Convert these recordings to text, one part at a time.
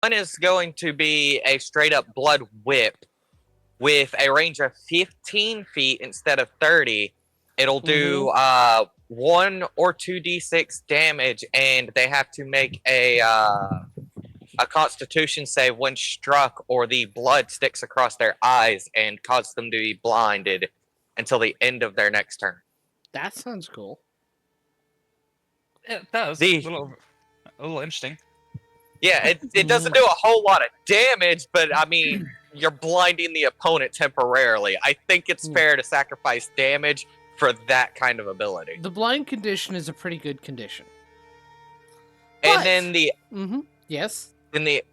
One is going to be a straight up blood whip with a range of 15 feet instead of 30. It'll do 1 or 2d6 damage, and they have to make a Constitution save when struck, or the blood sticks across their eyes and causes them to be blinded until the end of their next turn. That sounds cool. It does. The- A little interesting. Yeah, it doesn't do a whole lot of damage, but I mean, you're blinding the opponent temporarily. I think it's fair to sacrifice damage for that kind of ability. The blind condition is a pretty good condition. And But- then Yes. the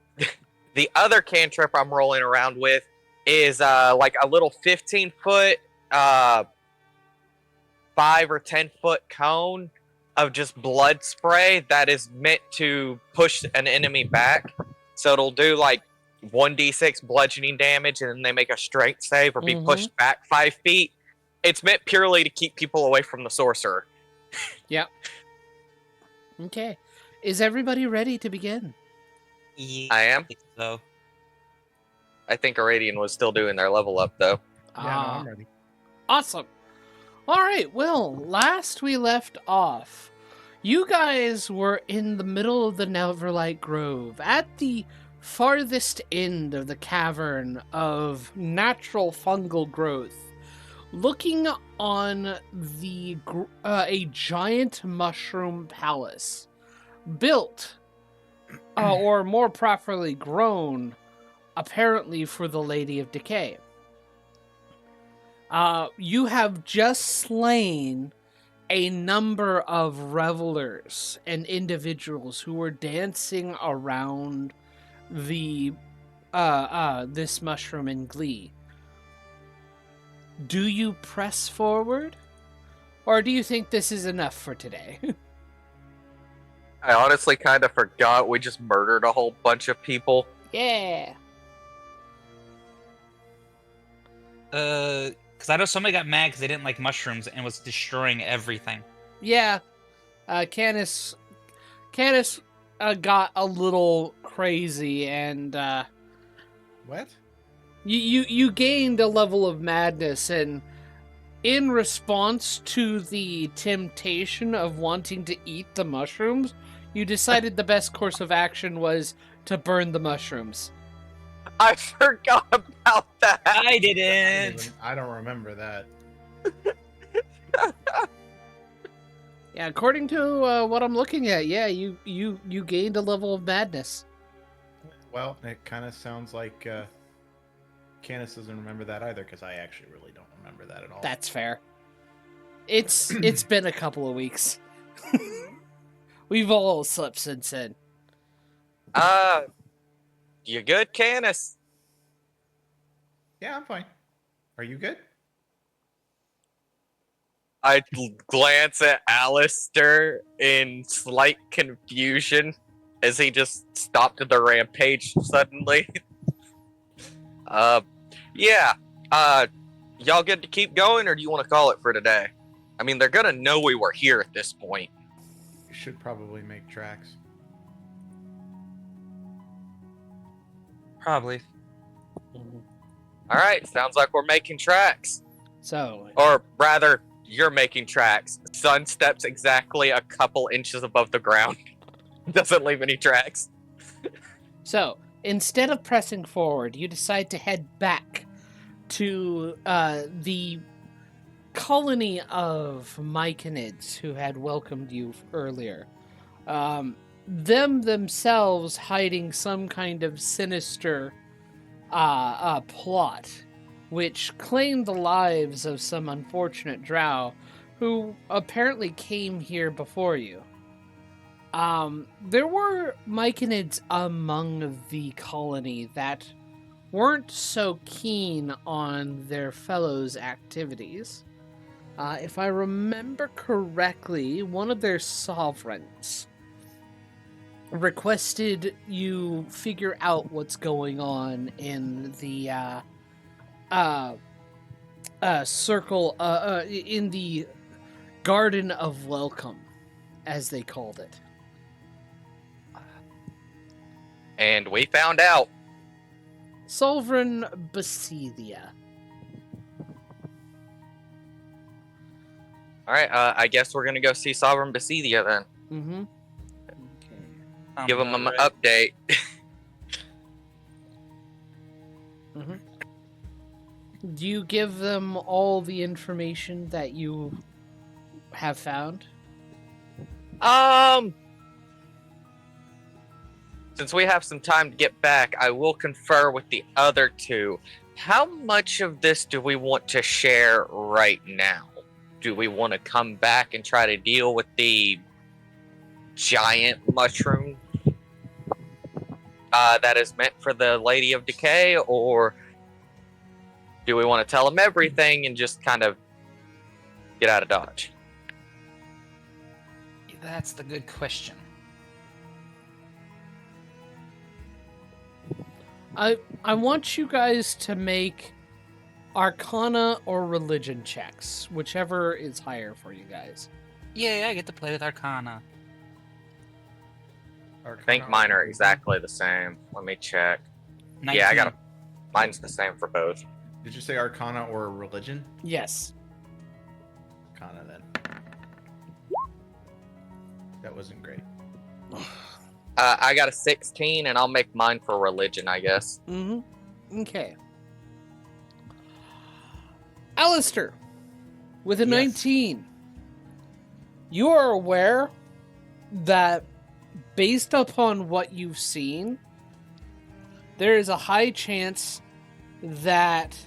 other cantrip I'm rolling around with is like a little 15-foot, 5 or 10-foot cone of just blood spray that is meant to push an enemy back. So it'll do like 1d6 bludgeoning damage, and then they make a strength save or be pushed back 5 feet. It's meant purely to keep people away from the sorcerer. Yep. Okay. Is everybody ready to begin? Yeah, I am. So I think Aradian was still doing their level up, though. Yeah, no, I'm ready. Awesome. All right. Well, last we left off, you guys were in the middle of the Neverlight Grove, at the farthest end of the cavern of natural fungal growth, looking on a giant mushroom palace built, or more properly grown, apparently for the Lady of Decay. You have just slain a number of revelers and individuals who were dancing around the this mushroom in glee. Do you press forward, or do you think this is enough for today? I honestly kind of forgot we just murdered a whole bunch of people. Yeah. because I know somebody got mad because they didn't like mushrooms and was destroying everything. Yeah. Canis got a little crazy, and What? you gained a level of madness, and in response to the temptation of wanting to eat the mushrooms, you decided the best course of action was to burn the mushrooms. I forgot about that. I didn't. I don't remember that. Yeah, according to what I'm looking at, yeah, you gained a level of madness. Well, it kind of sounds like Canis doesn't remember that either, because I actually really don't remember that at all. That's fair. It's been a couple of weeks. We've all slept since then. You good, Canis? Yeah, I'm fine. Are you good? I glance at Alistair in slight confusion as he just stopped the rampage suddenly. Yeah. Y'all good to keep going, or do you want to call it for today? I mean, they're gonna know we were here at this point. You should probably make tracks. Probably. Alright, sounds like we're making tracks. So, Or rather, you're making tracks. Sun steps exactly a couple inches above the ground. Doesn't leave any tracks. So, instead of pressing forward, you decide to head back to the colony of Myconids who had welcomed you earlier. Them themselves hiding some kind of sinister plot, which claimed the lives of some unfortunate drow who apparently came here before you. There were Myconids among the colony that weren't so keen on their fellows' activities. If I remember correctly, one of their sovereigns requested you figure out what's going on in the circle, in the Garden of Welcome, as they called it. And we found out. Sovereign Basilia. All right, I guess we're gonna go see Sovereign Basidia then. Mm-hmm. Okay. Give him an update. Mm-hmm. Do you give them all the information that you have found? Since we have some time to get back, I will confer with the other two. How much of this do we want to share right now? Do we want to come back and try to deal with the giant mushroom that is meant for the Lady of Decay, or do we want to tell them everything and just kind of get out of Dodge? That's the good question. I want you guys to make Arcana or Religion checks, whichever is higher for you guys. Yeah, I get to play with Arcana. I think mine are exactly the same. Let me check. 19. Yeah, I got mine's the same for both. Did you say Arcana or Religion? Yes. Arcana then. That wasn't great. I got a 16, and I'll make mine for Religion, I guess. Mm-hmm. Okay. Alistair, with a Yes. 19, you are aware that based upon what you've seen, there is a high chance that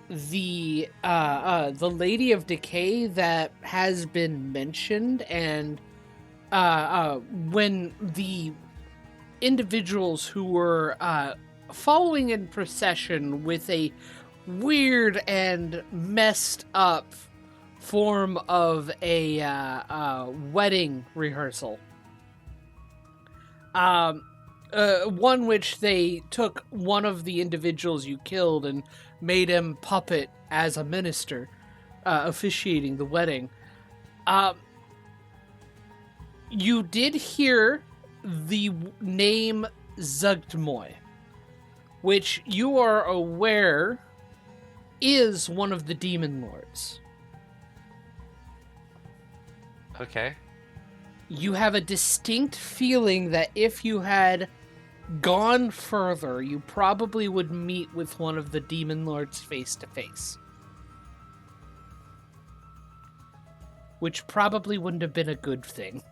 the Lady of Decay that has been mentioned, and when the individuals who were following in procession with a weird and messed up form of a wedding rehearsal, one which they took one of the individuals you killed and made him puppet as a minister officiating the wedding. You did hear the name Zugdmoy, which you are aware is one of the demon lords. Okay. You have a distinct feeling that if you had gone further, you probably would meet with one of the demon lords face to face. Which probably wouldn't have been a good thing.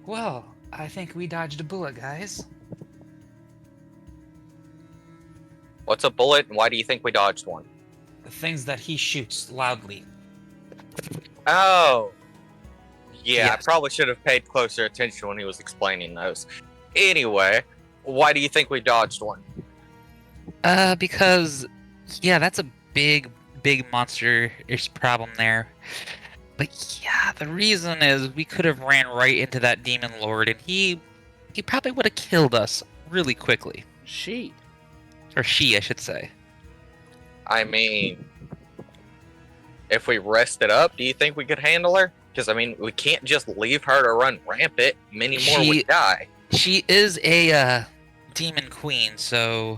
Well, I think we dodged a bullet, guys. What's a bullet, and why do you think we dodged one? The things that he shoots loudly. Oh. Yeah, I Yes. probably should have paid closer attention when he was explaining those. Anyway, why do you think we dodged one? Because, yeah, that's a big monster-ish problem there. But yeah, the reason is we could have ran right into that demon lord, and he probably would have killed us really quickly. She. Or she, I should say. I mean, if we rested up, do you think we could handle her? Because, I mean, we can't just leave her to run rampant. Many more She- would die. She is a demon queen, so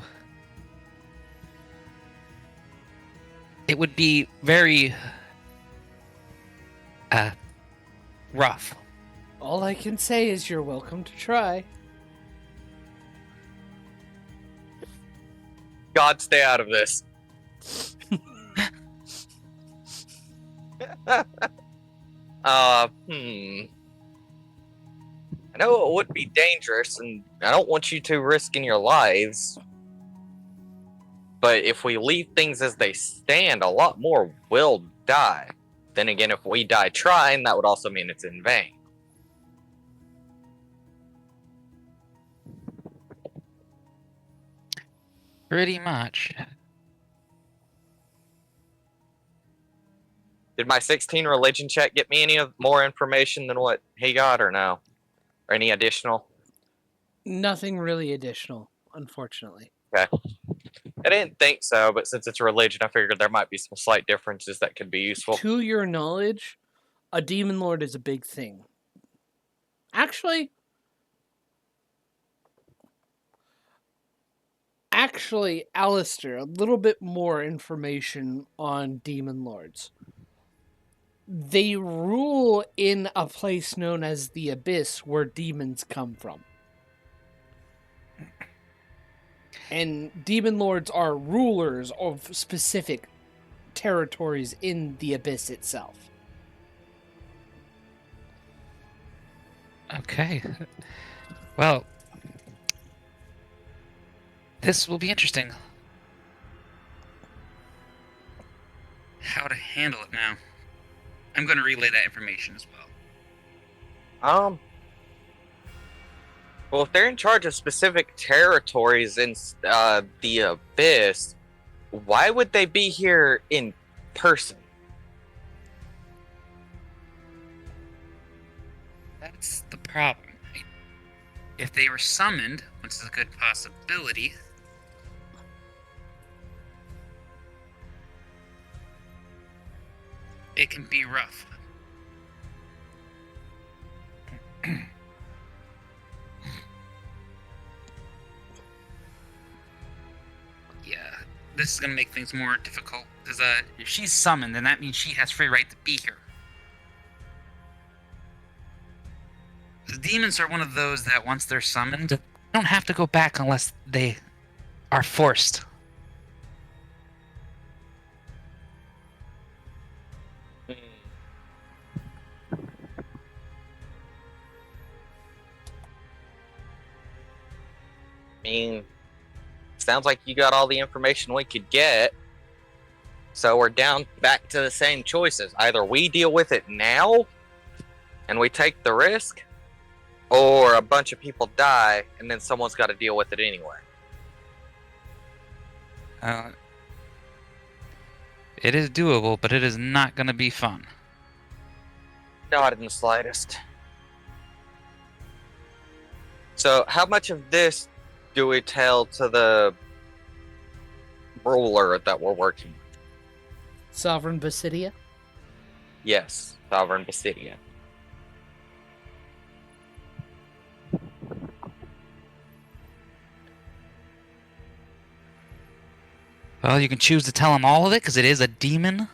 it would be very rough. All I can say is you're welcome to try. God, stay out of this. I know it would be dangerous, and I don't want you two risking your lives. But if we leave things as they stand, a lot more will die. Then again, if we die trying, that would also mean it's in vain. Pretty much. Did my 16 religion check get me any more information than what he got, or no? Or any additional? Nothing really additional, unfortunately. I didn't think so, but since it's religion, I figured there might be some slight differences that could be useful. To your knowledge, a demon lord is a big thing. Actually, Alistair, a little bit more information on demon lords. They rule in a place known as the Abyss, where demons come from. And demon lords are rulers of specific territories in the Abyss itself. Okay. Well, this will be interesting. How to handle it now. I'm going to relay that information as well. Well, if they're in charge of specific territories in the Abyss, why would they be here in person? That's the problem. If they were summoned, which is a good possibility, it can be rough. Yeah, this is going to make things more difficult. Because if she's summoned, then that means she has free right to be here. The demons are one of those that once they're summoned, don't have to go back unless they are forced. I mean, sounds like you got all the information we could get. So we're down back to the same choices. Either we deal with it now and we take the risk, or a bunch of people die and then someone's got to deal with it anyway. It is doable, but it is not going to be fun. Not in the slightest. So how much of this do we tell to the ruler that we're working with? Sovereign Basidia? Yes, Sovereign Basidia. Well, you can choose to tell him all of it, because it is a demon,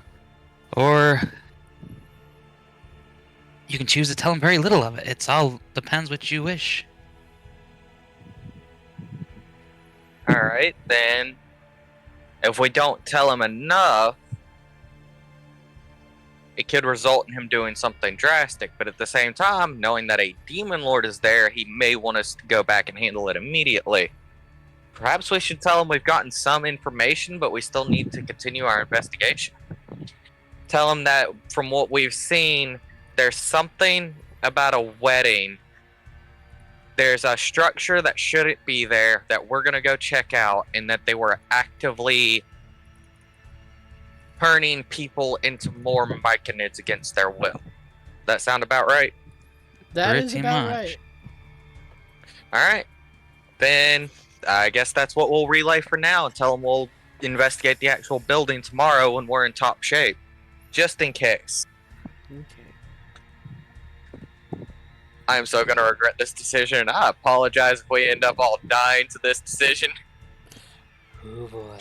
or you can choose to tell him very little of it. It's all depends what you wish. Alright, then if we don't tell him enough, it could result in him doing something drastic, but at the same time, knowing that a demon lord is there, he may want us to go back and handle it immediately. Perhaps we should tell him we've gotten some information, but we still need to continue our investigation. Tell him that from what we've seen, there's something about a wedding. There's a structure that shouldn't be there that we're going to go check out, and that they were actively turning people into more myconids against their will. That sound about right? That is Pretty about much. right. Alright. Then I guess that's what we'll relay for now, and tell them we'll investigate the actual building tomorrow when we're in top shape. Just in case. Okay. I am so going to regret this decision. I apologize if we end up all dying to this decision. Oh boy.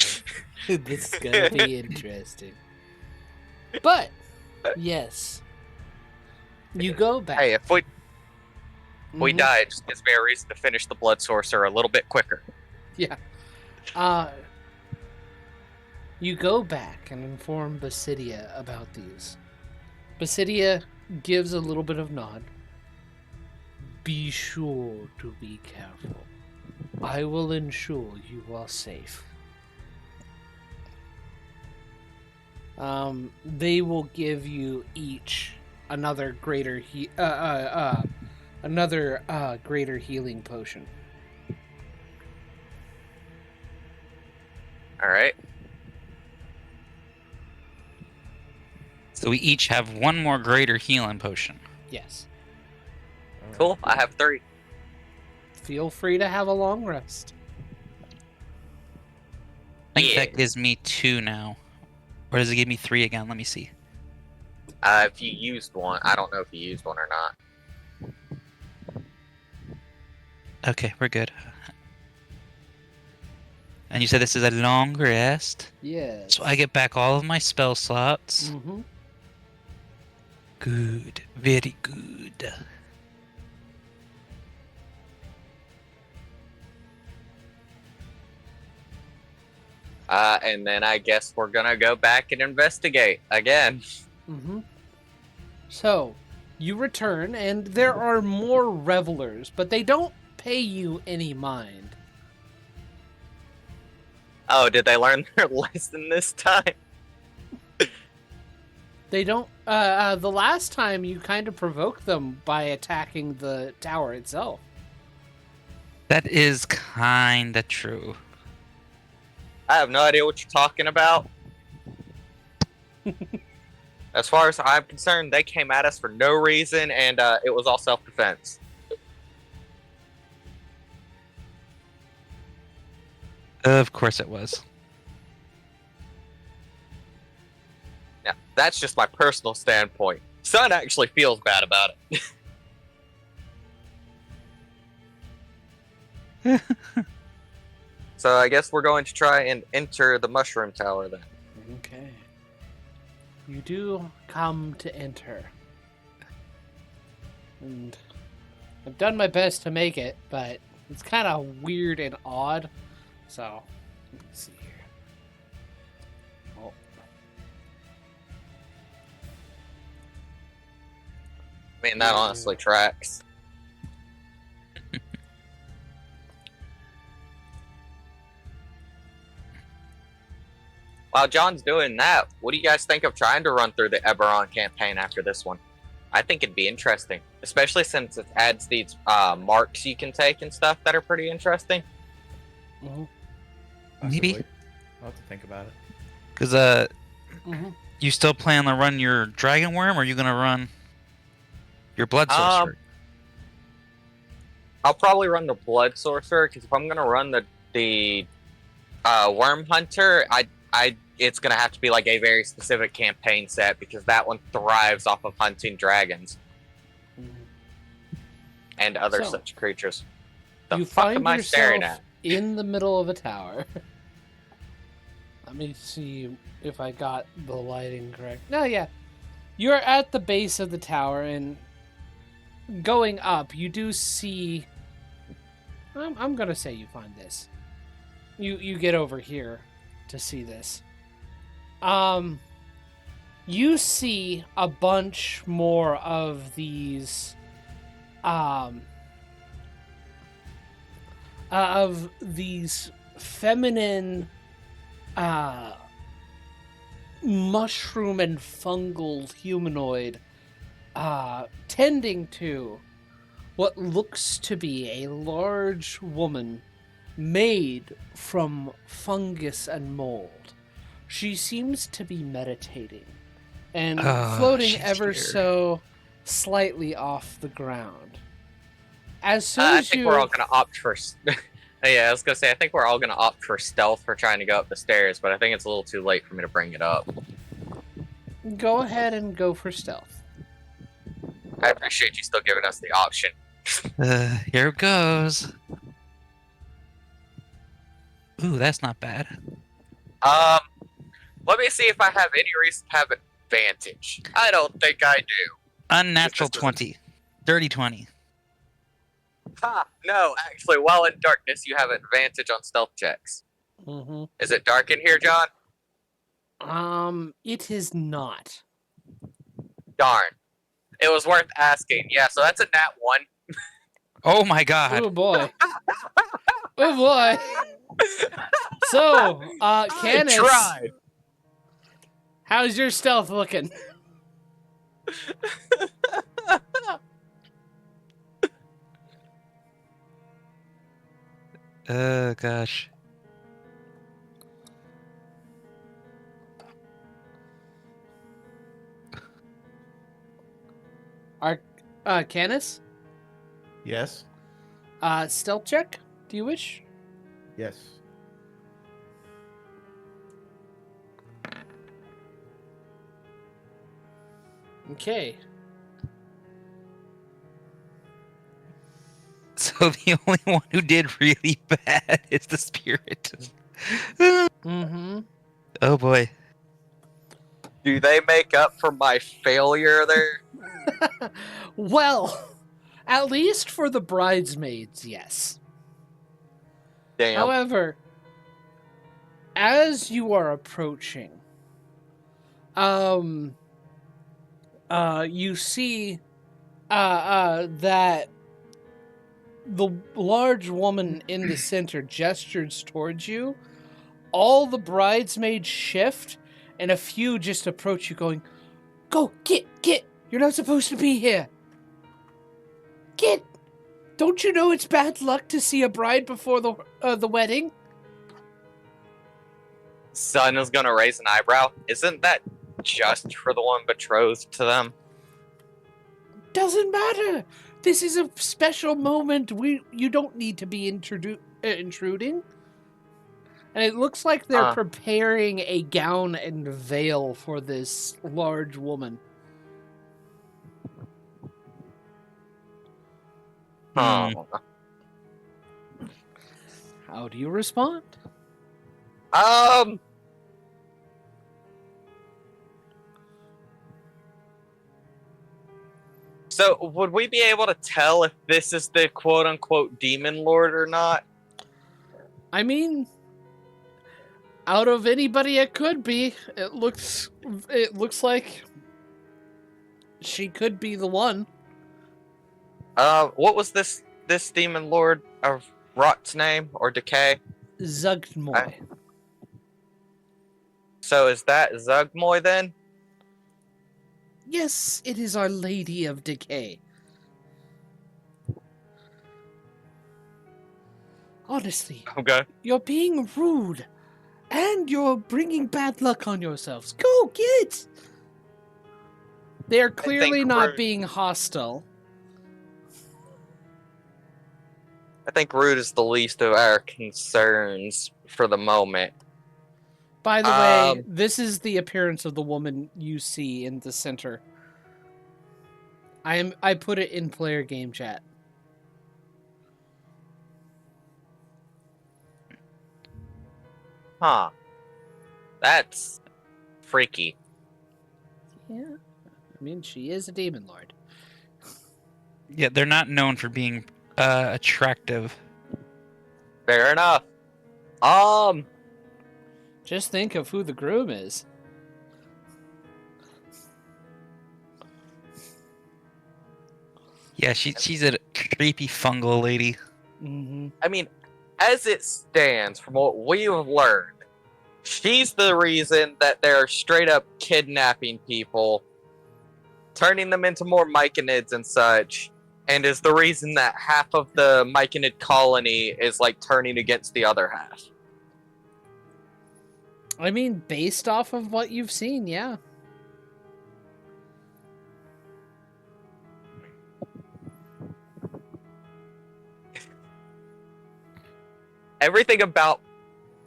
This is gonna be interesting. But, yes. You go back. Hey, if we Mhm. die, it just gives me a reason to finish the Blood Sorcerer a little bit quicker. Yeah. You go back and inform Basidia about these. Basidia gives a little bit of nod. Be sure to be careful. I will ensure you are safe. They will give you each another greater greater healing potion. Alright. So we each have one more greater healing potion. Yes. Cool. I have 3. Feel free to have a long rest. I think Yeah. that gives me 2 now. Or does it give me 3 again? Let me see. If you used one, I don't know if you used one or not. Okay, we're good. And you said this is a long rest? Yes. So I get back all of my spell slots. Mm-hmm. Good. Very good. And then I guess we're gonna go back and investigate again. Mm-hmm. So, you return, and there are more revelers, but they don't pay you any mind. Oh, did they learn their lesson this time? They don't. The last time you kind of provoked them by attacking the tower itself. That is kinda true. I have no idea what you're talking about. As far as I'm concerned, they came at us for no reason, and it was all self-defense. Of course it was. Now, that's just my personal standpoint. Sun actually feels bad about it. So I guess we're going to try and enter the mushroom tower then. Okay. You do come to enter. And I've done my best to make it, but it's kind of weird and odd. So, let me see here. Oh. I mean, that honestly tracks. While John's doing that, what do you guys think of trying to run through the Eberron campaign after this one? I think it'd be interesting, especially since it adds these marks you can take and stuff that are pretty interesting. Mm-hmm. Maybe. Possibly. I'll have to think about it. Because, Mm-hmm. you still plan to run your Dragon Worm, or are you gonna run your Blood Sorcerer? I'll probably run the Blood Sorcerer, because if I'm going to run the Worm Hunter, it's going to have to be like a very specific campaign set, because that one thrives off of hunting dragons and other So, such creatures. The You fuck find am I staring yourself at? in the middle of a tower. Let me see if I got the lighting correct. No, yeah. You're at the base of the tower, and going up, you do see... I'm gonna say you find this. You get over here to see this. You see a bunch more of these feminine mushroom and fungal humanoid tending to what looks to be a large woman made from fungus and mold. She seems to be meditating and floating she's ever here. so slightly off the ground. As soon I as think you we're all going to opt for... Yeah, I was going to say, I think we're all going to opt for stealth for trying to go up the stairs, but I think it's a little too late for me to bring it up. go ahead and go for stealth. I appreciate you still giving us the option. Here it goes. Ooh, that's not bad. Let me see if I have any reason to have advantage. I don't think I do. Unnatural This doesn't- 20. Dirty 20. Ha! No, actually, while in darkness, you have advantage on stealth checks. Mm-hmm. Is it dark in here, John? It is not. Darn. It was worth asking. Yeah, so that's a nat 1. Oh my god. Oh boy. Oh boy. So, Canis, tried. how's your stealth looking? Oh gosh. Canis? Yes. Stealth check, do you wish? Yes. Okay. So the only one who did really bad is the spirit. Mm-hmm. Oh boy. Do they make up for my failure there? Well, at least for the bridesmaids, yes. Damn. However, as you are approaching, you see, that the large woman in the center gestures towards you. All the bridesmaids shift, and a few just approach you, going, "Go, get! You're not supposed to be here. Get! Don't you know it's bad luck to see a bride before the wedding?" Sun is gonna raise an eyebrow. Isn't that just for the one betrothed to them? Doesn't matter. This is a special moment. You don't need to be intruding. And it looks like they're preparing a gown and veil for this large woman. Oh. How do you respond? So, would we be able to tell if this is the quote-unquote demon lord or not? I mean, out of anybody it could be, it looks like she could be the one. What was this demon lord of Rot's name, or Decay? Zugmoy. So is that Zugmoy then? Yes, it is Our Lady of Decay. Honestly, Okay. you're being rude, and you're bringing bad luck on yourselves. Go, get! They're clearly not being hostile. I think rude is the least of our concerns for the moment. By the way, this is the appearance of the woman you see in the center. I put it in player game chat. Huh. That's freaky. Yeah. I mean, she is a demon lord. Yeah, they're not known for being attractive. Fair enough. Just think of who the groom is. Yeah, she's a creepy fungal lady. Mm-hmm. I mean, as it stands, from what we have learned, she's the reason that they're straight up kidnapping people, turning them into more myconids and such, and is the reason that half of the myconid colony is like turning against the other half. I mean, based off of what you've seen, yeah. Everything about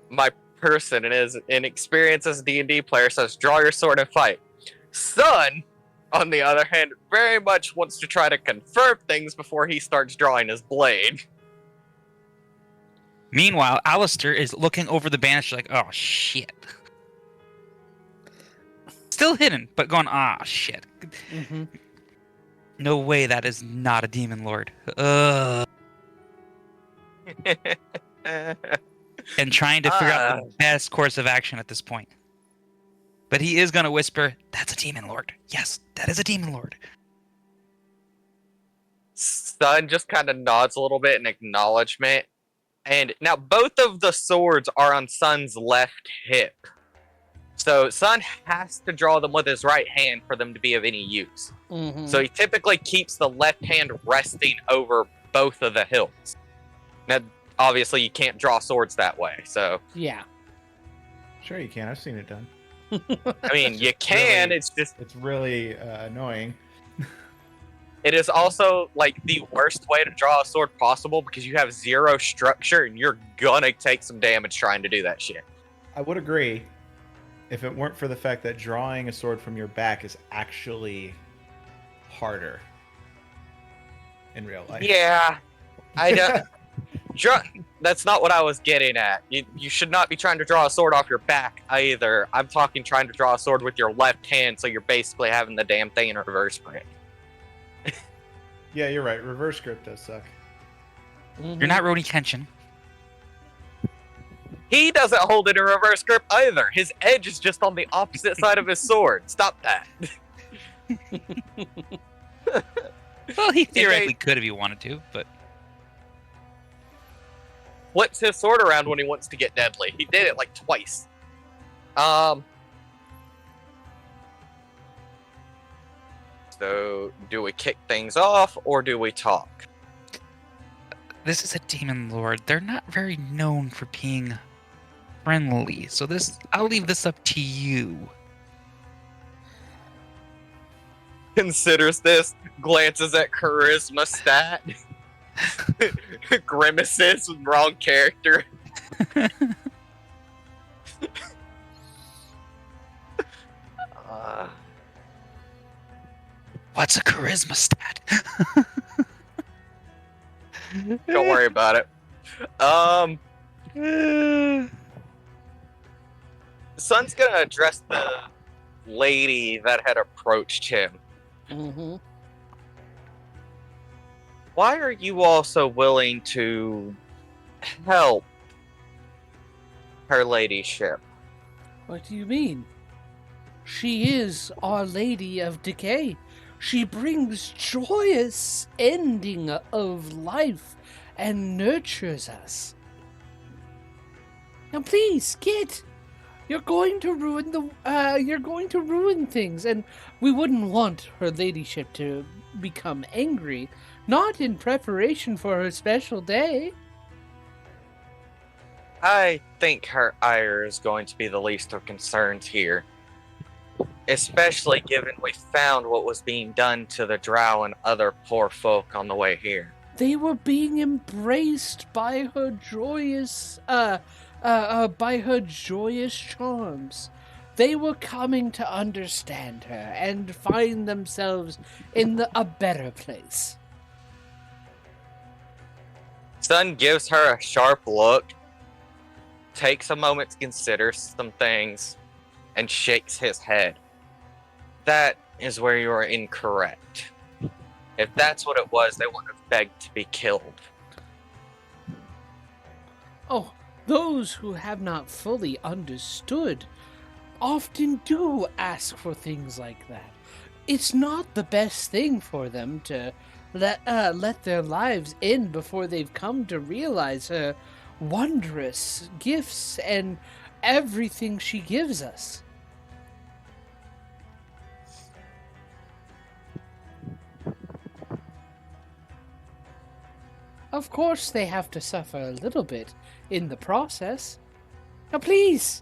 my person and his experience as a D&D player says draw your sword and fight. Sun, on the other hand, very much wants to try to confirm things before he starts drawing his blade. Meanwhile, Alistair is looking over the banister like, oh shit. Still hidden, but going, ah shit. Mm-hmm. No way that is not a demon lord. And trying to figure out the best course of action at this point. But he is going to whisper, that's a demon lord. Yes, that is a demon lord. Sun just kind of nods a little bit in acknowledgement. And now both of the swords are on Sun's left hip. So Sun has to draw them with his right hand for them to be of any use. Mm-hmm. So he typically keeps the left hand resting over both of the hilts. Now, obviously, you can't draw swords that way, so... Yeah. Sure you can. I've seen it done. I mean, you can, really, it's just... It's really annoying. It is also, like, the worst way to draw a sword possible because you have zero structure and you're gonna take some damage trying to do that shit. I would agree if it weren't for the fact that drawing a sword from your back is actually harder in real life. Yeah, I don't. That's not what I was getting at. You should not be trying to draw a sword off your back either. I'm talking trying to draw a sword with your left hand, so you're basically having the damn thing in reverse grip. Yeah, you're right. Reverse grip does suck. You're not Roni Kenshin. He doesn't hold it in reverse grip either. His edge is just on the opposite side of his sword. Stop that. Well, he theoretically could if he wanted to, but Flips his sword around when he wants to get deadly. He did it like twice. So, do we kick things off or do we talk? this is a demon lord. They're not very known for being friendly, so I'll leave this up to you. Considers this, glances at charisma stat, grimaces, wrong character. What's a charisma stat? Don't worry about it. Sun's gonna address the lady that had approached him. Mm-hmm. Why are you also willing to help her ladyship? What do you mean? She is Our Lady of Decay. She brings joyous ending of life and nurtures us. Now please, get. You're going to ruin things, and we wouldn't want her ladyship to become angry, not in preparation for her special day. I think her ire is going to be the least of concerns here. Especially given we found what was being done to the drow and other poor folk on the way here. They were being embraced by her joyous charms. They were coming to understand her and find themselves in a better place. Sun gives her a sharp look, takes a moment to consider some things, and shakes his head. That is where you are incorrect. If that's what it was, they wouldn't have begged to be killed. Oh, those who have not fully understood often do ask for things like that. It's not the best thing for them to let their lives end before they've come to realize her wondrous gifts and everything she gives us. Of course, they have to suffer a little bit in the process. Now, please!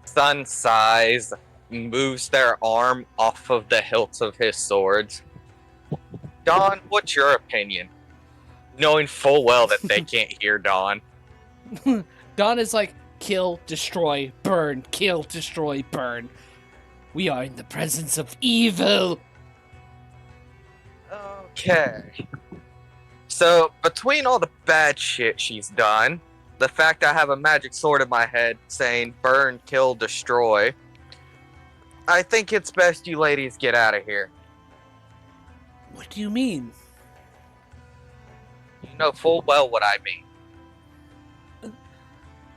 Sun sighs, moves their arm off of the hilts of his swords. Dawn, what's your opinion? Knowing full well that they can't hear Dawn. Dawn is like, kill, destroy, burn, kill, destroy, burn. We are in the presence of evil! Okay. So, between all the bad shit she's done, the fact I have a magic sword in my head saying burn, kill, destroy, I think it's best you ladies get out of here. What do you mean? You know full well what I mean.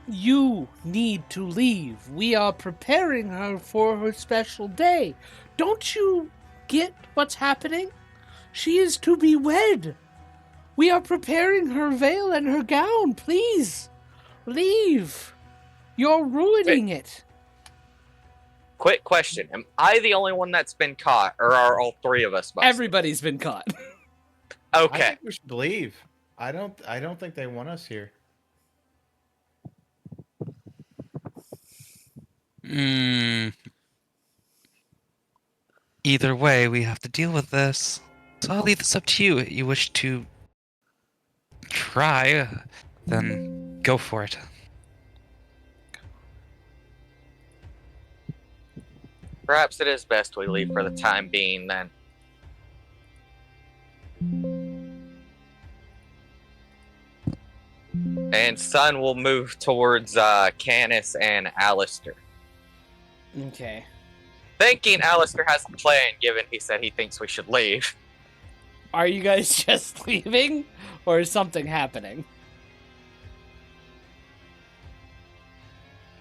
You need to leave. We are preparing her for her special day. Don't you get what's happening? She is to be wed. We are preparing her veil and her gown. Please, leave. You're ruining it. Quick question. Am I the only one that's been caught, or are all three of us busted? Everybody's been caught. I Okay. think we should leave. I don't think they want us here. Either way, we have to deal with this. So I'll leave this up to you. If you wish to try, then go for it. Perhaps it is best we leave for the time being then. And Sun will move towards Canis and Alistair. Okay. Thinking Alistair has a plan, given he said he thinks we should leave. Are you guys just leaving, or is something happening?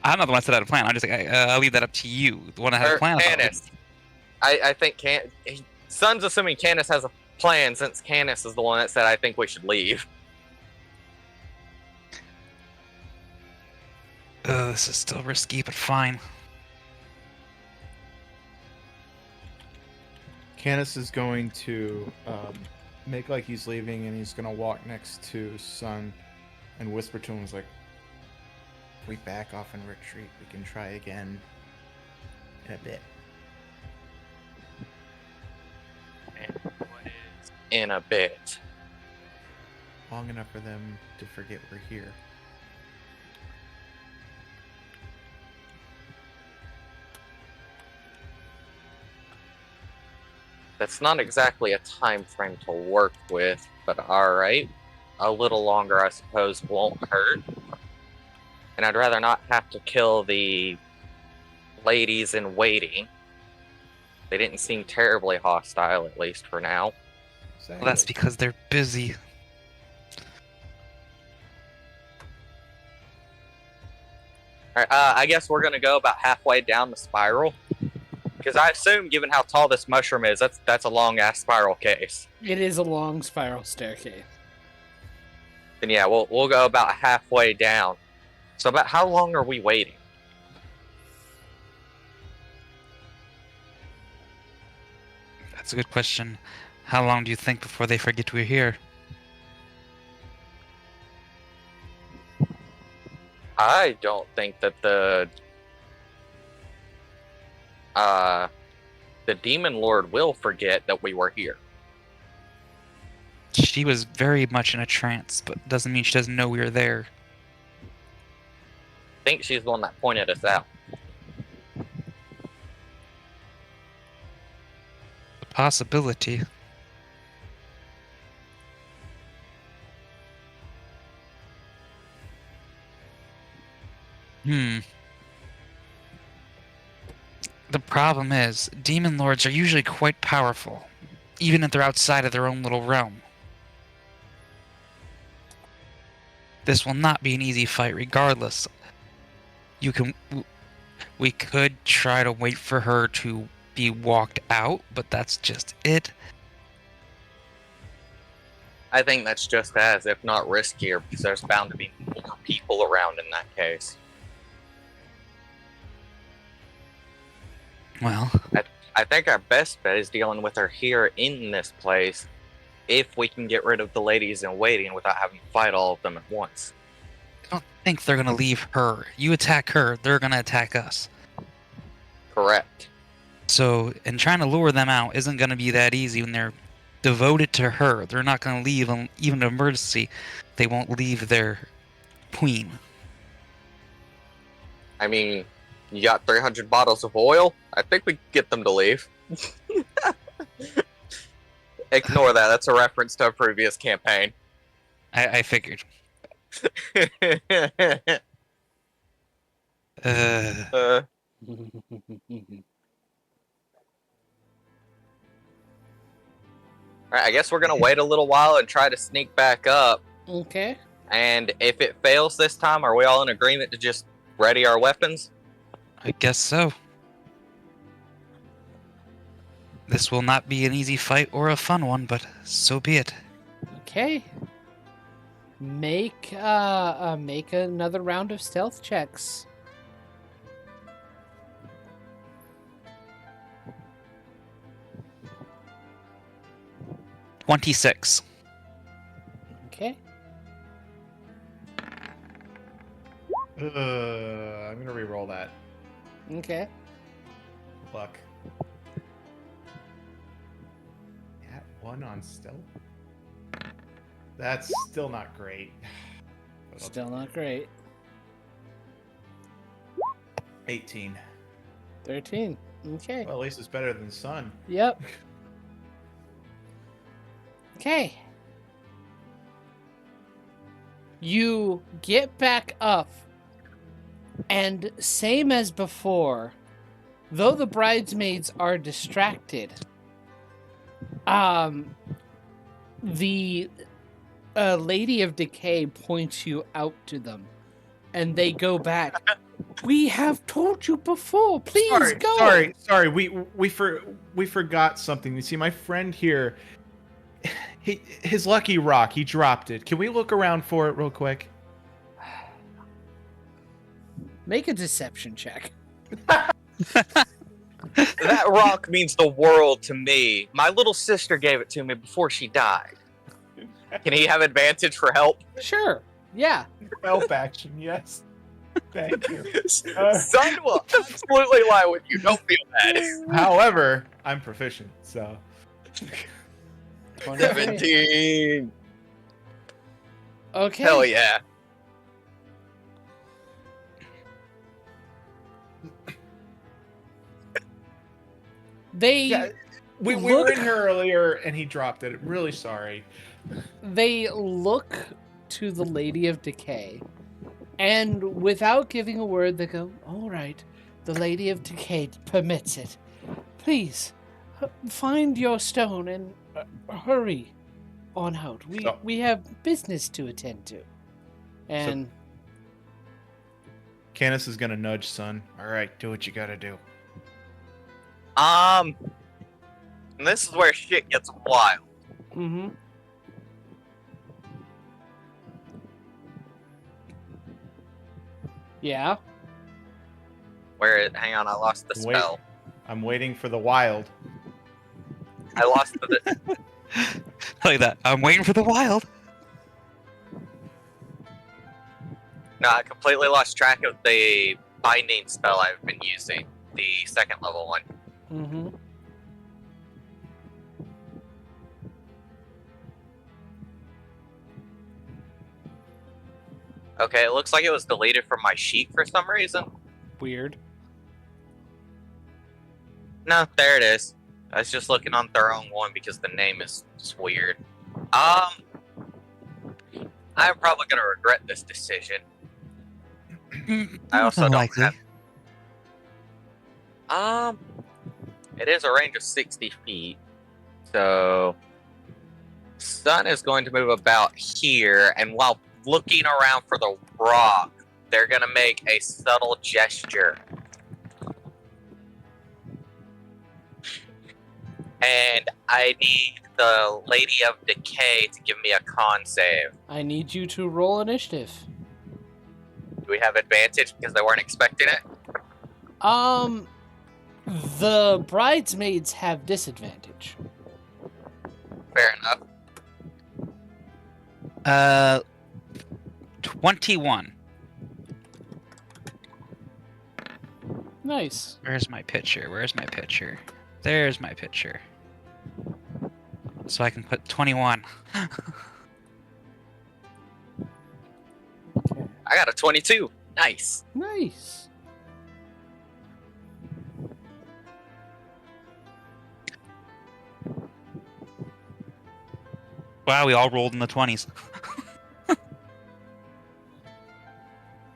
I'm not the one that said I had a plan. I'm just like, I'll leave that up to you, the one that has a plan. Canis. I think Sun's assuming Canis has a plan, since Canis is the one that said I think we should leave. This is still risky, but fine. Canis is going to make like he's leaving, and he's going to walk next to Sun and whisper to him, "Like, if we back off and retreat, we can try again in a bit." And what is in a bit? Long enough for them to forget we're here. That's not exactly a time frame to work with, but alright. A little longer, I suppose, won't hurt. And I'd rather not have to kill the ladies in waiting. They didn't seem terribly hostile, at least for now. Well, that's because they're busy. Alright, I guess we're gonna go about halfway down the spiral. Because I assume, given how tall this mushroom is, that's a long-ass spiral case. It is a long spiral staircase. Then yeah, we'll go about halfway down. So about how long are we waiting? That's a good question. How long do you think before they forget we're here? I don't think that the Demon Lord will forget that we were here. She was very much in a trance, but doesn't mean she doesn't know we were there. I think she's the one that pointed us out. A possibility. The problem is, demon lords are usually quite powerful, even if they're outside of their own little realm. This will not be an easy fight regardless. We could try to wait for her to be walked out, but that's just it. I think that's just as, if not riskier, because there's bound to be more people around in that case. Well, I think our best bet is dealing with her here in this place, if we can get rid of the ladies in waiting without having to fight all of them at once. I don't think they're gonna leave her. You attack her, they're gonna attack us. Correct. So, and trying to lure them out isn't gonna be that easy when they're devoted to her. They're not gonna leave, even in emergency. They won't leave their queen. I mean, you got 300 bottles of oil? I think we can get them to leave. Ignore that. That's a reference to a previous campaign. I figured. Alright, I guess we're gonna wait a little while and try to sneak back up. Okay. And if it fails this time, are we all in agreement to just ready our weapons? I guess so. This will not be an easy fight or a fun one, but so be it. Okay. Make another round of stealth checks. $26. Okay. I'm gonna re-roll that. Okay. Luck. At 1 on stealth? That's still not great. But I'll Still take not it. great. 18. 13. Okay. Well, at least it's better than sun. Yep. Okay. You get back up, and same as before, though the bridesmaids are distracted, the Lady of Decay points you out to them, and they go back. We have told you before. Please go. Sorry. We forgot something. You see, my friend here, his lucky rock, he dropped it. Can we look around for it real quick? Make a deception check. That rock means the world to me. My little sister gave it to me before she died. Can he have advantage for help? Sure. Yeah. Help action, yes. Thank you. Son will absolutely lie with you. Don't feel bad. However, I'm proficient, so 17. Okay. Hell yeah. They we were in here earlier and he dropped it. I'm really sorry. they look to the Lady of Decay, and without giving a word, they go, "All right, the Lady of Decay permits it. Please, find your stone and hurry on out. We have business to attend to." And Canis is gonna nudge Sun. All right, do what you gotta do. And this is where shit gets wild. mm-hmm. Yeah. Hang on, I lost the spell. I'm waiting for the wild. I lost the. Like that. I'm waiting for the wild. No, I completely lost track of the binding spell I've been using. The second level one. Mm-hmm. Okay, it looks like it was deleted from my sheet for some reason. Weird. No, there it is. I was just looking on the wrong one because the name is just weird. I'm probably gonna regret this decision. I also don't Unlikely. have. It is a range of 60 feet, so Sun is going to move about here, and while looking around for the rock, they're gonna make a subtle gesture. And I need the Lady of Decay to give me a con save. I need you to roll initiative. Do we have advantage because they weren't expecting it? The bridesmaids have disadvantage. Fair enough. 21. Nice. Where's my picture? There's my picture. So I can put 21. I got a 22. Nice. Nice. Wow, we all rolled in the 20s.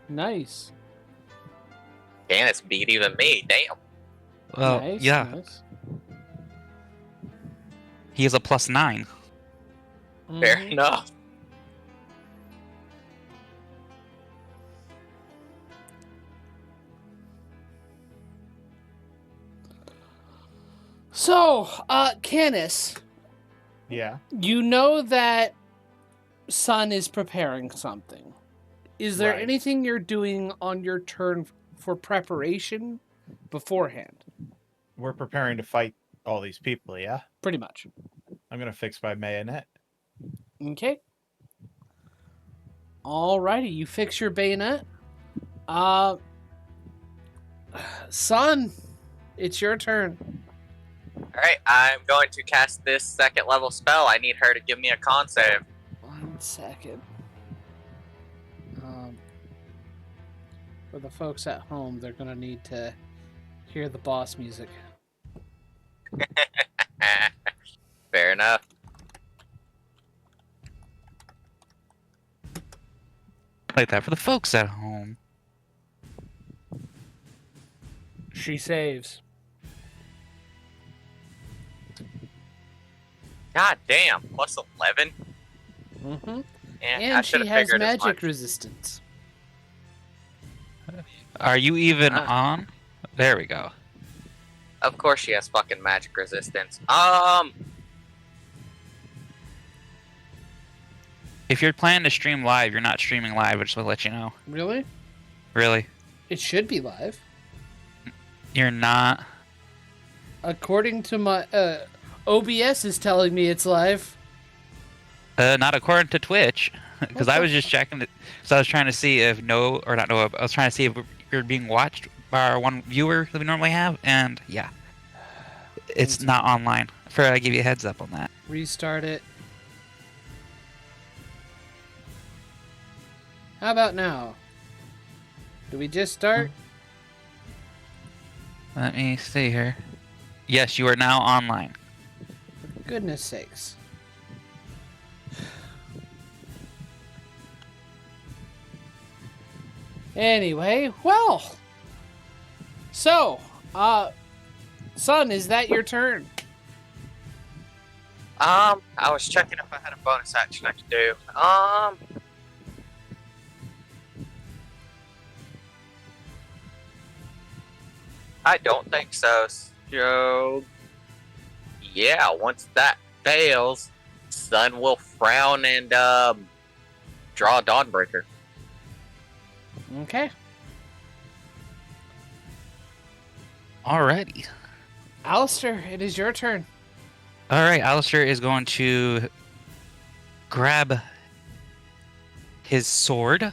Nice. Dan, it's beat even me. Damn. Well, Nice, yeah. nice. He has a +9. Fair Mhm. enough. So, Canis, Yeah. you know that Sun is preparing something. Is there Right. anything you're doing on your turn for preparation beforehand? We're preparing to fight all these people, yeah? Pretty much. I'm gonna fix my bayonet. Okay. Alrighty, you fix your bayonet. Sun, it's your turn. Alright, I'm going to cast this second level spell. I need her to give me a con save. 1 second. For the folks at home, they're gonna need to hear the boss music. Fair enough. Like that for the folks at home. She saves. God damn, plus 11? Mm-hmm. Yeah, I And should she have has figured as magic much. resistance. Are you even Ah. on? There we go. Of course she has fucking magic resistance. If you're planning to stream live, you're not streaming live. I just want to let you know. Really? Really, It should be live. you're not. According to my OBS is telling me it's live. Not according to Twitch, because What I the was just checking it. So I was trying to see if I was trying to see if you're being watched by our one viewer that we normally have, and yeah, it's not online. I give you a heads up on that. Restart it. How about now? Do we just start? Let me see here. Yes, you are now online. For goodness sakes. Anyway, well. So, son, is that your turn? I was checking if I had a bonus action I could do. I don't think so. So, yeah, once that fails, Sun will frown and draw a Dawnbreaker. Okay. Alrighty. Alistair, it is your turn. All right, Alistair is going to grab his sword,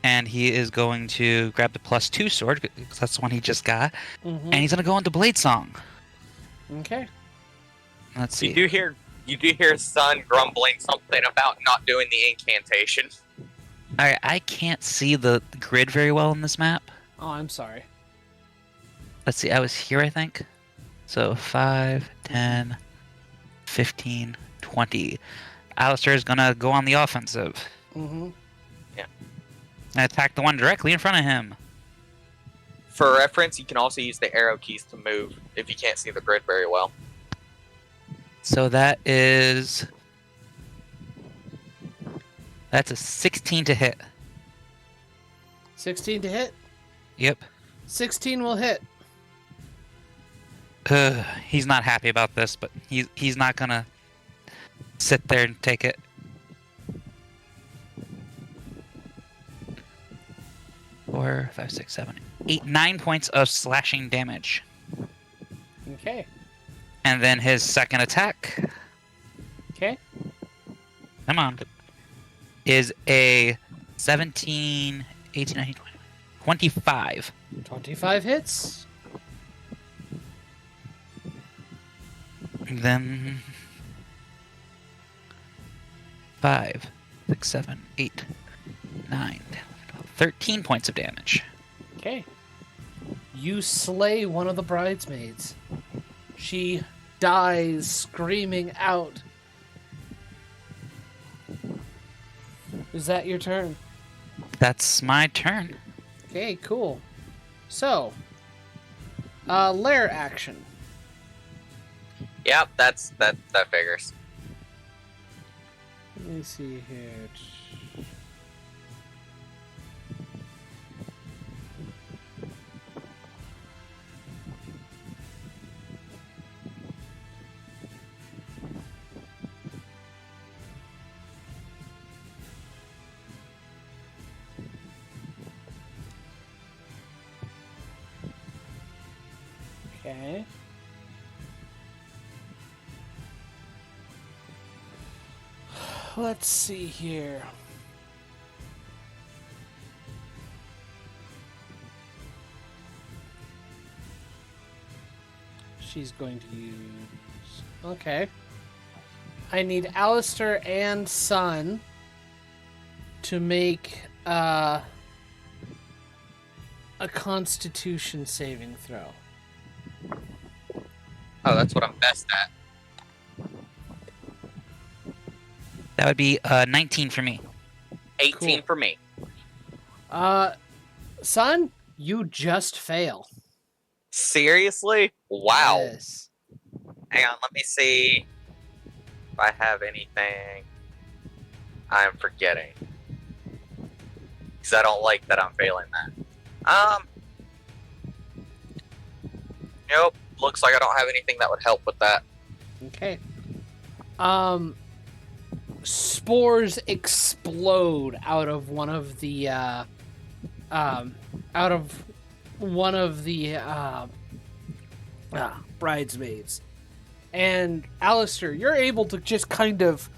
and he is going to grab the +2 sword, because that's the one he just got, and he's going to go into Blade Song. Okay. Let's see. You do hear Sun grumbling something about not doing the incantation. All right, I can't see the grid very well in this map. Oh, I'm sorry. Let's see, I was here, I think. So 5, 10, 15, 20. Alistair is going to go on the offensive Mm-hmm. and attack the one directly in front of him. For reference, you can also use the arrow keys to move if you can't see the grid very well. So that's a 16 to hit. 16 to hit. Yep. 16 will hit. He's not happy about this, but he's not gonna sit there and take it. 4, 5, 6, 7, 8, 9 points of slashing damage. Okay. And then his second attack, Okay. come on, is a 17, 18, 19, 20, 25. 25 hits. And then 5, 6, 7, 8, 9, 10, 12, 13 points of damage. Okay. You slay one of the bridesmaids. She dies screaming out. Is that your turn? That's my turn. Okay, cool. So, lair action. Yep, that figures. Let me see here. Okay. Let's see here. She's going to use... Okay. I need Alistair and Sun to make a Constitution saving throw. Oh, that's what I'm best at. That would be 19 for me. 18 Cool. for me. Son, you just fail. Seriously? Wow. Yes. Hang on, let me see if I have anything I'm forgetting. Because I don't like that I'm failing that. Nope. Looks like I don't have anything that would help with that. Okay. Spores explode out of one of the bridesmaids. And Alistair, you're able to just kind of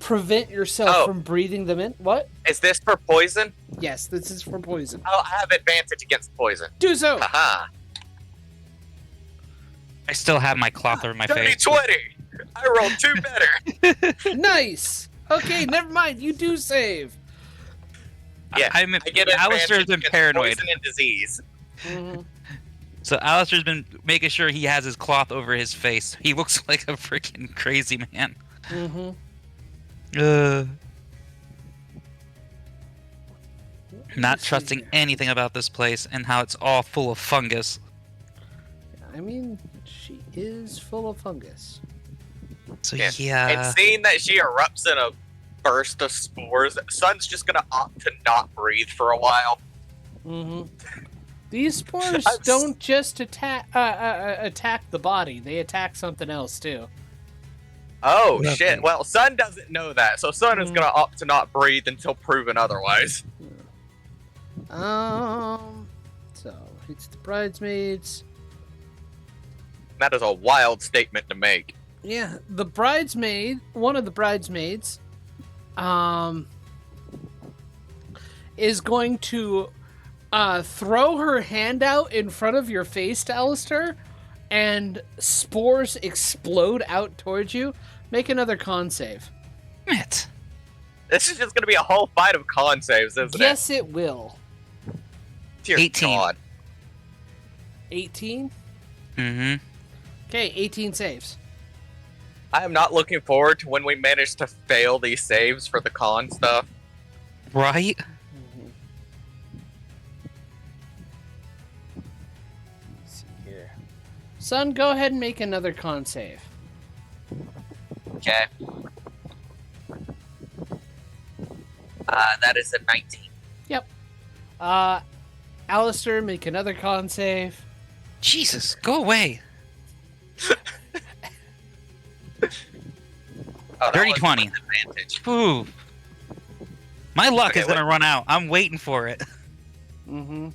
prevent yourself from breathing them in. What? Is this for poison? Yes, this is for poison. Oh, I have advantage against poison. Do so. Haha. I still have my cloth over my Dirty face. 20! I rolled 2 better. Nice. Okay, never mind. You do save. Yeah, I get Alistair's advantage been against paranoid. poison and disease. Mhm. So Alistair's been making sure he has his cloth over his face. He looks like a freaking crazy man. Mhm. Not see trusting here. anything about this place and how it's all full of fungus. I mean, she is full of fungus. So And yeah. seeing that she erupts in a burst of spores, Sun's just gonna opt to not breathe for a while. Mm-hmm. These spores I'm s- don't just attack the body; they attack something else too. Oh Nothing. shit! Well, Sun doesn't know that, so Sun is gonna opt to not breathe until proven otherwise. So it's the bridesmaids. That is a wild statement to make. Yeah, the bridesmaid, one of the bridesmaids, is going to throw her hand out in front of your face to Alistair, and spores explode out towards you. Make another con save. Damn it. This is just gonna be a whole fight of con saves, isn't Yes, it will. it? Dear 18. God. 18? Mm-hmm. Okay, 18 saves. I am not looking forward to when we manage to fail these saves for the con stuff. Right? Let's see here. Son, go ahead and make another con save. Okay. That is a 19. Alistair, make another con save. Jesus, go away. Oh, that Dirty was 20. with advantage. Ooh. My luck Okay, is gonna run out. I'm waiting for it. Mm-hmm.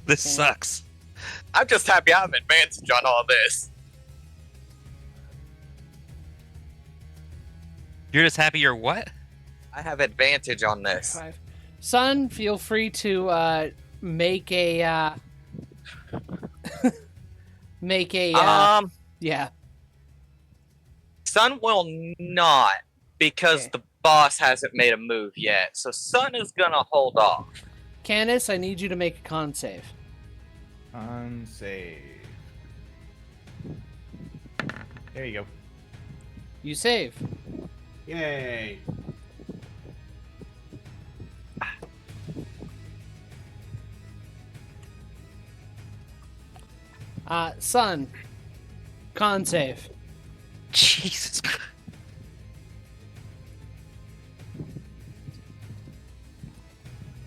This Okay. sucks. I'm just happy I have advantage on all this. You're just happy you're what? I have advantage on this. 5. Son, feel free to make a yeah. Sun will not, because Okay. the boss hasn't made a move yet. So Sun is gonna hold off. Candace, I need you to make a con save. Unsave. There you go. You save. Yay! Son, con save. Jesus Christ.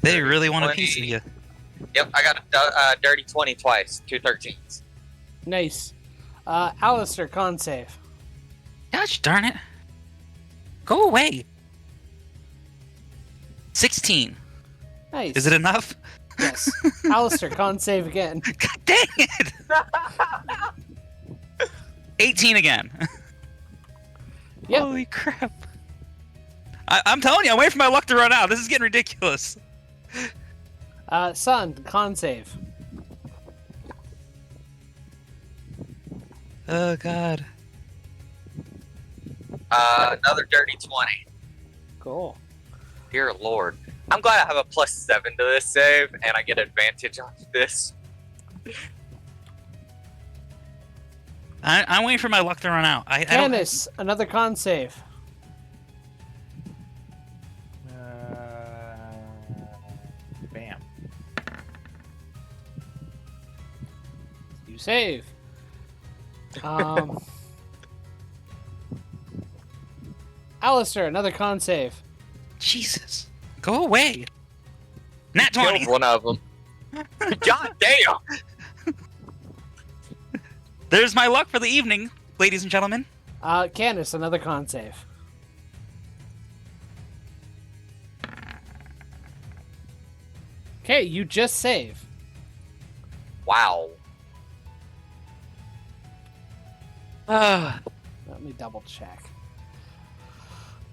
They really want a piece of you. Yep, I got a dirty 20 twice. 2 13s. Nice. Alistair, con save. Gosh darn it. Go away. 16. Nice. Is it enough? Yes. Alistair, con save again. God dang it! 18 again. Yep. Holy crap. I'm telling you, I'm waiting for my luck to run out. This is getting ridiculous. Son, con save. Oh, God. Another dirty 20. Cool. Dear Lord. I'm glad I have a +7 to this save, and I get advantage on this. I'm waiting for my luck to run out. I don't. Candace, another con save. Bam. You save. Alistair, another con save. Jesus, go away. Nat 20. Killed one of them. God damn! There's my luck for the evening, ladies and gentlemen. Candace, another con save. Okay, you just save. Wow. Let me double check.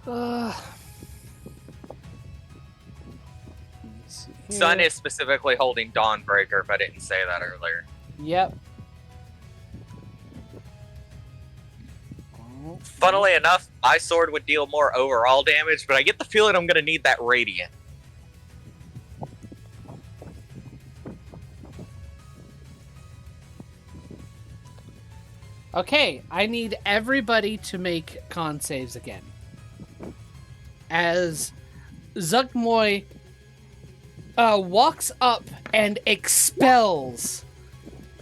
Let me see here. Sun is specifically holding Dawnbreaker, if I didn't say that earlier. Yep. Funnily enough, my sword would deal more overall damage, but I get the feeling I'm going to need that Radiant. Okay, I need everybody to make con saves again. As Zugmoy walks up and expels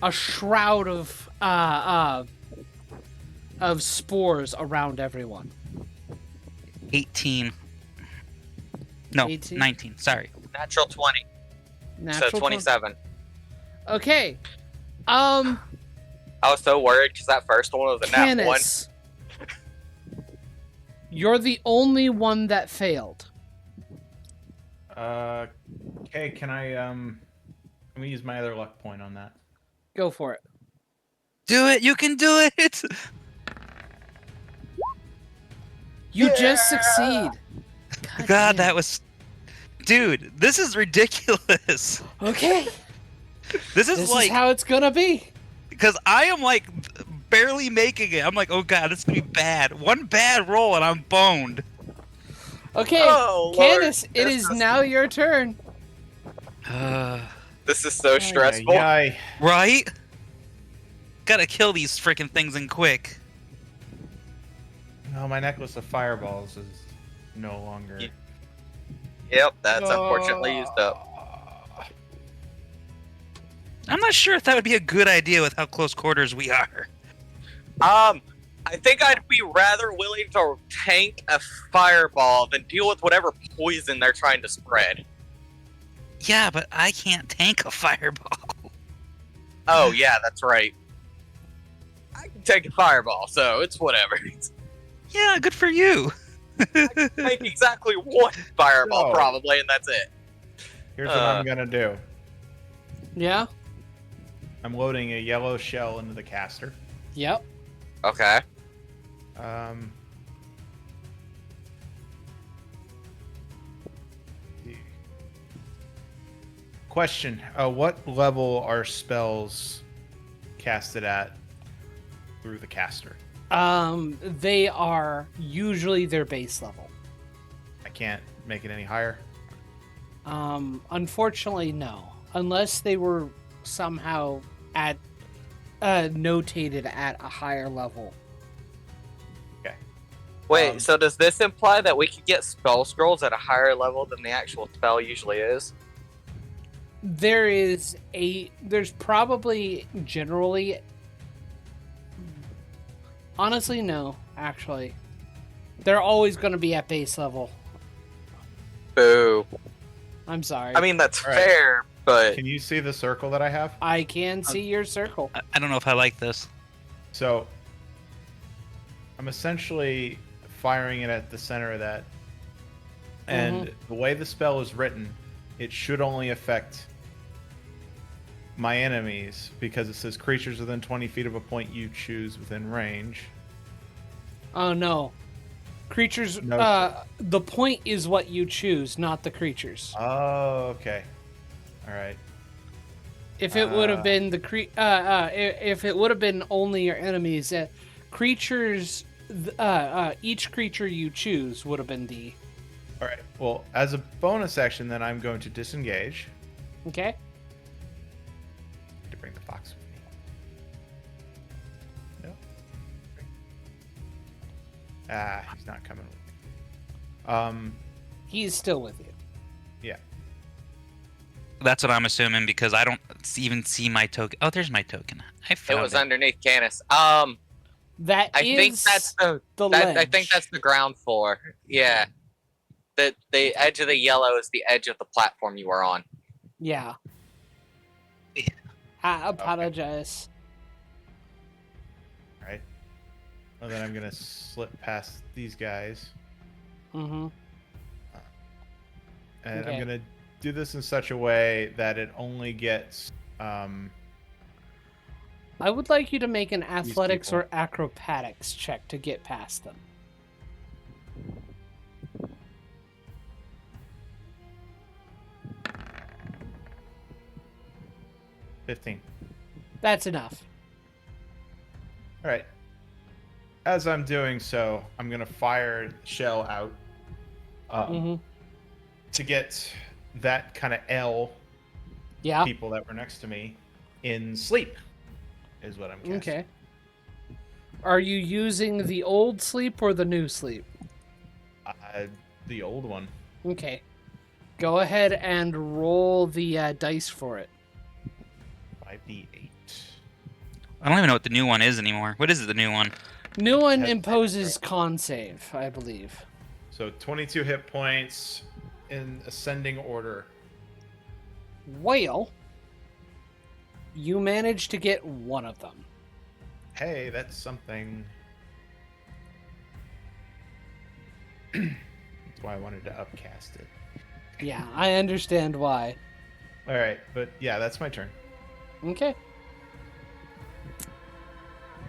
a shroud of spores around everyone. 18. No, 18? 19. Sorry. Natural 20, Natural so 27. Okay. I was so worried because that first one was a nat 1. Canis, you're the only one that failed. Okay, can I let me use my other luck point on that. Go for it. Do it. You can do it. You just succeed. God, damn. that was... Dude, this is ridiculous. Okay. This is This like... is how it's gonna be. Because I am like barely making it. I'm like, oh god, this is gonna be bad. One bad roll and I'm boned. Okay, Oh, Lord. Candace, it This is is- now your turn. This is so stressful. Yay. Right? Gotta kill these freaking things in quick. No, my necklace of fireballs is no longer. Yeah. Yep, that's unfortunately used up. I'm not sure if that would be a good idea with how close quarters we are. I think I'd be rather willing to tank a fireball than deal with whatever poison they're trying to spread. Yeah, but I can't tank a fireball. Oh, yeah, that's right. I can take a fireball, so it's whatever. Yeah, good for you. Take exactly one fireball, So- probably, and that's it. Here's what I'm gonna do. Yeah? I'm loading a yellow shell into the caster. Yep. Okay. Question: what level are spells casted at through the caster? They are usually their base level. I can't make it any higher. Unfortunately, no. Unless they were somehow notated at a higher level. Wait, so does this imply that we could get spell scrolls at a higher level than the actual spell usually is? There's probably generally, honestly, no, actually. They're always going to be at base level. Boo. I'm sorry. I mean, that's All right. fair, but Can you see the circle that I have? I can see your circle. I don't know if I like this. So I'm essentially firing it at the center of that. And the way the spell is written, it should only affect my enemies because it says creatures within 20 feet of a point you choose within range. Oh, no. Creatures, No. the point is what you choose, not the creatures. Oh, okay. All right. If it would have been if it would have been only your enemies, creatures, each creature you choose would have been the. All right. Well, as a bonus action, then I'm going to disengage. Okay. To bring the fox with me. Yep. He's not coming with me. He's still with you. Yeah. That's what I'm assuming because I don't even see my token. Oh, there's my token. I It found was it. underneath Canis. That I is think that's the I ledge. think that's the ground floor. Yeah. The edge of the yellow is the edge of the platform you were on. Yeah. Yeah. I apologize. All right. Well, then I'm gonna slip past these guys, Mm-hmm. and Okay. I'm gonna do this in such a way that it only gets. I would like you to make an athletics people. or acrobatics check to get past them. 15. That's enough. All right. As I'm doing so, I'm gonna fire shell out Mm-hmm. to get that kind of L Yeah. people that were next to me in sleep. Is what I'm casting. Okay. Are you using the old sleep or the new sleep? The old one. Okay. Go ahead and roll the dice for it. 5d8. I don't even know what the new one is anymore. What is the new one? New one Has- imposes con save, I believe. So 22 hit points in ascending order. Well, you managed to get one of them. Hey, that's something. That's why I wanted to upcast it. Yeah, I understand why. All right, but yeah, that's my turn. Okay.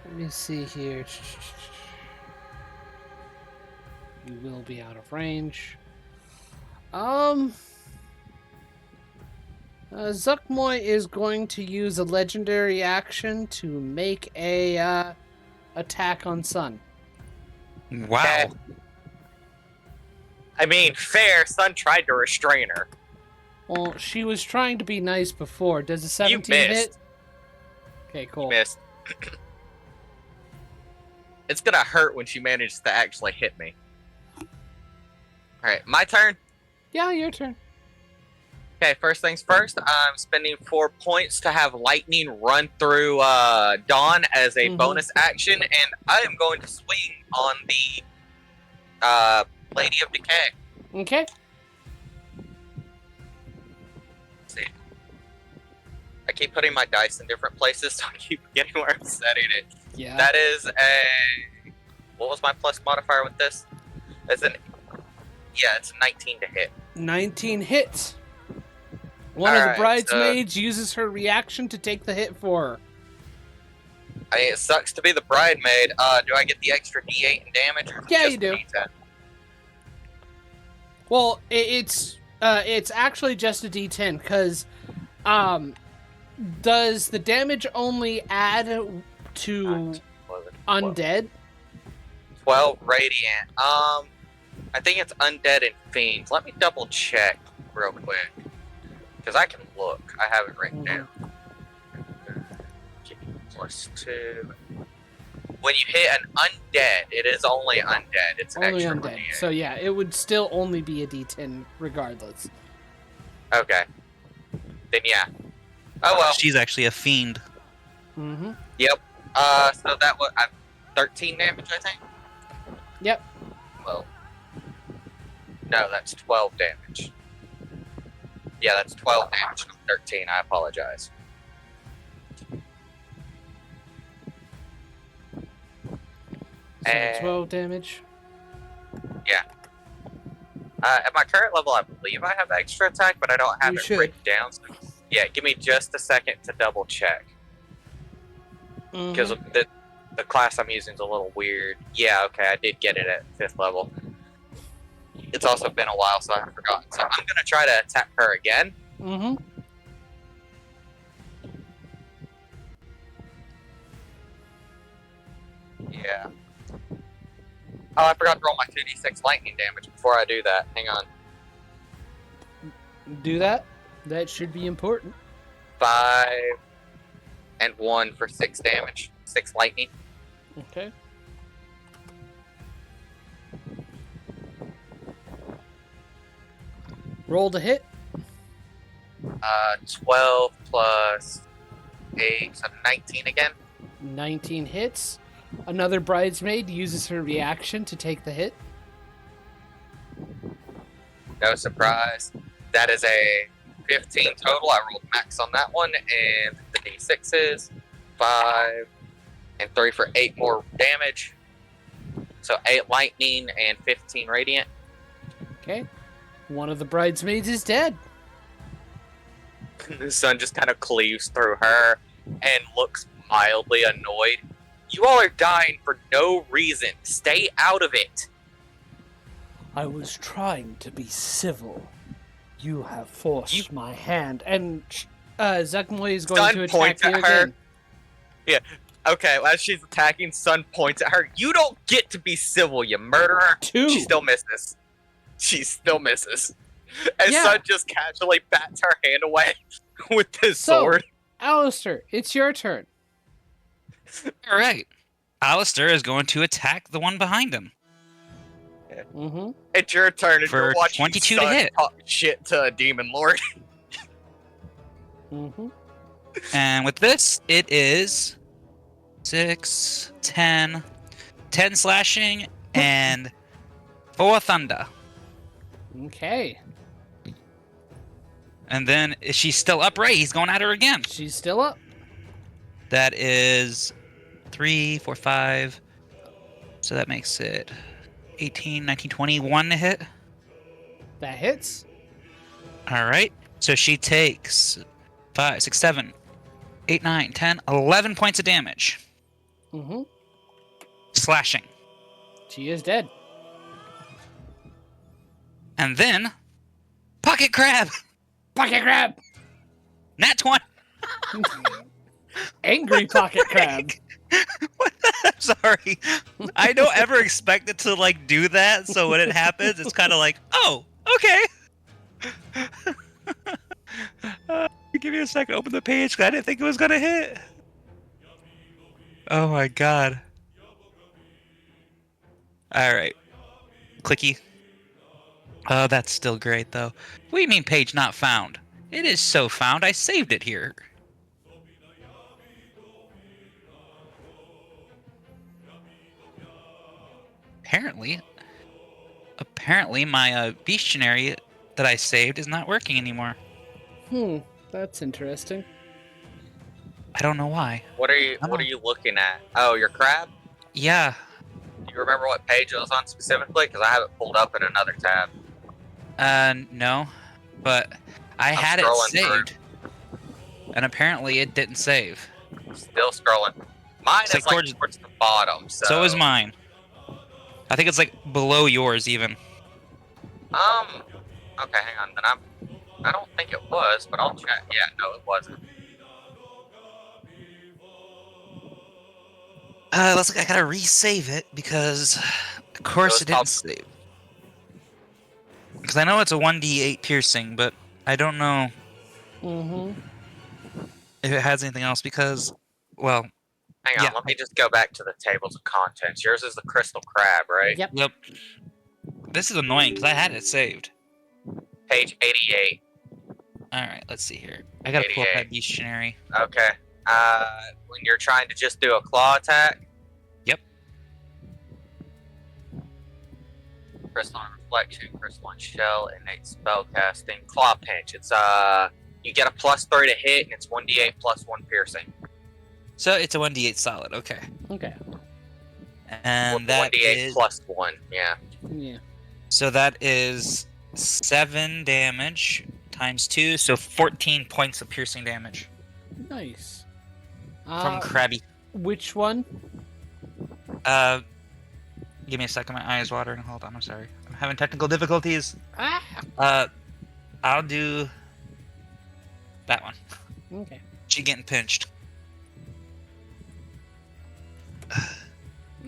Let me see here. You will be out of range. Zuckmoy is going to use a legendary action to make a attack on Sun. Wow. Okay. I mean, fair. Sun tried to restrain her. Well, she was trying to be nice before. Does a 17 You hit? missed. Okay, cool. Missed. It's gonna hurt when she manages to actually hit me. Alright, my turn. Yeah, your turn. Okay, first things first, I'm spending 4 points to have lightning run through Dawn as a Mhm. bonus action, and I am going to swing on the Lady of Decay. Okay. Let's see. I keep putting my dice in different places, so I keep getting where I'm setting it. Yeah. That is a... What was my plus modifier with this? It's a 19 to hit. 19 hits. One of the Alright, bridesmaids uses her reaction to take the hit for her. I mean, it sucks to be the bridemaid. Do I get the extra D8 in damage? Or Yeah, just you do. D10? Well, it's actually just a D10 because does the damage only add to 11, undead? 12 radiant. I think it's undead and fiends. Let me double check real quick because I can look. I have it written down. +2. When you hit an undead, it is only undead. It's Only extra undead. D8. So yeah, it would still only be a D10 regardless. Okay. Then yeah. Oh well. She's actually a fiend. Mm-hmm. Yep. So that was 13 damage, I think. Yep. Well, no, that's 12 damage. Yeah, that's 12 damage, not 13. I apologize. So And- 12 damage. At my current level, I believe I have extra attack, but I don't have You it should. written down. So yeah, give me just a second to double check because Mhm. the class I'm using is a little weird. Yeah, okay, I did get it at 5th level. It's also been a while, so I've forgotten. So I'm gonna try to attack her again. Mhm. Yeah. Oh, I forgot to roll my 2d6 lightning damage before I do that. Hang on. Do that. That should be important. 5 and 1 for 6 damage. 6 lightning. Okay. Roll to hit. 12 plus 8, so 19 again. 19 hits. Another bridesmaid uses her reaction to take the hit. No surprise. That is a 15 total. I rolled max on that one, and the d6s 5 and 3 for 8 more damage. So 8 lightning and 15 radiant. Okay. One of the bridesmaids is dead. The sun just kind of cleaves through her and looks mildly annoyed. You all are dying for no reason. Stay out of it. I was trying to be civil. You have forced my hand. And Zekmoy is going Sun to attack points you at her. again. Yeah. Okay, as she's attacking, Sun points at her. You don't get to be civil, you murderer. 2. She still misses. She still misses. And Yeah. Sun just casually bats her hand away with his So, sword. Alistair, it's your turn. All right. Alistair is going to attack the one behind him. Mm-hmm. It's your turn, and For you're watching 22 to Sun hit. talk shit to a demon lord. Mm-hmm. And with this, it is 6, 10, 10 slashing, and 4 thunder. Okay. And then she's still upright. He's going at her again. She's still up. That is 3, 4, 5. So that makes it 18, 19, 20. 1 to hit. That hits. All right. So she takes 5, 6, 7, 8, 9, 10, 11 points of damage. Mm-hmm. Slashing. She is dead. And then Pocket Crab. Pocket crab! Nat 20. Angry pocket crab. I'm sorry. I don't ever expect it to like do that, so when it happens, it's kind of like, oh, okay. Give me a second. Open the page. 'Cause I didn't think it was gonna hit. Oh my god. All right. Clicky. Oh, that's still great though. What do you mean page not found? It is so found. I saved it here. Apparently my bestiary that I saved is not working anymore. That's interesting. I don't know why. What are you looking at? Oh, your crab? Yeah. Do you remember what page it was on specifically? Because I have it pulled up in another tab. No. But I I'm had it scrolling saved. And apparently it didn't save. Still scrolling. Mine It's is like like towards the bottom. So is mine. I think it's like below yours even. Okay, hang on. Then I don't think it was, but I'll check. Yeah, no, it wasn't. Looks like I gotta resave it because, of course, it didn't save. Because I know it's a 1d8 piercing, but I don't know if it has anything else because, well... Hang on, Yeah. let me just go back to the tables of contents. Yours is the crystal crab, right? Yep. Yep. This is annoying because I had it saved. Page 88. Alright, let's see here. I gotta pull up that dictionary. Okay. When you're trying to just do a claw attack. Yep. Crystalline reflection, crystalline shell, innate spellcasting, claw pinch. It's you get a +3 to hit, and it's 1d8 + 1 piercing. So it's a 1d8 solid, okay. Okay. And that 1d8 is... +1, yeah. Yeah. So that is 7 damage times 2, so 14 points of piercing damage Nice. from Krabby. Which one? Give me a second, my eye is watering. Hold on, I'm sorry. I'm having technical difficulties. Ah. I'll do that one. Okay. She getting pinched.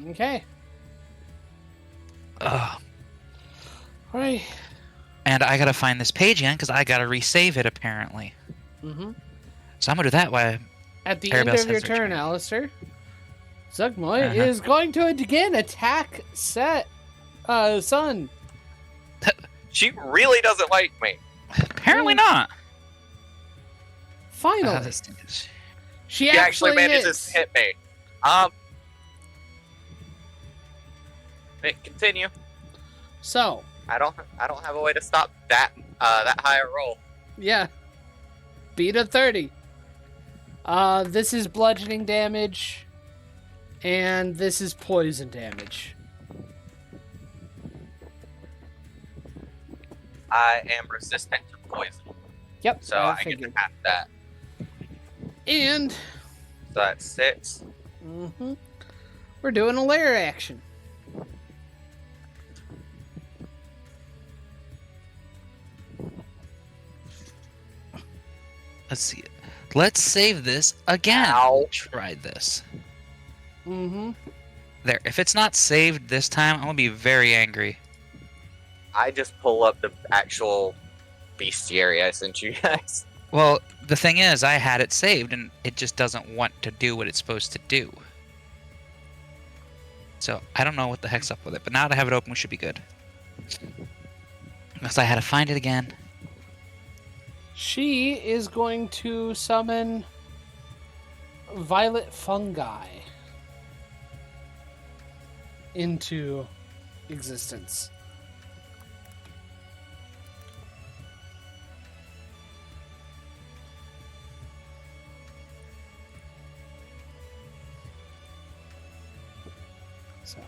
Okay. Ugh. All right. And I gotta find this page again because I gotta resave it apparently. Mm-hmm. So I'm gonna do that while At the Arabelle end of says your her turn, turn. Alistair, Zugmoy Uh-huh. is going to again attack Sun. She really doesn't like me. Apparently not. Finally, This thing is- she He actually manages hits. to hit me. Continue. So, I don't have a way to stop that high a roll. yeah, beat a 30. This is bludgeoning damage, and this is poison damage. I am resistant to poison, Yep. so I get to figured. half that. And So that's 6. we're doing a lair action. Let's see. Let's save this again. Ow. Try this. Mm-hmm. There. If it's not saved this time, I'm gonna be very angry. I just pull up the actual bestiary I sent you guys. Well, the thing is, I had it saved, and it just doesn't want to do what it's supposed to do. So, I don't know what the heck's up with it, but now that I have it open, we should be good. Unless I had to find it again. She is going to summon violet fungi into existence. So.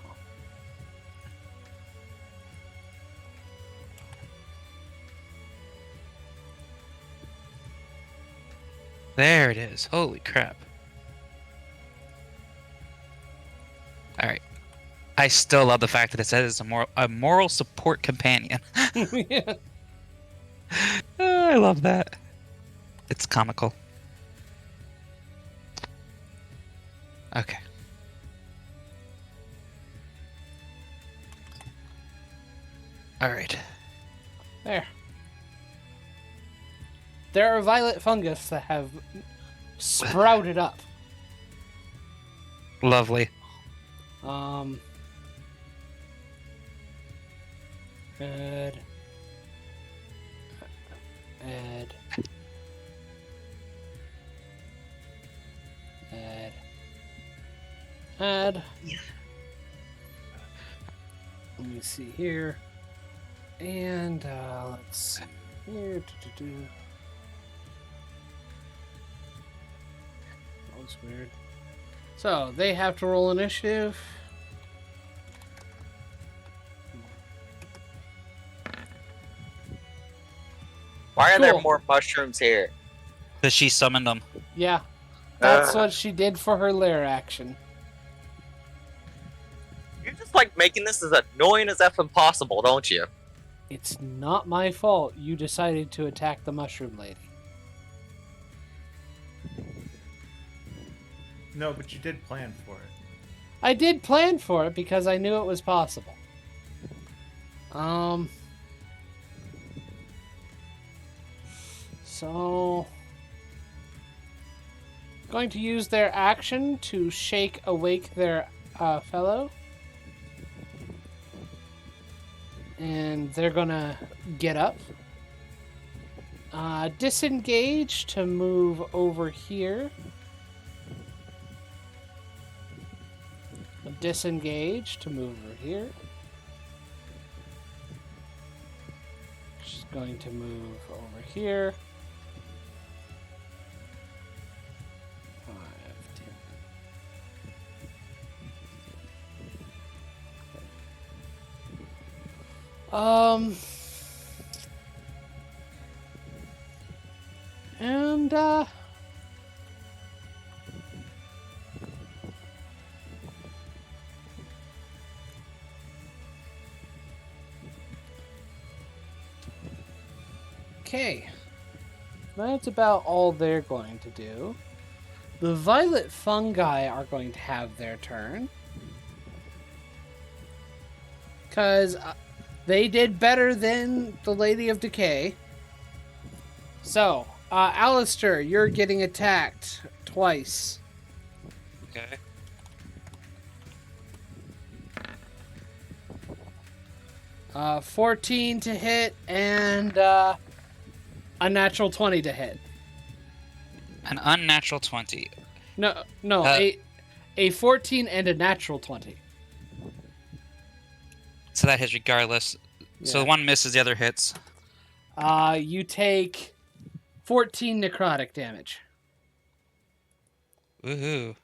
There it is. Holy crap. Alright. I still love the fact that it says it's a moral support companion. Yeah. I love that. It's comical. Okay. Alright. There. There are violet fungus that have sprouted up. Lovely. Add. Let me see here. And let's see here. That was weird. So they have to roll initiative. Why are there Cool. more mushrooms here? Because she summoned them. Yeah, that's Ugh. what she did for her lair action. You're just like making this as annoying as effing possible, don't you? It's not my fault you decided to attack the mushroom lady. No, but you did plan for it. I did plan for it because I knew it was possible. So going to use their action to shake awake their fellow. And they're gonna get up. Disengage to move over here. Disengage to move over here. She's going to move over here. 5, 10. And okay. That's about all they're going to do. The violet fungi are going to have their turn. Because they did better than the Lady of Decay. So, Alistair, you're getting attacked twice. Okay. Uh, 14 to hit and A natural 20 to hit. An unnatural 20. No, Uh, a 14 and a natural 20. So that hits regardless. So Yeah. one misses, the other hits. You take 14 necrotic damage. Woohoo.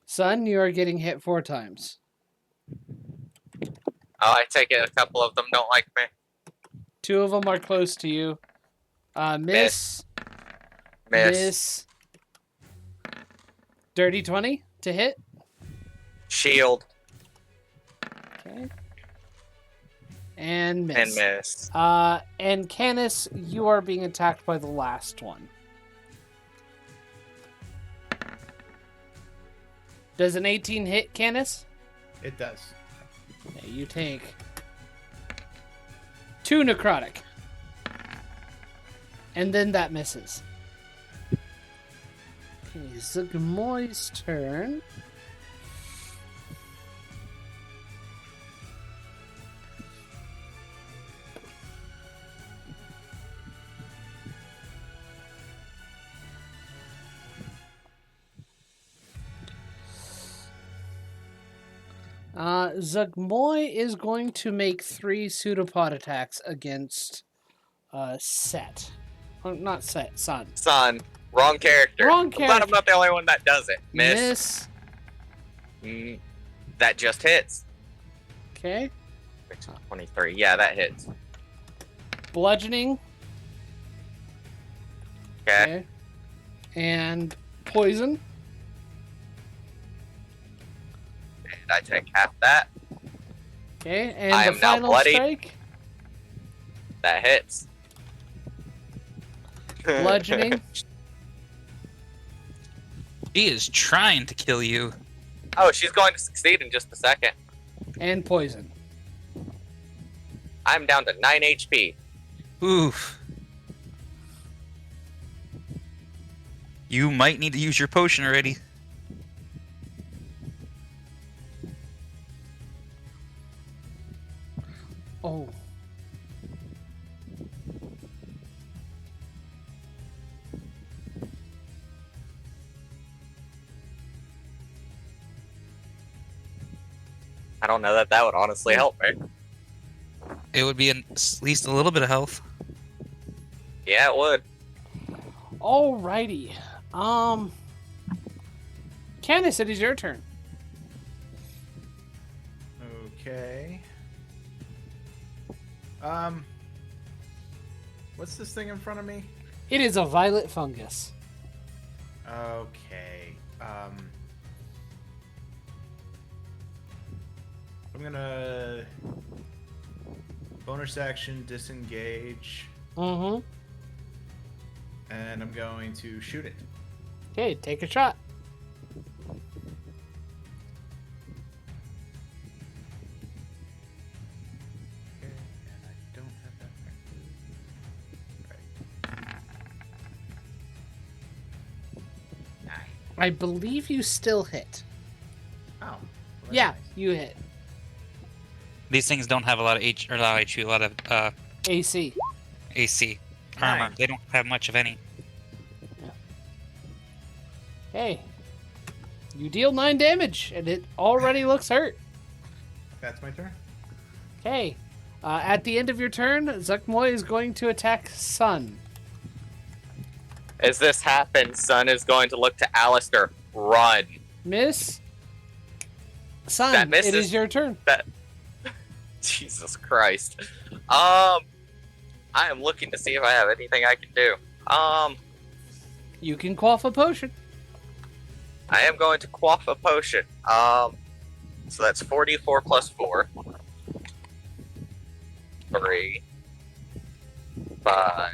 Son, you are getting hit 4 times. Oh, I take it a couple of them don't like me. 2 of them are close to you. Miss. Miss. Dirty 20 to hit. Shield. Okay. And miss. And miss. And Canis, you are being attacked by the last one. Does an 18 hit, Canis? It does. Okay, you take 2 necrotic. And then that misses. Okay, Zugmoy's turn. Zugmoy is going to make 3 pseudopod attacks against Set. Oh, not Set, Sun. Son. Wrong character. Wrong I'm glad character. I'm not the only one that does it. Miss. Miss. That just hits. Okay. 23. Yeah, that hits. Bludgeoning. Okay. And poison. And I take half that. Okay. And I the am now final bloodied. strike. That hits. Bludgeoning. She is trying to kill you. Oh, she's going to succeed in just a second. And poison. I'm down to 9 HP. Oof. You might need to use your potion already. Oh. I don't know that would honestly help me. It would be at least a little bit of health. Yeah, it would. Alrighty. Candace, it is your turn. Okay. What's this thing in front of me? It is a violet fungus. Okay. I'm gonna bonus action disengage, Mm-hmm. and I'm going to shoot it. Okay, take a shot. Okay, and I don't have that thing. Right. I believe you still hit. Oh. Well, that's Yeah, nice. you hit. These things don't have a lot of H or a lot of HP, a lot of AC. AC armor. Nice. They don't have much of any. Hey. You deal 9 damage, and it already looks hurt. That's my turn. Okay. At the end of your turn, Zuckmoy is going to attack Sun. As this happens, Sun is going to look to Alistair. Run. Miss. Sun, That misses. it is your turn. Jesus Christ. I am looking to see if I have anything I can do. You can quaff a potion. I am going to quaff a potion. So that's 44 plus 4. 3, 5,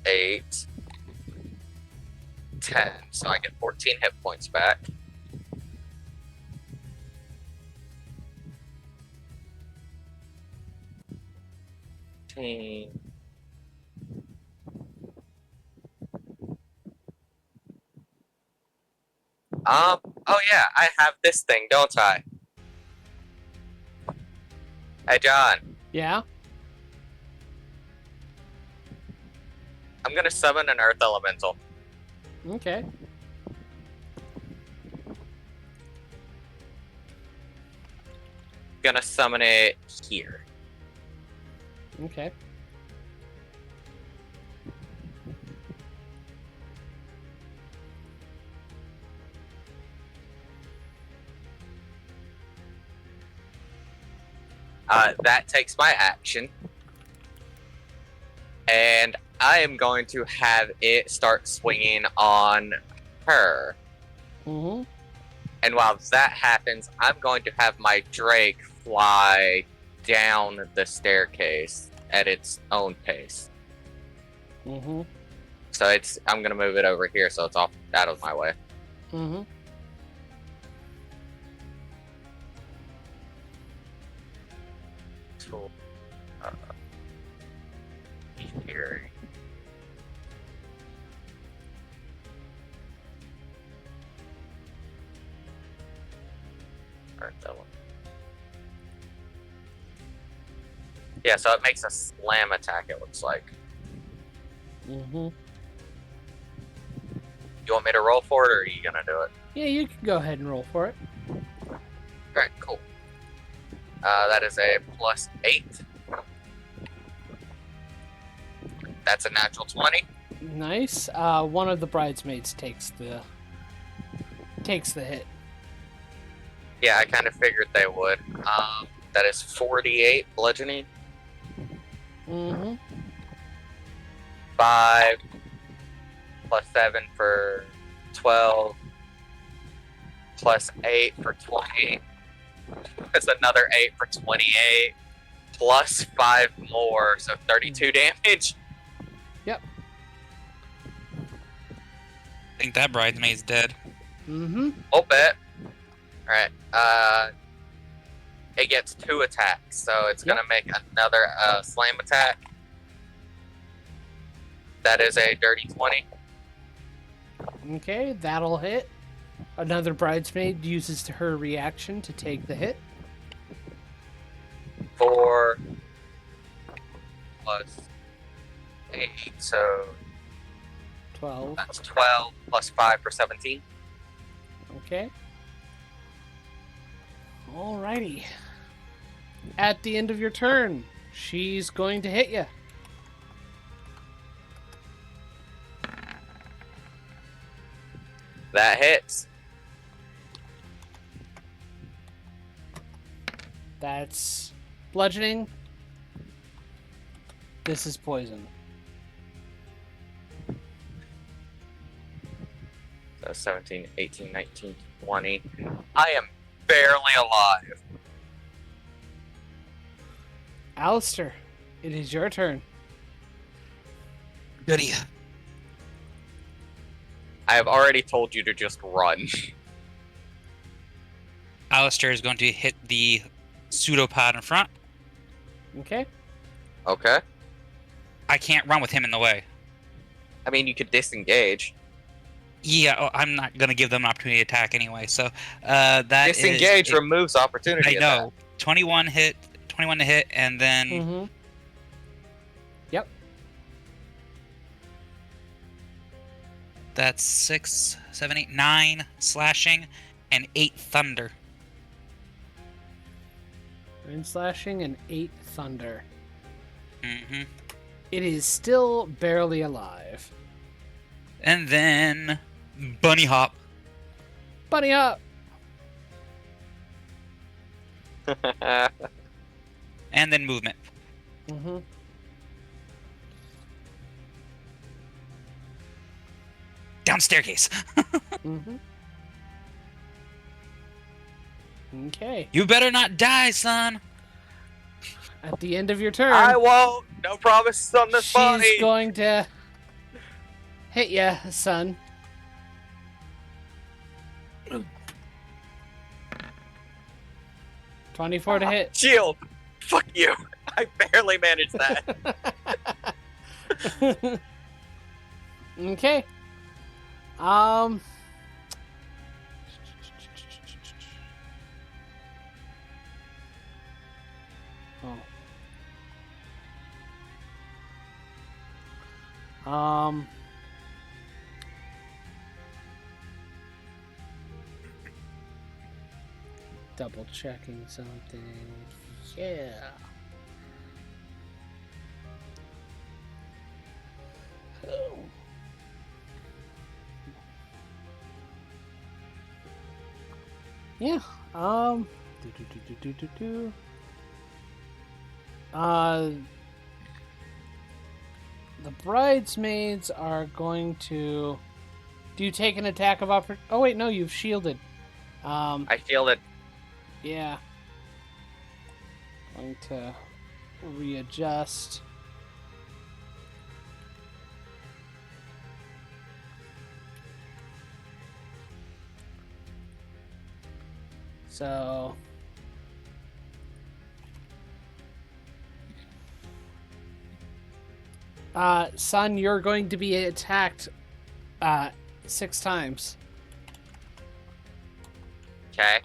8, 10. So I get 14 hit points back. Oh yeah, I have this thing, don't I? Hey, John. Yeah? I'm gonna summon an Earth Elemental. Okay. Gonna summon it here. Okay. That takes my action. And I am going to have it start swinging on her. Mm-hmm. And while that happens, I'm going to have my Drake fly down the staircase at its own pace. Mm-hmm. So I'm gonna move it over here so it's off out of my way. Mm-hmm. Cool. Here. Alright, that one. Yeah, so it makes a slam attack, it looks like. Mm-hmm. You want me to roll for it, or are you gonna do it? Yeah, you can go ahead and roll for it. Alright, cool. That is a +8. That's a natural 20. Nice. One of the bridesmaids takes the hit. Yeah, I kind of figured they would. That is 48 bludgeoning. Mm-hmm. 5 +7 for 12 +8 for 20. That's another 8 for 28 +5 more, so 32 damage. I think that bridesmaid's dead. Mm-hmm. I'll bet. Alright, it gets 2 attacks, so it's gonna make another slam attack. That is a dirty 20. Okay, that'll hit. Another bridesmaid uses her reaction to take the hit. 4 +8, so 12. that's 12 +5 for 17. Okay. Alrighty. At the end of your turn, she's going to hit you. That hits. That's bludgeoning. This is poison. So 17, 18, 19, 20. I am barely alive. Alistair, it is your turn. Goody. I have already told you to just run. Alistair is going to hit the pseudopod in front. Okay. Okay. I can't run with him in the way. I mean, you could disengage. Yeah, I'm not going to give them an opportunity to attack anyway. So that Disengage is removes opportunity. I know. 21 to hit, and then Mm-hmm. Yep. that's 6, 7, 8, 9 slashing, and 8 thunder. 9 slashing and 8 thunder. Mm-hmm. It is still barely alive. And then bunny hop. Bunny up! And then movement. Mm-hmm. Down staircase. Mm-hmm. Okay. You better not die, son. At the end of your turn, I won't. No promises on this she's body. going to hit ya, son. $24 to hit. Shield. Fuck you. I barely managed that. Okay. Oh. Double checking something. Yeah. Oh. Yeah. The bridesmaids are going to. Do you take an attack of opportunity? Oh wait, no, you've shielded. I feel it. Yeah. Going to readjust. So. Son, you're going to be attacked 6 times. Okay.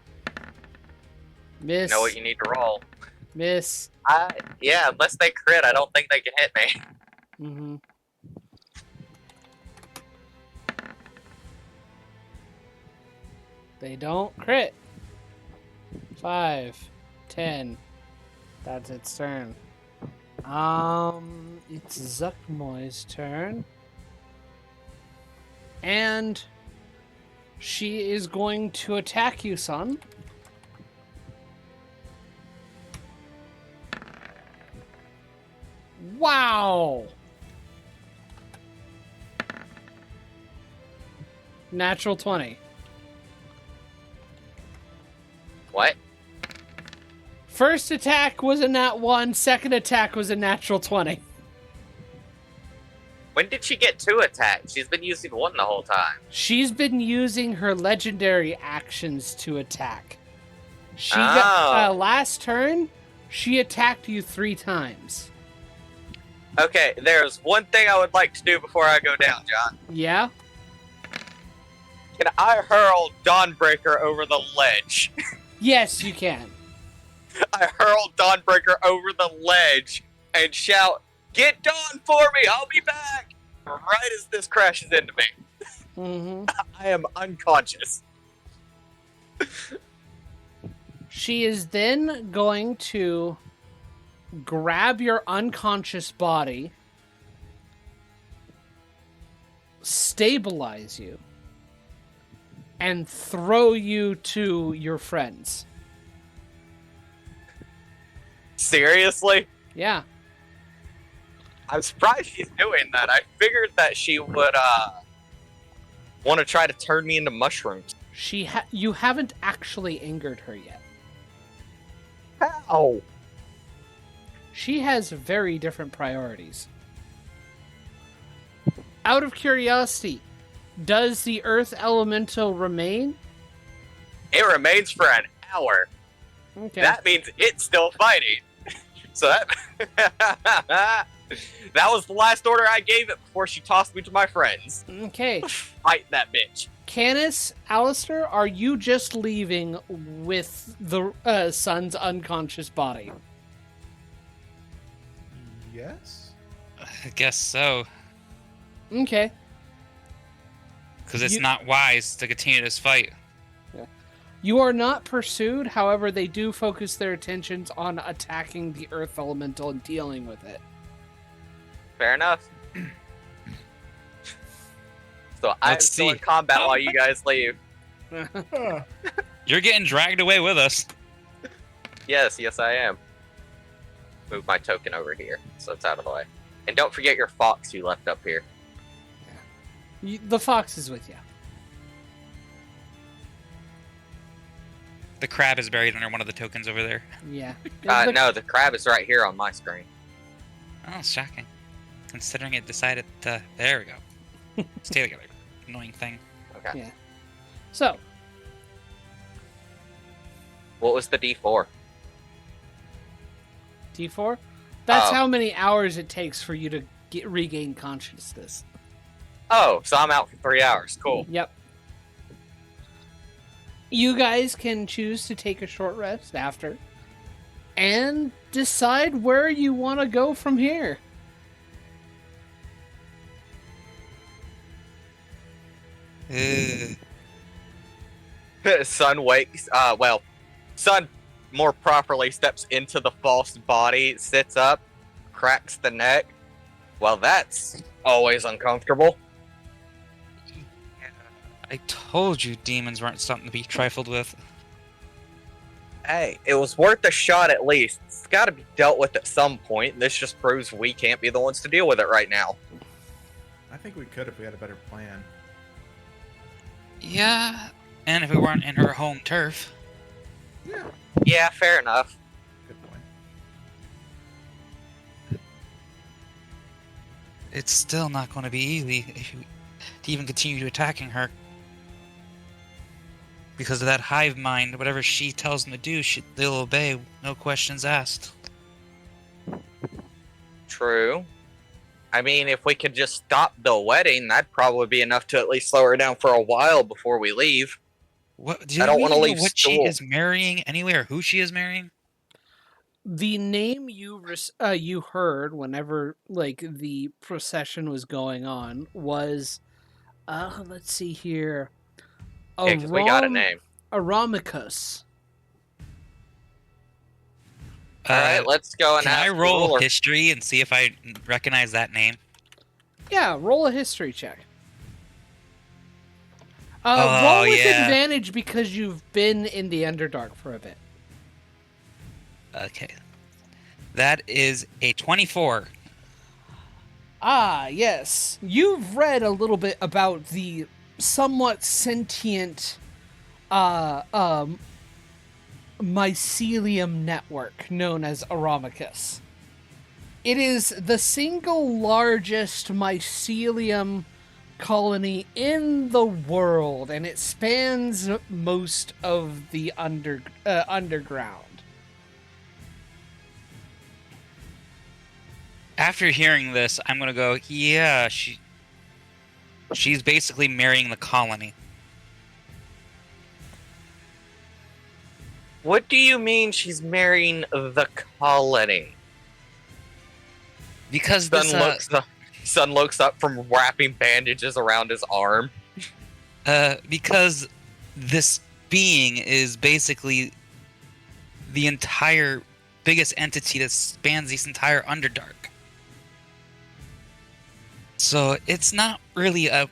Miss. You know what you need to roll. Miss. Yeah, unless they crit, I don't think they can hit me. Mm-hmm. They don't crit. 5, 10. That's its turn. It's Zuckmoy's turn. And she is going to attack you, son. Wow! Natural 20. What? First attack was a nat 1, second attack was a natural 20. When did she get 2 attacks? She's been using 1 the whole time. She's been using her legendary actions to attack. She got last turn, she attacked you 3 times. Okay, there's one thing I would like to do before I go down, John. Yeah? Can I hurl Dawnbreaker over the ledge? Yes, you can. I hurl Dawnbreaker over the ledge and shout, "Get Dawn for me! I'll be back!" Right as this crashes into me. Mm-hmm. I am unconscious. She is then going to grab your unconscious body, stabilize you, and throw you to your friends. Seriously? Yeah. I'm surprised she's doing that. I figured that she would want to try to turn me into mushrooms. You haven't actually angered her yet. How? She has very different priorities. Out of curiosity, does the Earth Elemental remain? It remains for an hour. Okay. That means it's still fighting. So that that was the last order I gave it before she tossed me to my friends. Okay. Fight that bitch. Canis, Alistair, are you just leaving with the son's unconscious body? Yes? I guess so. Okay. Because it's not wise to continue this fight. You are not pursued, however, they do focus their attentions on attacking the Earth Elemental and dealing with it. Fair enough. So I'm still in combat while you guys leave. You're getting dragged away with us. Yes, I am. Move my token over here, so it's out of the way. And don't forget your fox you left up here. The fox is with you. The crab is buried under one of the tokens over there. Yeah. No, the crab is right here on my screen. Oh, shocking. Considering it decided to... There we go. Stay together. Annoying thing. Okay. Yeah. So. What was the D4? D4? That's Oh. how many hours it takes for you to regain consciousness. Oh, so I'm out for 3 hours. Cool. Yep. You guys can choose to take a short rest after and decide where you want to go from here. Sun wakes. Sun more properly steps into the false body, sits up, cracks the neck. Well, that's always uncomfortable. I told you demons weren't something to be trifled with. Hey, it was worth a shot at least. It's got to be dealt with at some point. This just proves we can't be the ones to deal with it right now. I think we could if we had a better plan. Yeah, and if we weren't in her home turf. Yeah. Yeah, fair enough. Good point. It's still not going to be easy to even continue attacking her. Because of that hive mind, whatever she tells them to do, they'll obey, no questions asked. True. I mean, if we could just stop the wedding, that'd probably be enough to at least slow her down for a while before we leave. What? I don't want to leave what school. she is marrying anyway, or who she is marrying? The name you heard whenever like the procession was going on was, let's see here, Yeah, because we got a name. Aramicus. Alright, let's go and Can ask I the roll ruler. history and see if I recognize that name? Yeah, roll a history check. Oh, Roll with yeah. advantage because you've been in the Underdark for a bit. Okay. That is a 24. Ah, yes. You've read a little bit about the somewhat sentient mycelium network known as Aramicus. It is the single largest mycelium colony in the world, and it spans most of the underground. After hearing this, I'm gonna go, yeah, she's basically marrying the colony. What do you mean she's marrying the colony? Because Sun looks up from wrapping bandages around his arm. because this being is basically the entire biggest entity that spans this entire Underdark. So it's not really a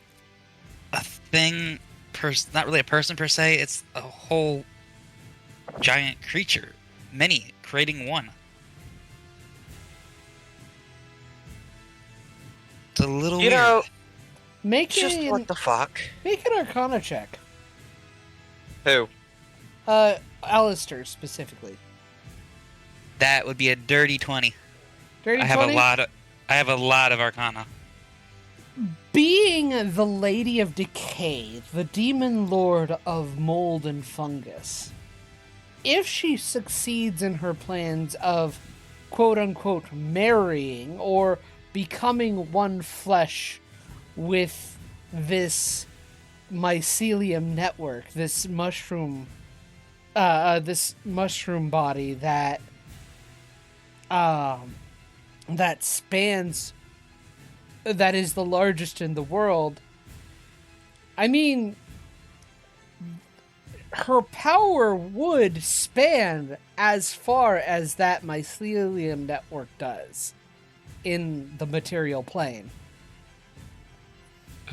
thing, not really a person per se. It's a whole giant creature, many creating one. It's a little You weird. know, Make just an what the fuck? Arcana check. Who? Alistair specifically. That would be a dirty 20. Dirty I have 20? I have a lot of Arcana. Being the Lady of Decay, the demon lord of mold and fungus, if she succeeds in her plans of quote-unquote marrying or becoming one flesh with this mycelium network, this mushroom body that spans, that is the largest in the world. I mean, her power would span as far as that mycelium network does in the material plane.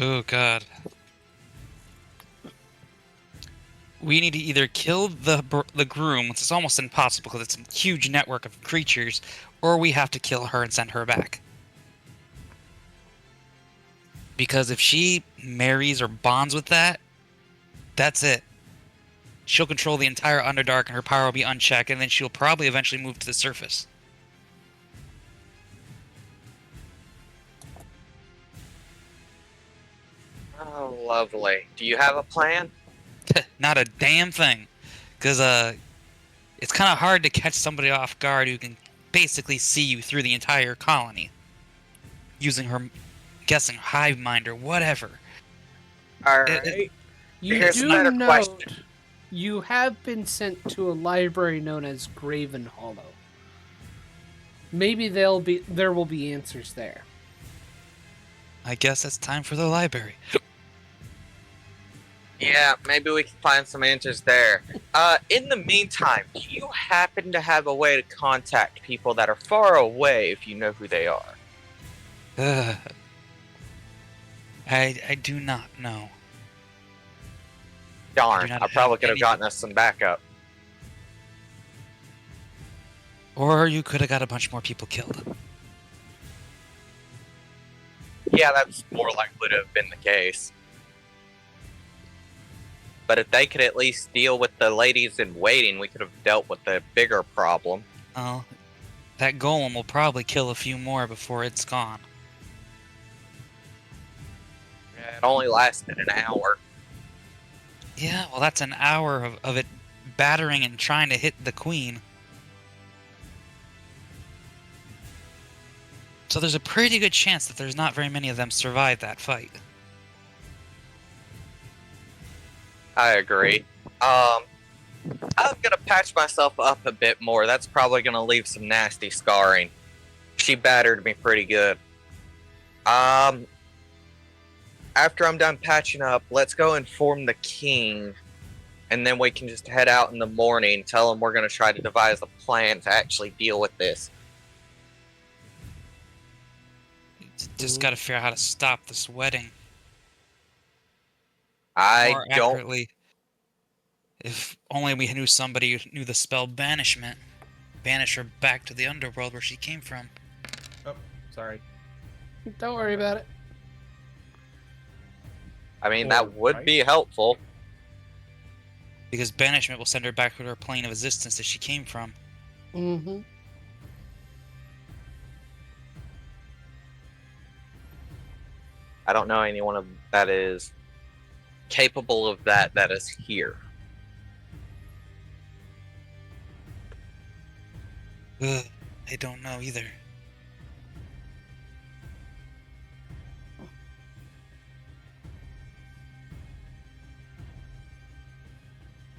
Oh god. We need to either kill the groom, which is almost impossible because it's a huge network of creatures, or we have to kill her and send her back. Because if she marries or bonds with that, that's it. She'll control the entire Underdark and her power will be unchecked, and then she'll probably eventually move to the surface. Oh, lovely. Do you have a plan? Not a damn thing. Because it's kind of hard to catch somebody off guard who can basically see you through the entire colony. Using her, guessing hive mind or whatever. Alright. You Here's do another note question. you have been sent to a library known as Graven Hollow. Maybe there will be answers there. I guess it's time for the library. Yeah, maybe we can find some answers there. In the meantime, do you happen to have a way to contact people that are far away if you know who they are? Ugh. I do not know. Darn, not I have probably could have any- gotten us some backup. Or you could have got a bunch more people killed. Yeah, that's more likely to have been the case. But if they could at least deal with the ladies in waiting, we could have dealt with the bigger problem. Oh, that golem will probably kill a few more before it's gone. Yeah, it only lasted an hour. Yeah, well, that's an hour of it battering and trying to hit the queen. So there's a pretty good chance that there's not very many of them survive that fight. I agree. I'm gonna patch myself up a bit more. That's probably gonna leave some nasty scarring. She battered me pretty good. After I'm done patching up, let's go inform the king, and then we can just head out in the morning, tell him we're gonna try to devise a plan to actually deal with this. Just gotta figure out how to stop this wedding. I More don't. accurately, if only we knew somebody who knew the spell banishment. Banish her back to the underworld where she came from. Oh, sorry. Don't worry about it. I mean, that would Alright. be helpful. Because banishment will send her back to her plane of existence that she came from. Mm-hmm. I don't know anyone that is capable of that is here. Ugh, I don't know either.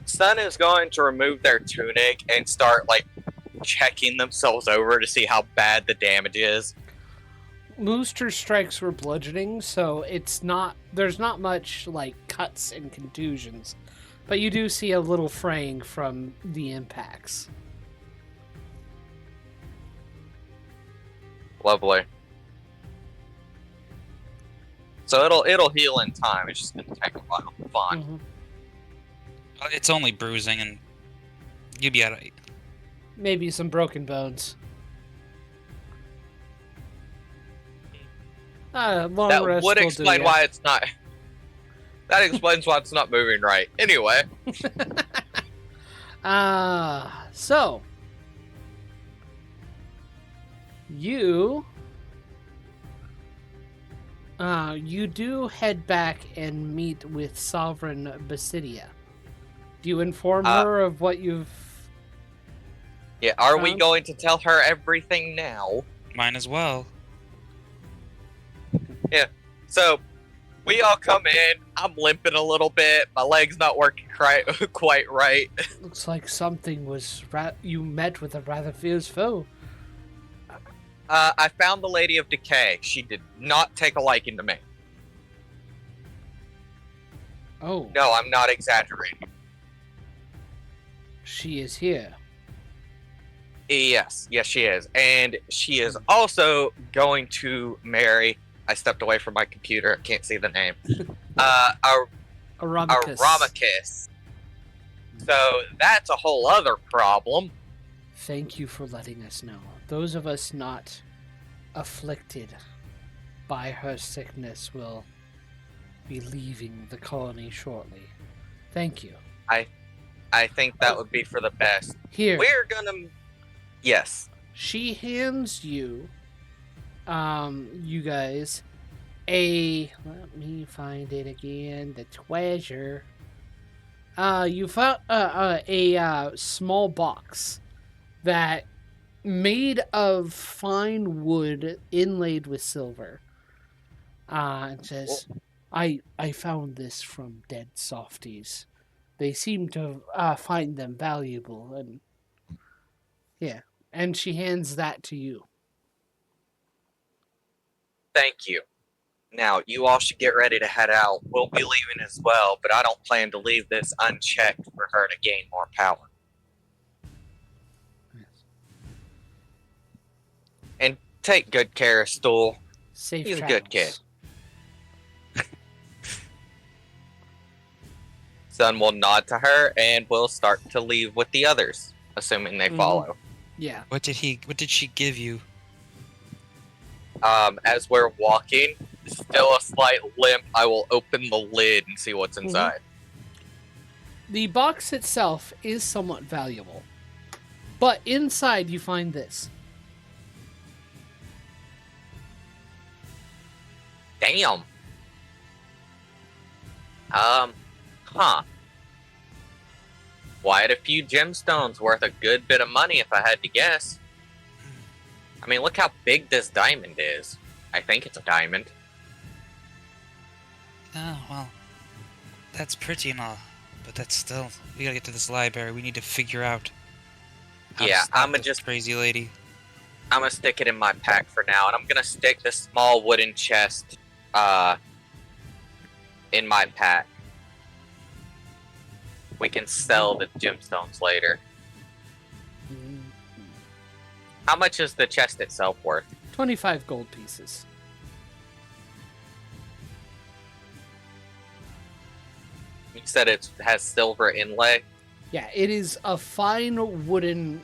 Sun is going to remove their tunic and start like checking themselves over to see how bad the damage is. Mooster strikes were bludgeoning, so there's not much like cuts and contusions, but you do see a little fraying from the impacts. Lovely. So it'll heal in time. It's just gonna take a while. Fine. Mhm. It's only bruising, and you'll be alright. Maybe some broken bones. Long That rest would will do explain ya. why it's not. That explains why it's not moving right. Anyway, So you you do head back and meet with Sovereign Basidia. Do you inform her of what you've... yeah. Are we Sounds- going to tell her everything now? Mine as well. So we all come in. I'm limping a little bit. My leg's not working quite right. Looks like something was... you met with a rather fierce foe. I found the Lady of Decay. She did not take a liking to me. Oh, No, I'm not exaggerating. she is here. Yes, she is. And she is also going to marry. I stepped away from my computer. I can't see the name. Aramicus. Aramicus. So that's a whole other problem. Thank you for letting us know. Those of us not afflicted by her sickness will be leaving the colony shortly. Thank you. I think that would be for the best. Here, We're gonna. Yes. she hands you, you guys, let me find it again, the treasure. You found a small box that made of fine wood inlaid with silver. It says, I found this from dead softies. They seem to find them valuable, and yeah. And she hands that to you. Thank you. Now, you all should get ready to head out. We'll be leaving as well, but I don't plan to leave this unchecked for her to gain more power. And take good care of Stool. Safe He's a travels. good kid. Sun will nod to her, and we'll start to leave with the others, assuming they follow. Yeah. What did she give you? As we're walking, still a slight limp, I will open the lid and see what's inside. The box itself is somewhat valuable, but inside you find this. Damn. Quite a few gemstones worth a good bit of money if I had to guess. I mean, look how big this diamond is. I think it's a diamond. Oh, well, that's pretty and all, but that's still... We gotta get to this library. We need to figure out how Yeah, to stop I'ma this just- crazy lady. I'm gonna stick it in my pack for now, and I'm gonna stick this small wooden chest, in my pack. We can sell the gemstones later. How much is the chest itself worth? 25 gold pieces. You said it has silver inlay. Yeah, it is a fine wooden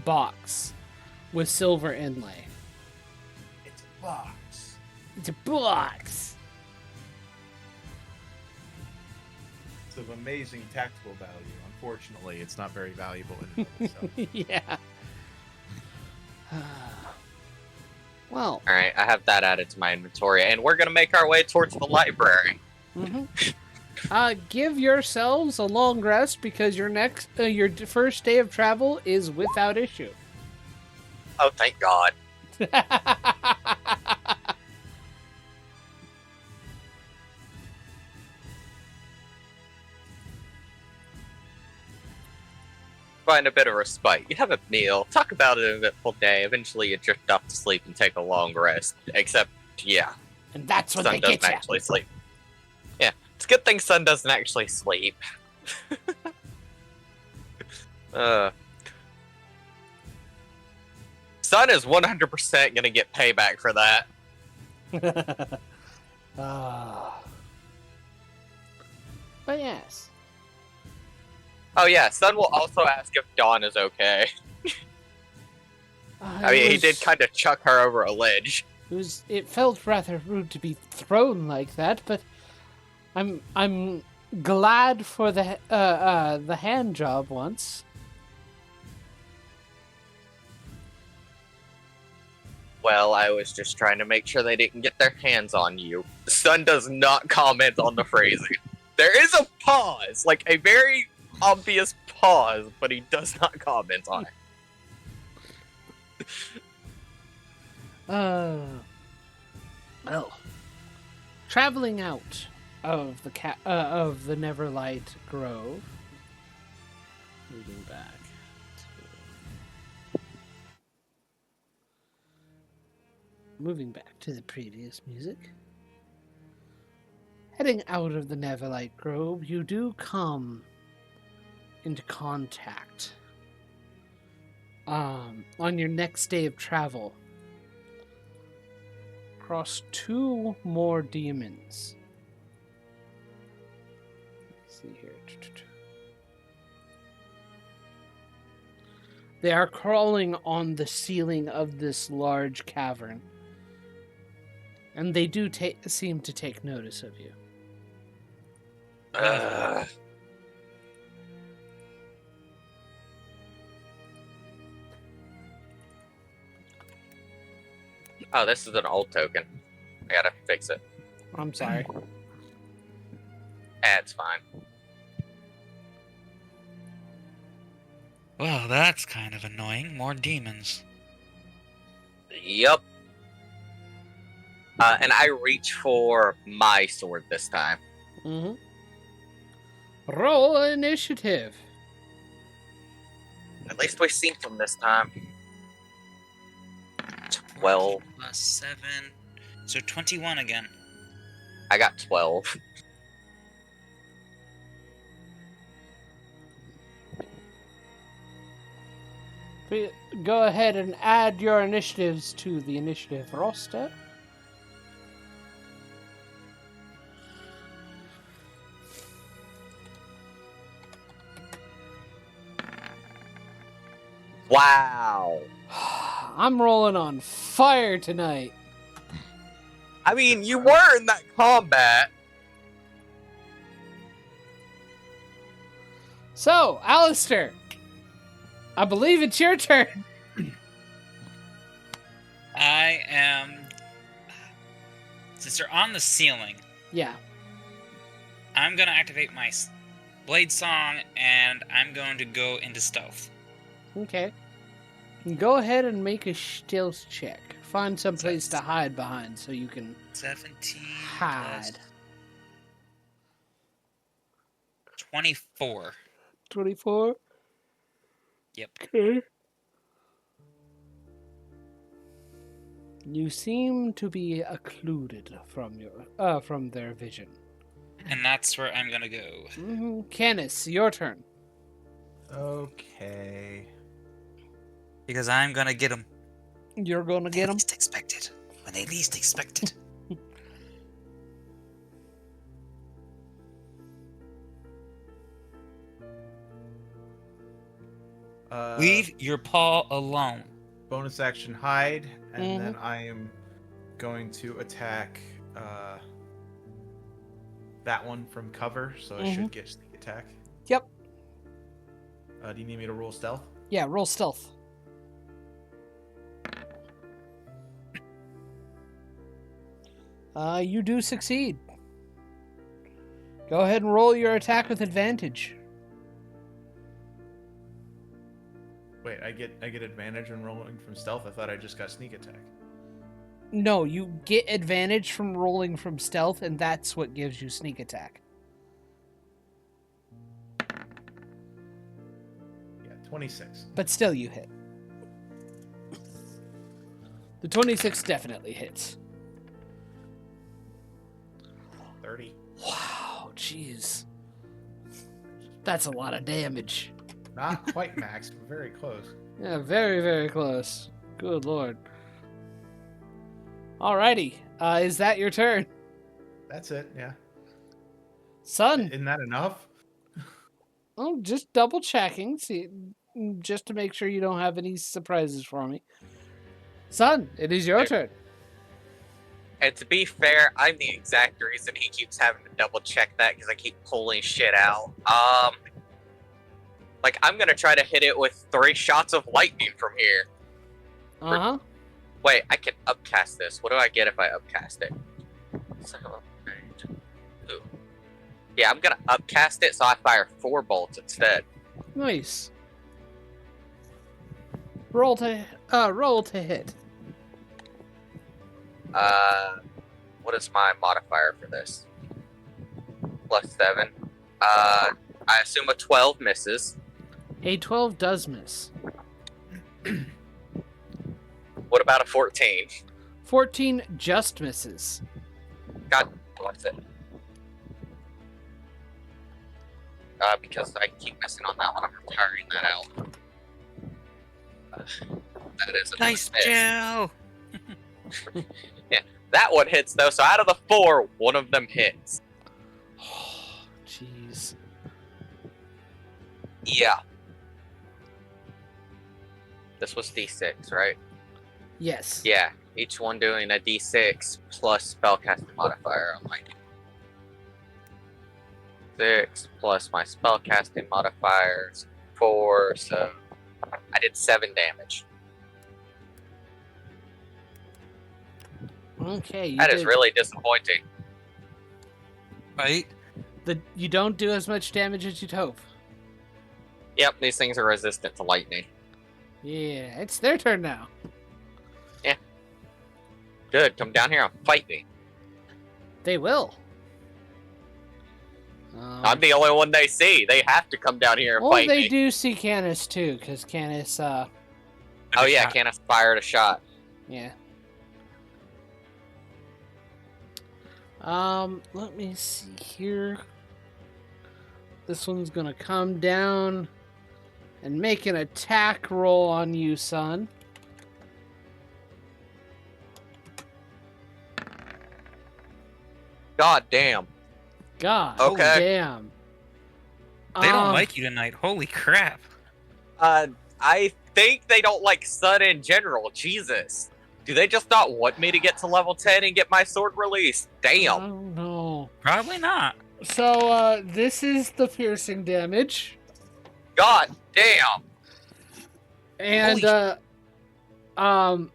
box with silver inlay. It's a box. It's a box. It's of amazing tactical value. Unfortunately, it's not very valuable in and of itself. Yeah. Well. All right, I have that added to my inventory, and we're gonna make our way towards the library. Give yourselves a long rest because your first day of travel is without issue. Oh, thank God. Find a bit of respite. You have a meal. Talk about an eventful day. Eventually, you drift off to sleep and take a long rest. Except, yeah, And that's when Sun they doesn't get you. actually sleep. Yeah, it's a good thing Sun doesn't actually sleep. Sun is 100% gonna get payback for that. But yes. Oh yeah, Sun will also ask if Dawn is okay. I mean, he did kind of chuck her over a ledge. It felt rather rude to be thrown like that, but I'm glad for the hand job once. Well, I was just trying to make sure they didn't get their hands on you. Sun does not comment on the phrasing. There is a pause, like a very obvious pause, but he does not comment on it. Well, traveling out of the Neverlight Grove. Moving back. Moving back to the previous music. Heading out of the Neverlight Grove, you do come into contact on your next day of travel. Across 2 more demons. Let's see here. They are crawling on the ceiling of this large cavern. And they do seem to take notice of you. Oh, this is an old token. I gotta fix it. I'm sorry. It's fine. Well, that's kind of annoying. More demons. Yup. And I reach for my sword this time. Mm-hmm. Roll initiative. At least we seen them this time. 12. +7. So 21 again. I got 12. Go ahead and add your initiatives to the initiative roster. Wow. I'm rolling on fire tonight. I mean, you were in that combat. So, Alistair, I believe it's your turn. I am. Since they're on the ceiling, Yeah. I'm gonna activate my blade song, and I'm going to go into stealth. Okay. Go ahead and make a stealth check. Find some place to hide behind so you can 17 hide. plus 24. 24. Yep. Okay. You seem to be occluded from their vision. And that's where I'm gonna go. Mm-hmm. Canis, your turn. Okay. Because I'm gonna get them. You're gonna get them. Least expected. When they least expected. Leave your paw alone. Bonus action hide, and then I am going to attack that one from cover, so I should get sneak attack. Yep. Do you need me to roll stealth? Yeah, roll stealth. You do succeed. Go ahead and roll your attack with advantage. Wait, I get advantage when rolling from stealth? I thought I just got sneak attack. No, you get advantage from rolling from stealth, and that's what gives you sneak attack. Yeah, 26. But still, you hit. The 26 definitely hits. 30. Wow, jeez. That's a lot of damage. Not quite max, but very close. Yeah, very, very close. Good lord. Alrighty, is that your turn? That's it, yeah. Son, Isn't that enough? oh, just double checking, see, just to make sure you don't have any surprises for me. Son, it is your turn. And to be fair, I'm the exact reason he keeps having to double check that because I keep pulling shit out. Like, I'm gonna try to hit it with 3 shots of lightning from here. Uh-huh. Wait, I can upcast this. What do I get if I upcast it? Ooh. Yeah, I'm gonna upcast it so I fire 4 bolts instead. Nice. Roll to hit. What is my modifier for this? +7. I assume a 12 misses. A 12 does miss. What about a 14? 14 just misses. God bless it. Because I keep missing on that one, I'm retiring that out. That is a Nice, miss. Joe. Yeah, that one hits though. So out of the 4, one of them hits. Oh, jeez. Yeah. This was D6, right? Yes. Yeah. Each one doing a D6 plus spellcasting modifier on my 6 plus my spellcasting modifiers 4, so I did 7 damage. Okay. That is really disappointing. Right? You don't do as much damage as you'd hope. Yep, these things are resistant to lightning. Yeah, it's their turn now. Good, come down here and fight me. They will. I'm the only one they see. They have to come down here and well, fight they me. do see Canis too, because Canis, Oh yeah, Canis fired a shot. yeah. Let me see here. This one's gonna come down and make an attack roll on you, son. God damn. God Okay. damn. They don't like you tonight. Holy crap. I think they don't like Sun in general. Jesus. Do they just not want me to get to level 10 and get my sword released? Damn. Oh no. Probably not. So, this is the piercing damage. God damn. And, I'm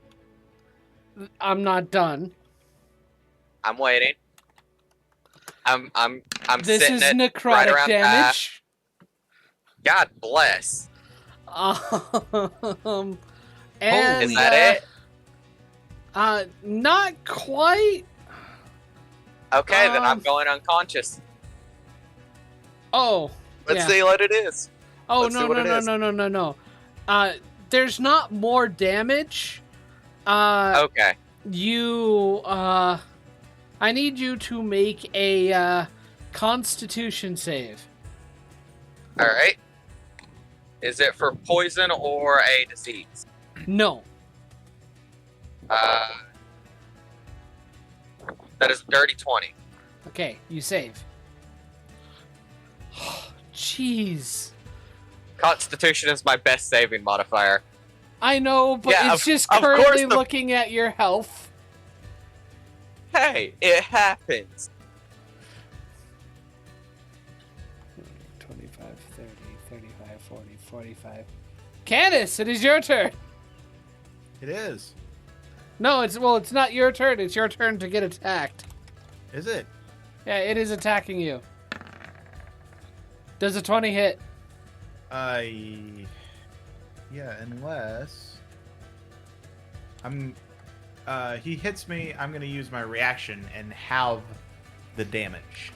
not done. I'm waiting. I'm This sitting is at necrotic right around damage. God bless. And, Is that it? Not quite. Okay, then I'm going unconscious. Oh, Let's yeah. see what it is. Oh, Let's see no, what no, it no, is. no, no, no, no. There's not more damage. Okay. I need you to make a, Constitution save. All right. Is it for poison or a disease? No. That is a dirty 20. Okay, you save. Jeez. Constitution is my best saving modifier. I know, but Yeah, it's just of course currently the- looking at your health. Hey, it happens. 25, 30, 35, 40, 45. Candace, it is your turn. It is. No, it's not your turn. It's your turn to get attacked. Is it? Yeah, it is attacking you. Does a 20 hit? Yeah, unless he hits me, I'm gonna use my reaction and halve the damage.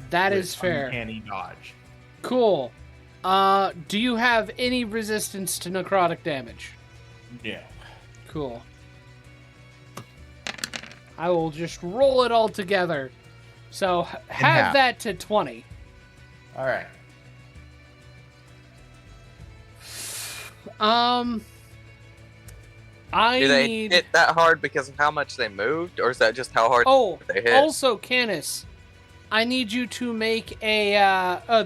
That with is fair. Uncanny dodge. Cool. Do you have any resistance to necrotic damage? No. Cool. I will just roll it all together. So have half. that to 20. All right. I Do they need. hit that hard because of how much they moved, or is that just how hard Oh, they hit? also, Canis, I need you to make a.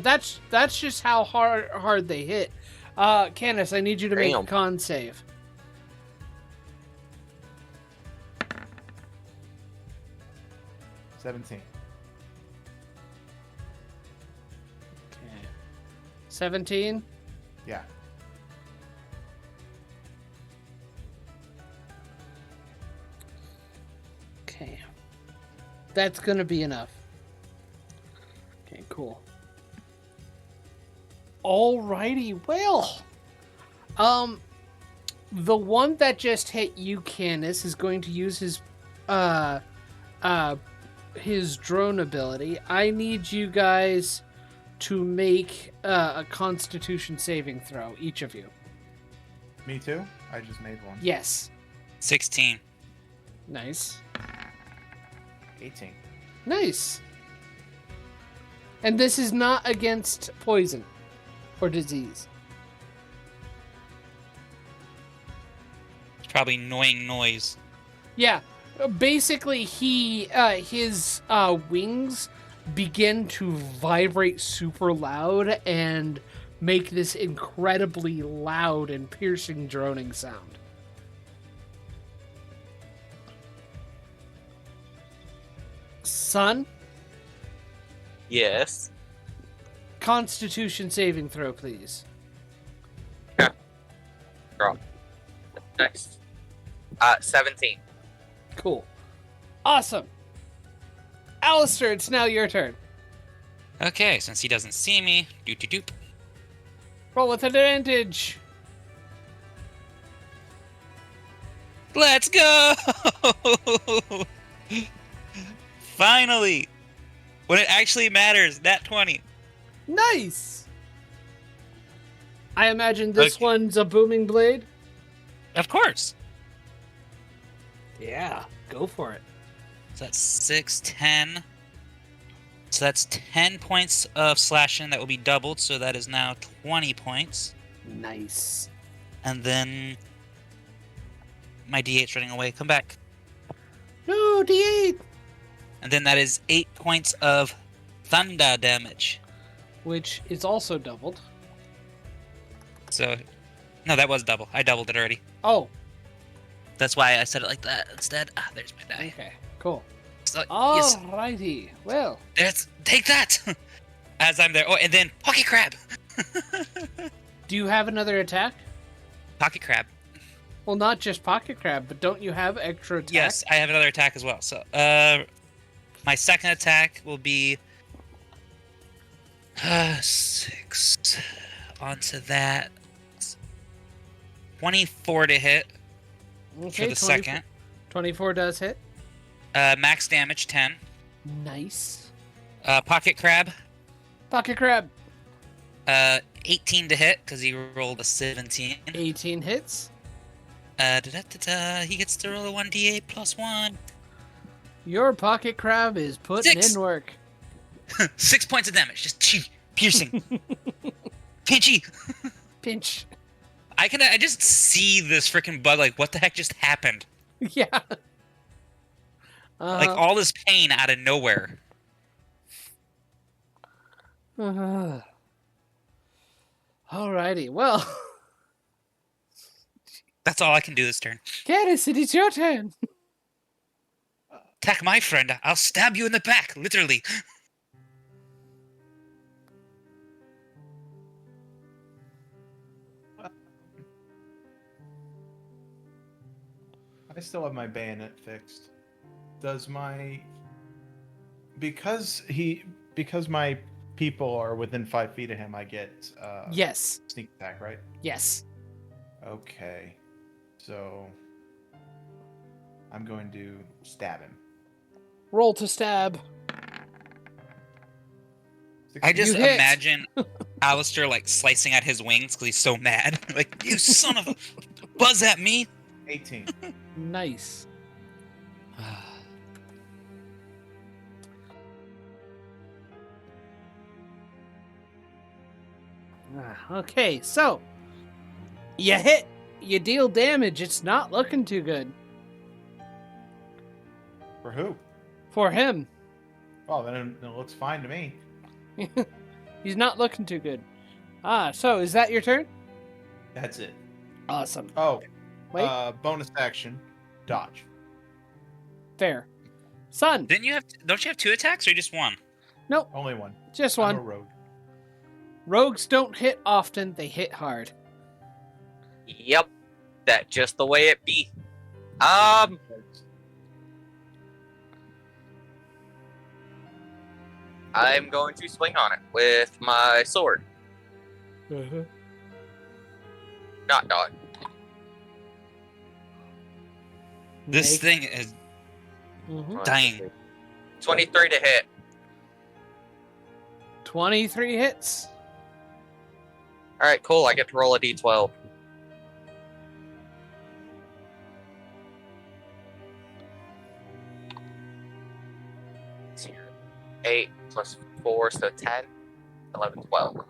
That's just how hard they hit. Canis, I need you to make a Damn. con save. $17. Okay. 17. Yeah. Okay. That's gonna be enough. Okay, cool. Alrighty, well. The one that just hit you, Canis, is going to use his drone ability. I need you guys to make a Constitution saving throw, each of you. Me too? I just made one. Yes. 16. Nice. 18. Nice. And this is not against poison or disease. It's probably annoying noise. Yeah. Basically, his wings begin to vibrate super loud and make this incredibly loud and piercing droning sound. Son, Yes. Constitution saving throw, please. Girl. Next. 17. Cool. Awesome. Alistair, it's now your turn. Okay, since he doesn't see me, doop. Roll with advantage. Let's go! Finally! When it actually matters, nat 20. Nice. I imagine this Okay. one's a booming blade. Of course. Yeah, go for it. So that's 6, 10, So that's 10 points of slashing that will be doubled, so that is now 20 points. Nice. And then my D8's running away. Come back. No, D8! And then that is 8 points of thunder damage. Which is also doubled. So, no, that was double. I doubled it already. Oh, That's why I said it like that instead. Ah, there's my die. okay, cool. So, yes, Alrighty, well, take that! As I'm there. Oh, and then Pocket Crab! do you have another attack? Pocket Crab. Well, not just Pocket Crab, but don't you have extra attack? Yes, I have another attack as well. So, my second attack will be 6 onto that. 24 to hit Okay, for the second. 24 does hit. Max damage 10. Nice. Pocket Crab. Pocket Crab, 18 to hit because he rolled a 17. 18 hits. He gets to roll a 1d8 plus 1. Your Pocket Crab is putting 6. in work. 6 points of damage, just piercing, pinchy. Pinch. I just see this freaking bug. Like, what the heck just happened? Yeah. Like all this pain out of nowhere. Alrighty, well, That's all I can do this turn. Caddis, it is your turn. Attack my friend. I'll stab you in the back, literally. I still have my bayonet fixed. Does my because my people are within 5 feet of him, I get Yes. sneak attack, right? Yes. Okay. So I'm going to stab him. Roll to stab. I just You hit. imagine Alistair like slicing at his wings because he's so mad. Like, you son of a buzz at me. 18. Nice. Okay, so you hit, you deal damage. It's not looking too good For who? for him. Oh, then it looks fine to me. He's not looking too good. So is that your turn? That's it. Awesome. Oh, Wait, bonus action, dodge. fair. Son, Don't you have 2 attacks or just 1? nope, Only one. just I'm a one. rogue. Rogues don't hit often, they hit hard. Yep, that's just the way it be. I'm going to swing on it with my sword. Not dodge. This thing is Mhm. dying. 23 to hit. 23 hits. All right, cool. I get to roll a d12. Eight plus 4, so 10, 11, 12.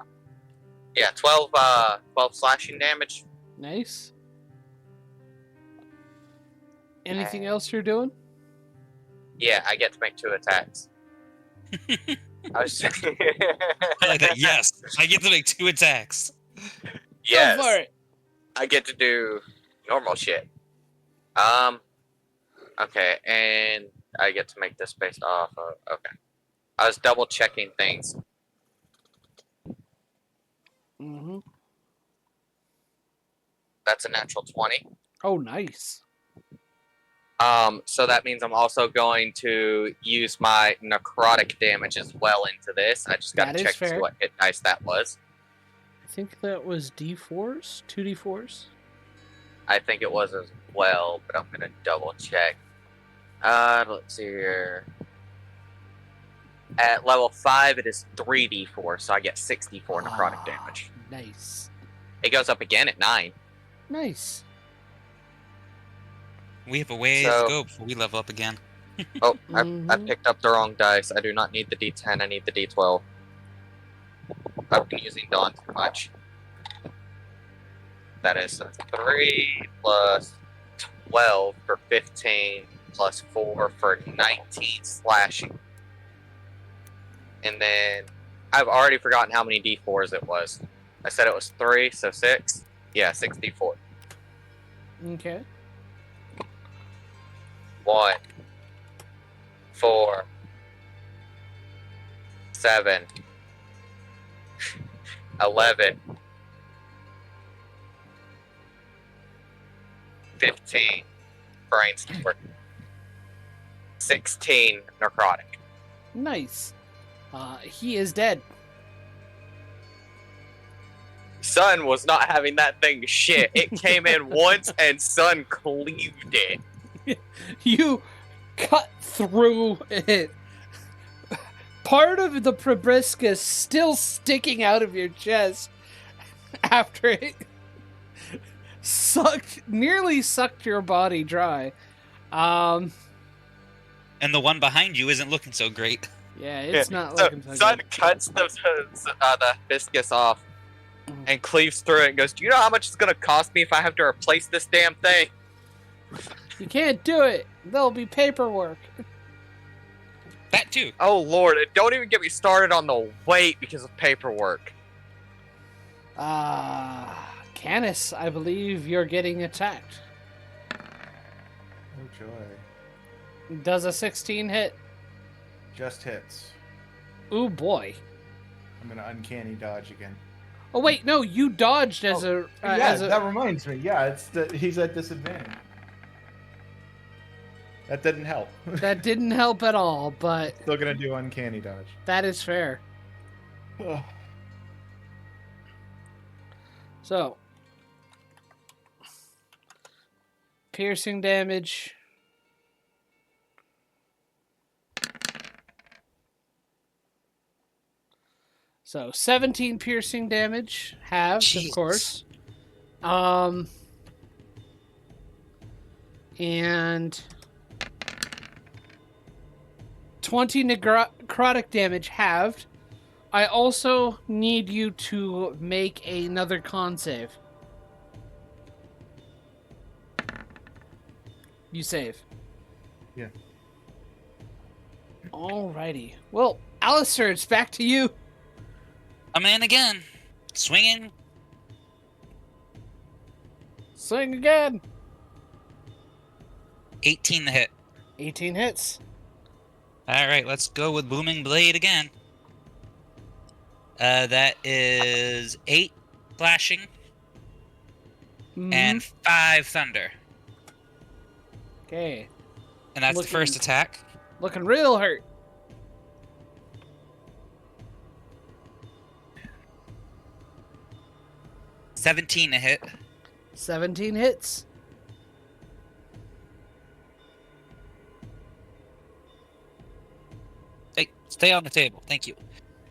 Yeah, 12 slashing damage. Nice. Anything else you're doing? Yeah, I get to make 2 attacks. I was I like that. Yes, I get to make 2 attacks. Yes, Go for it. I get to do normal shit. Okay, and I get to make this based off of, okay. I was double checking things. Mm-hmm. That's a natural 20. Oh, nice. So that means I'm also going to use my necrotic damage as well into this. I just gotta That is check to see fair. what hit dice that was. I think that was D4s? 2D4s? I think it was as well, but I'm gonna double check. Let's see here. At level 5, it is 3d4, so I get 64 necrotic damage. Nice. It goes up again at 9. Nice. We have a ways So- to go before we level up again. Oh, I Mhm. picked up the wrong dice. I do not need the D10. I need the D12. I've been using Dawn too much. That is 3 plus 12 for 15 plus 4 for 19 slashing. And then I've already forgotten how many D4s it was. I said it was 3, so 6. Yeah, 6 D4. Okay. 1, 4, 7, 11, 15 brainstorm, 16 necrotic. Nice. He is dead. Sun was not having that thing shit. It came in once and Sun cleaved it. You cut through it. Part of the proboscis still sticking out of your chest after it nearly sucked your body dry. And the one behind you isn't looking so great. Yeah, it's not So looking so Sun good. cuts the hibiscus off and cleaves through it and goes, "Do you know how much it's gonna cost me if I have to replace this damn thing?" You can't do it. There'll be paperwork. That too. Oh lord, don't even get me started on the weight because of paperwork. Canis, I believe you're getting attacked. Oh joy. Does a 16 hit? Just hits. Ooh, boy. I'm gonna uncanny dodge again. Oh, wait, no, you dodged as That reminds me. Yeah, he's at disadvantage. That didn't help. That didn't help at all, but Still gonna do uncanny dodge. that is fair. So, piercing damage. So 17 piercing damage, halved, Jeez. of course. And 20 necrotic damage, halved. I also need you to make another con save. You save. Yeah. Alrighty. Well, Alistair, it's back to you. I'm in again. Swinging. Swing again. 18 to hit. 18 hits. Alright, let's go with Booming Blade again. That is 8 slashing and 5 thunder. Okay. And that's the first attack. Looking real hurt. $17 to hit. 17 hits. Hey, stay on the table. Thank you.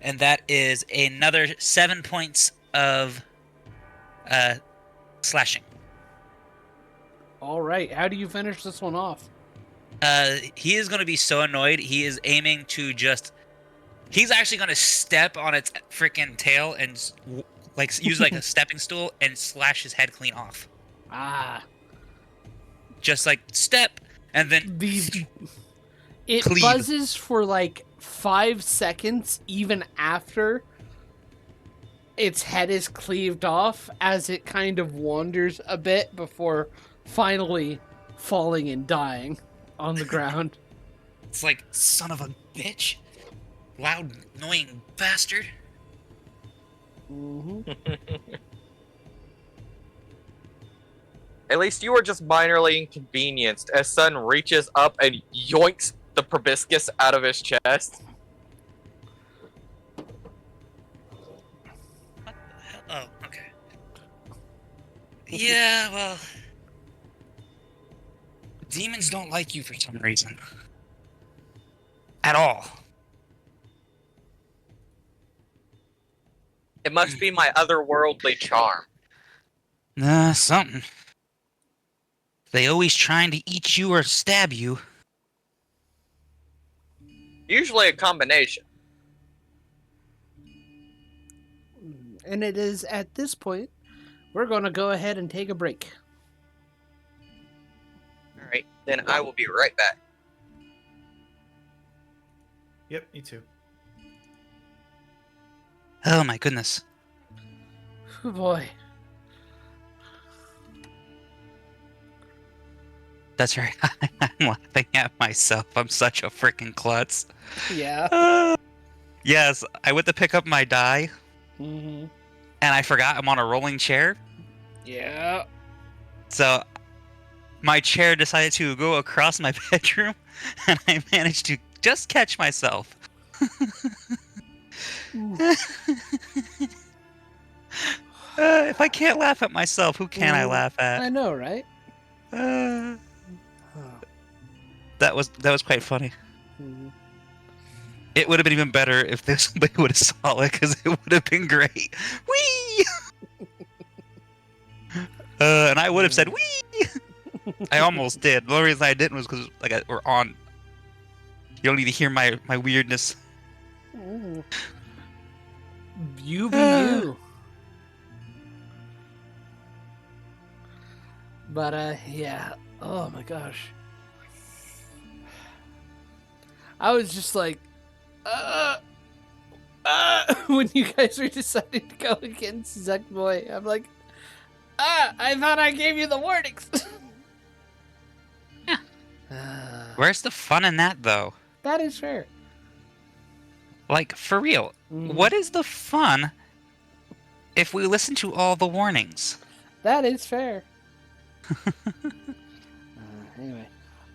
And that is another 7 points of slashing. All right. How do you finish this one off? He is going to be so annoyed. He is aiming to just... He's actually going to step on its freaking tail and use like a stepping stool and slash his head clean off. Just like step and then... It Cleave. buzzes for like 5 seconds even after its head is cleaved off as it kind of wanders a bit before finally falling and dying on the ground. It's like, son of a bitch. Loud, annoying bastard. At least you were just minorly inconvenienced as Sun reaches up and yoinks the proboscis out of his chest. What the hell? Oh, okay. Yeah, well... Demons don't like you for some reason. At all. It must be my otherworldly charm. Something. They always trying to eat you or stab you. Usually a combination. And it is at this point we're going to go ahead and take a break. All right, then I will be right back. Yep, me too. Oh my goodness. Oh boy. That's right. I'm laughing at myself. I'm such a freaking klutz. Yeah. Yes, I went to pick up my die, Mm-hmm. and I forgot I'm on a rolling chair. Yeah. So my chair decided to go across my bedroom, and I managed to just catch myself. If I can't laugh at myself, who can I laugh I at? know, right? Uh, Oh. that was quite funny. Mhm. It would have been even better if somebody would have saw it, because it would have been great. Whee! And I would have said whee. I almost did. The only reason I didn't was because we're on. You don't need to hear my weirdness. Mm. You be you. But yeah. Oh my gosh. I was just like, when you guys were deciding to go against Zuck Boy. I'm like, I thought I gave you the warnings. Yeah. Uh, Where's the fun in that, though? that is fair. Like, for real, Mhm. what is the fun if we listen to all the warnings? That is fair. Anyway,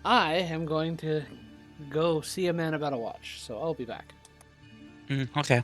I am going to go see a man about a watch, so I'll be back. Okay.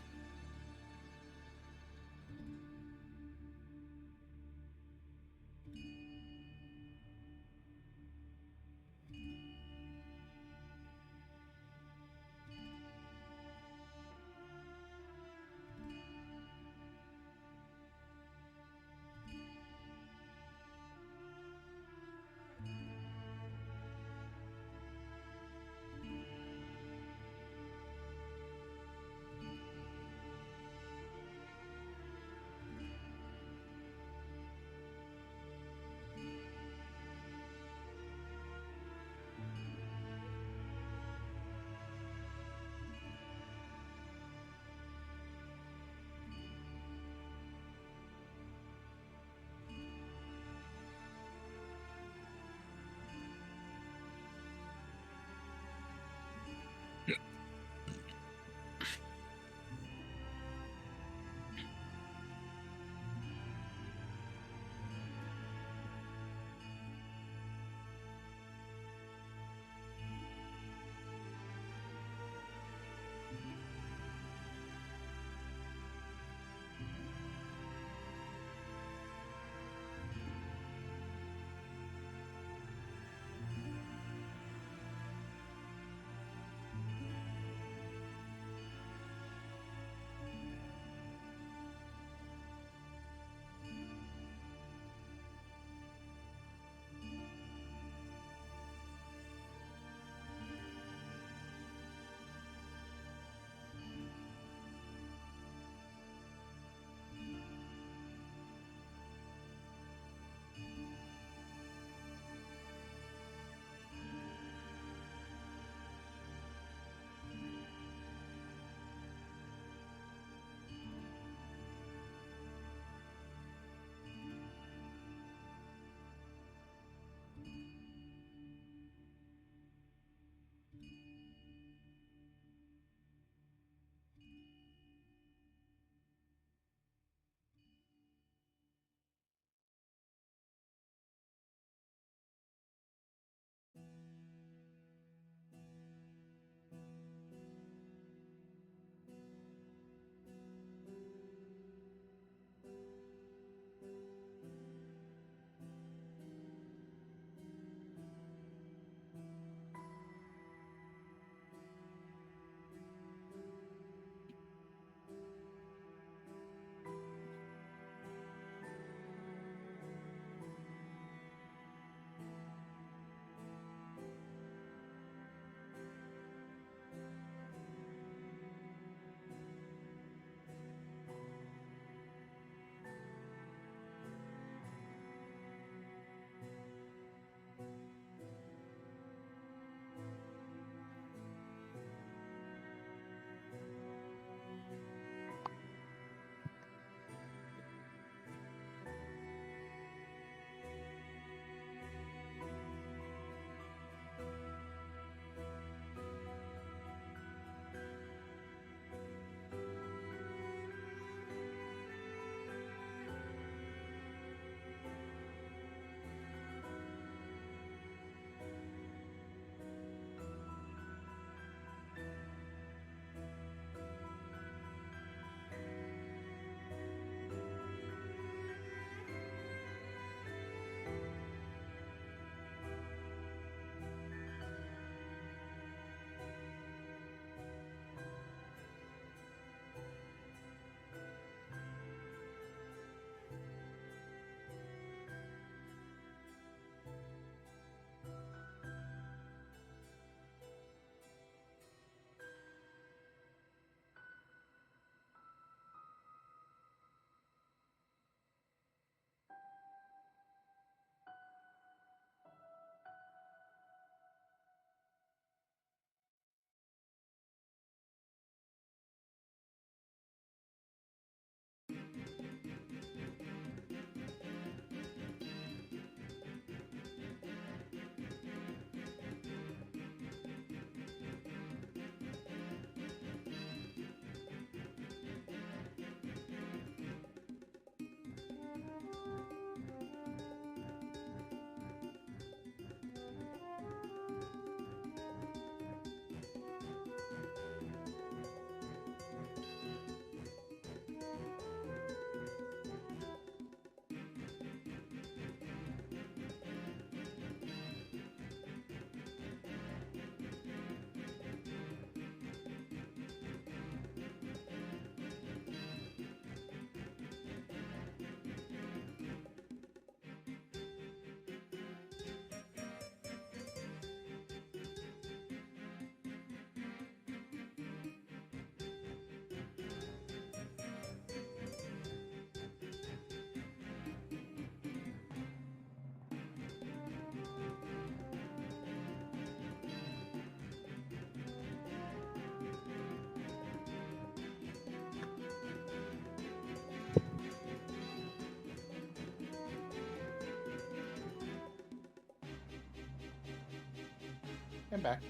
I'm back.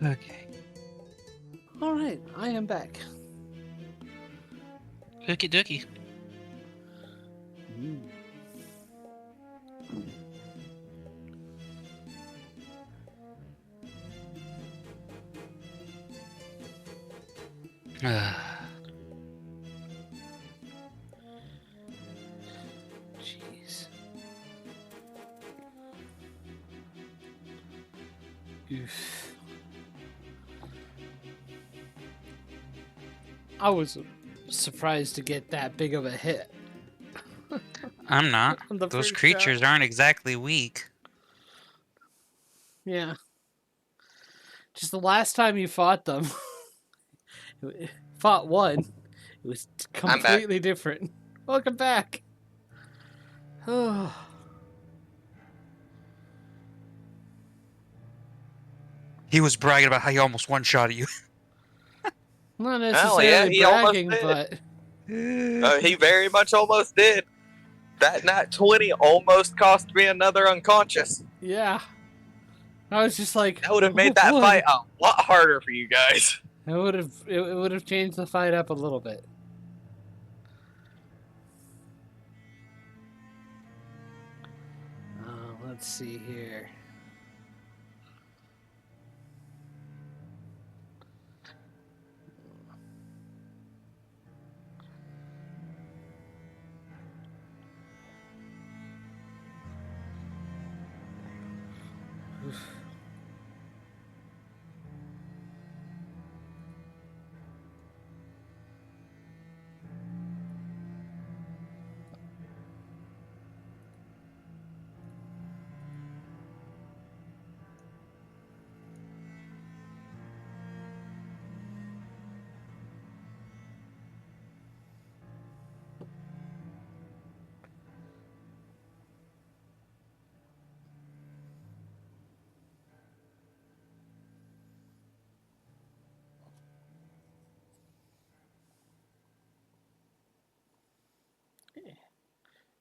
Okay. All right, I am back. Okie dokie. Jeez. Oof. I was surprised to get that big of a hit. I'm not. On the Those first creatures shot. aren't exactly weak. Yeah. Just the last time you fought them, fought one, it was I'm back. completely different. Welcome back. Oh. He was bragging about how he almost one-shot you. Not yeah, necessarily he almost bragging, did. but He very much almost did. That nat 20 almost cost me another unconscious. yeah. I was just like, That would have oh made that boy. fight a lot harder for you guys. It would have changed the fight up a little bit. Let's see here.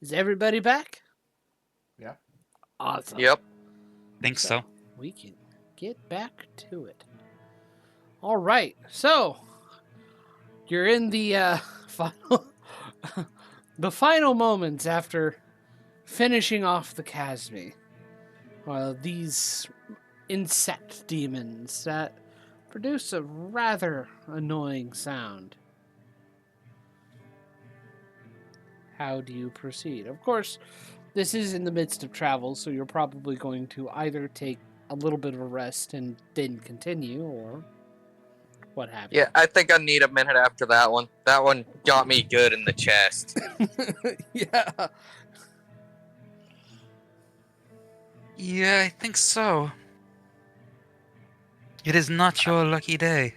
Is everybody back? Yeah. Awesome. Yep. Think so. We can get back to it. All right. So you're in the final, the final moments after finishing off the Casme. These insect demons that produce a rather annoying sound. How do you proceed? Of course, this is in the midst of travel, so you're probably going to either take a little bit of a rest and then continue, or what have you. Yeah, I think I need a minute after that one. That one got me good in the chest. Yeah. Yeah, I think so. It is not your lucky day.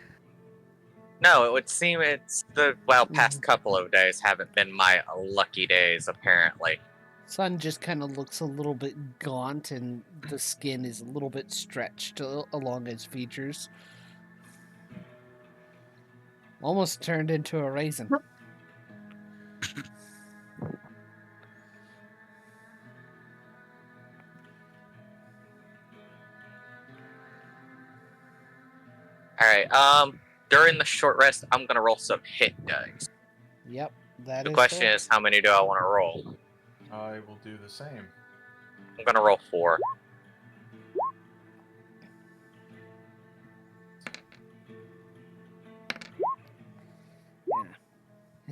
No, it would seem it's the past couple of days haven't been my lucky days, apparently. Sun just kind of looks a little bit gaunt, and the skin is a little bit stretched along its features. Almost turned into a raisin. Alright, during the short rest, I'm gonna roll some hit dice. Yep, that The is question fair. is, how many do I want to roll? I will do the same. I'm gonna roll 4.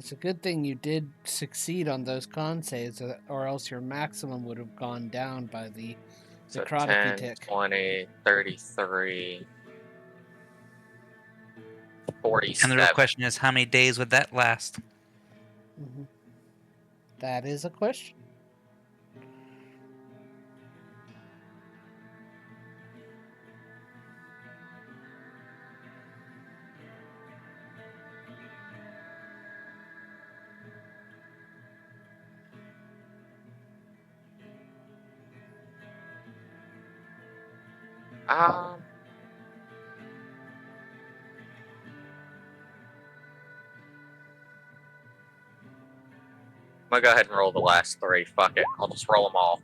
It's a good thing you did succeed on those con saves, or else your maximum would have gone down by the So necrotic 10, tick. 20, 33, And 47. the real question is, how many days would that last? Mm-hmm. That is a question. Um, I'm gonna go ahead and roll the last 3. Fuck it. I'll just roll them all.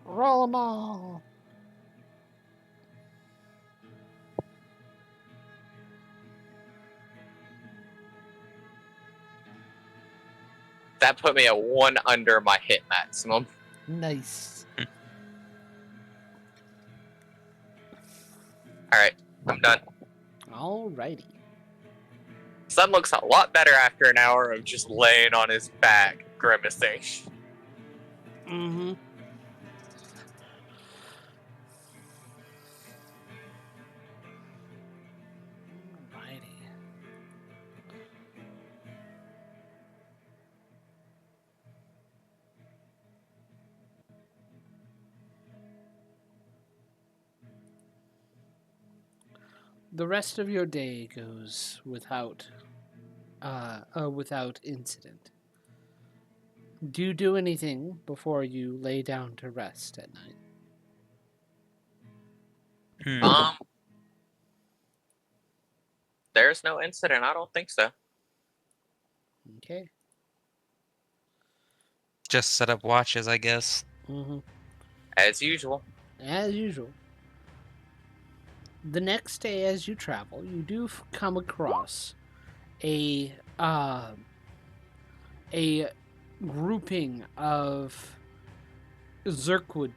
Roll them all. That put me at 1 under my hit maximum. Nice. Alright, I'm done. Alrighty. Sun looks a lot better after an hour of just laying on his back, grimacing. Mm-hmm. Alrighty. The rest of your day goes without incident. Do you do anything before you lay down to rest at night? Hmm. There's no incident. I don't think so. Okay. Just set up watches, I guess. Mm-hmm. As usual. As usual. The next day, as you travel, you do come across a grouping of Zerkwoods.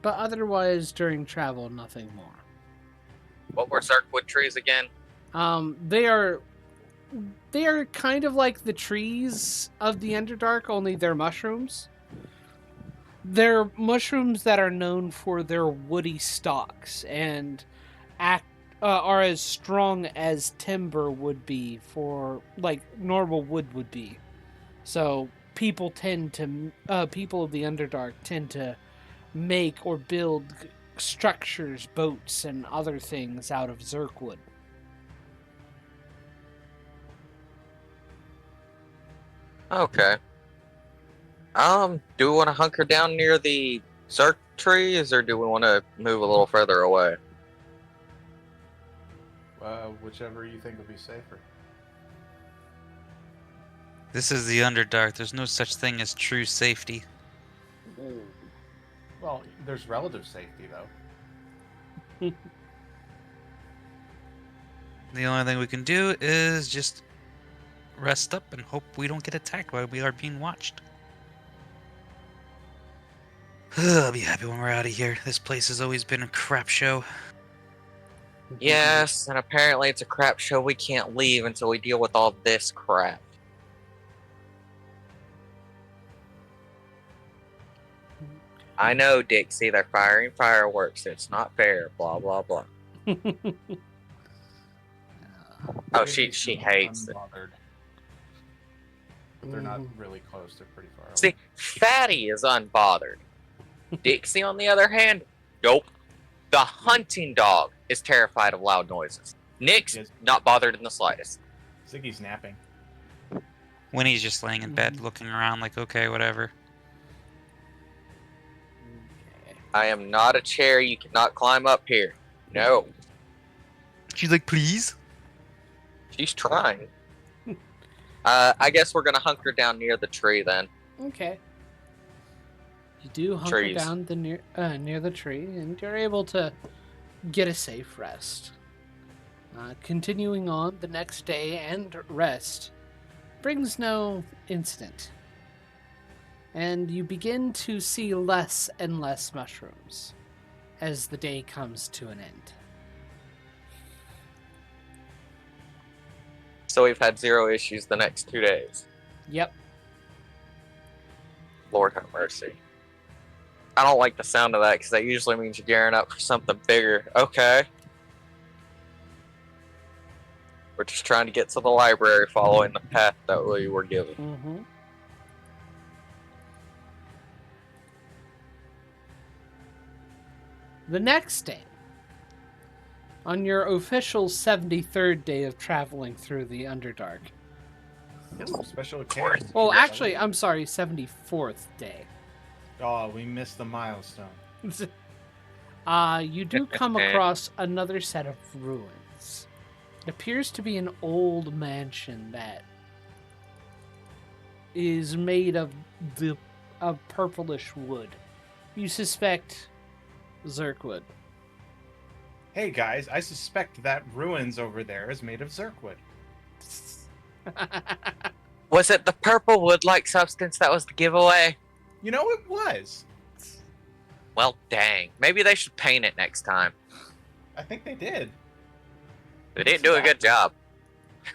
But otherwise, during travel, nothing more. What were Zarkwood trees again? They are kind of like the trees of the Underdark, only they're mushrooms. They're mushrooms that are known for their woody stalks and are as strong as timber would be for like normal wood would be. So people of the Underdark tend to make or build structures, boats, and other things out of Zerkwood. Okay. Do we want to hunker down near the Zark trees, or do we want to move a little further away? Whichever you think would be safer. This is the Underdark. There's no such thing as true safety. Well, there's relative safety, though. The only thing we can do is just rest up and hope we don't get attacked while we are being watched. I'll be happy when we're out of here. This place has always been a crap show. Yes, and apparently it's a crap show. We can't leave until we deal with all this crap. I know, Dixie, they're firing fireworks. It's not fair, blah, blah, blah. Oh, she hates it. Unbothered. But they're not really close. They're pretty far away. See, Fatty is unbothered. Dixie, on the other hand, nope. The hunting dog is terrified of loud noises. Nick's Yes. not bothered in the slightest. Ziggy's napping. Winnie's just laying in bed looking around like, okay, whatever. I am not a chair. You cannot climb up here. No. She's like, please? She's trying. I guess we're gonna hunker down near the tree then. Okay. You do hunker Trees. down near the tree, and you're able to get a safe rest. Continuing on the next day and rest brings no incident. And you begin to see less and less mushrooms. as the day comes to an end. So we've had 0 issues the next 2 days. Yep. Lord have mercy. I don't like the sound of that because that usually means you're gearing up for something bigger. Okay. We're just trying to get to the library following the path that we were given. Mm-hmm. The next day, on your official 73rd day of traveling through the Underdark. Special occasion. Well, actually, I'm sorry, 74th day. Oh, we missed the milestone. You do come across another set of ruins. It appears to be an old mansion that is made of purplish wood. You suspect Zirkwood. Hey guys, I suspect that ruins over there is made of Zirkwood. Was it the purple wood-like substance that was the giveaway? You know, it was. Well, dang. Maybe they should paint it next time. I think they did. They didn't do a good job.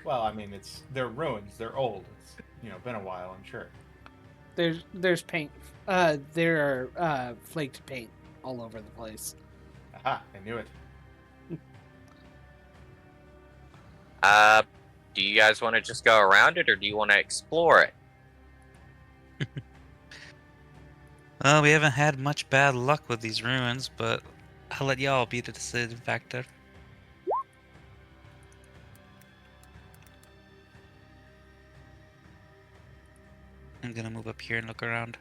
Well, I mean, they're ruins. They're old. It's been a while, I'm sure. There's paint. There are flaked paint all over the place. Aha! I knew it. Do you guys want to just go around it, or do you want to explore it? Well, we haven't had much bad luck with these ruins, but I'll let y'all be the deciding factor. I'm gonna move up here and look around.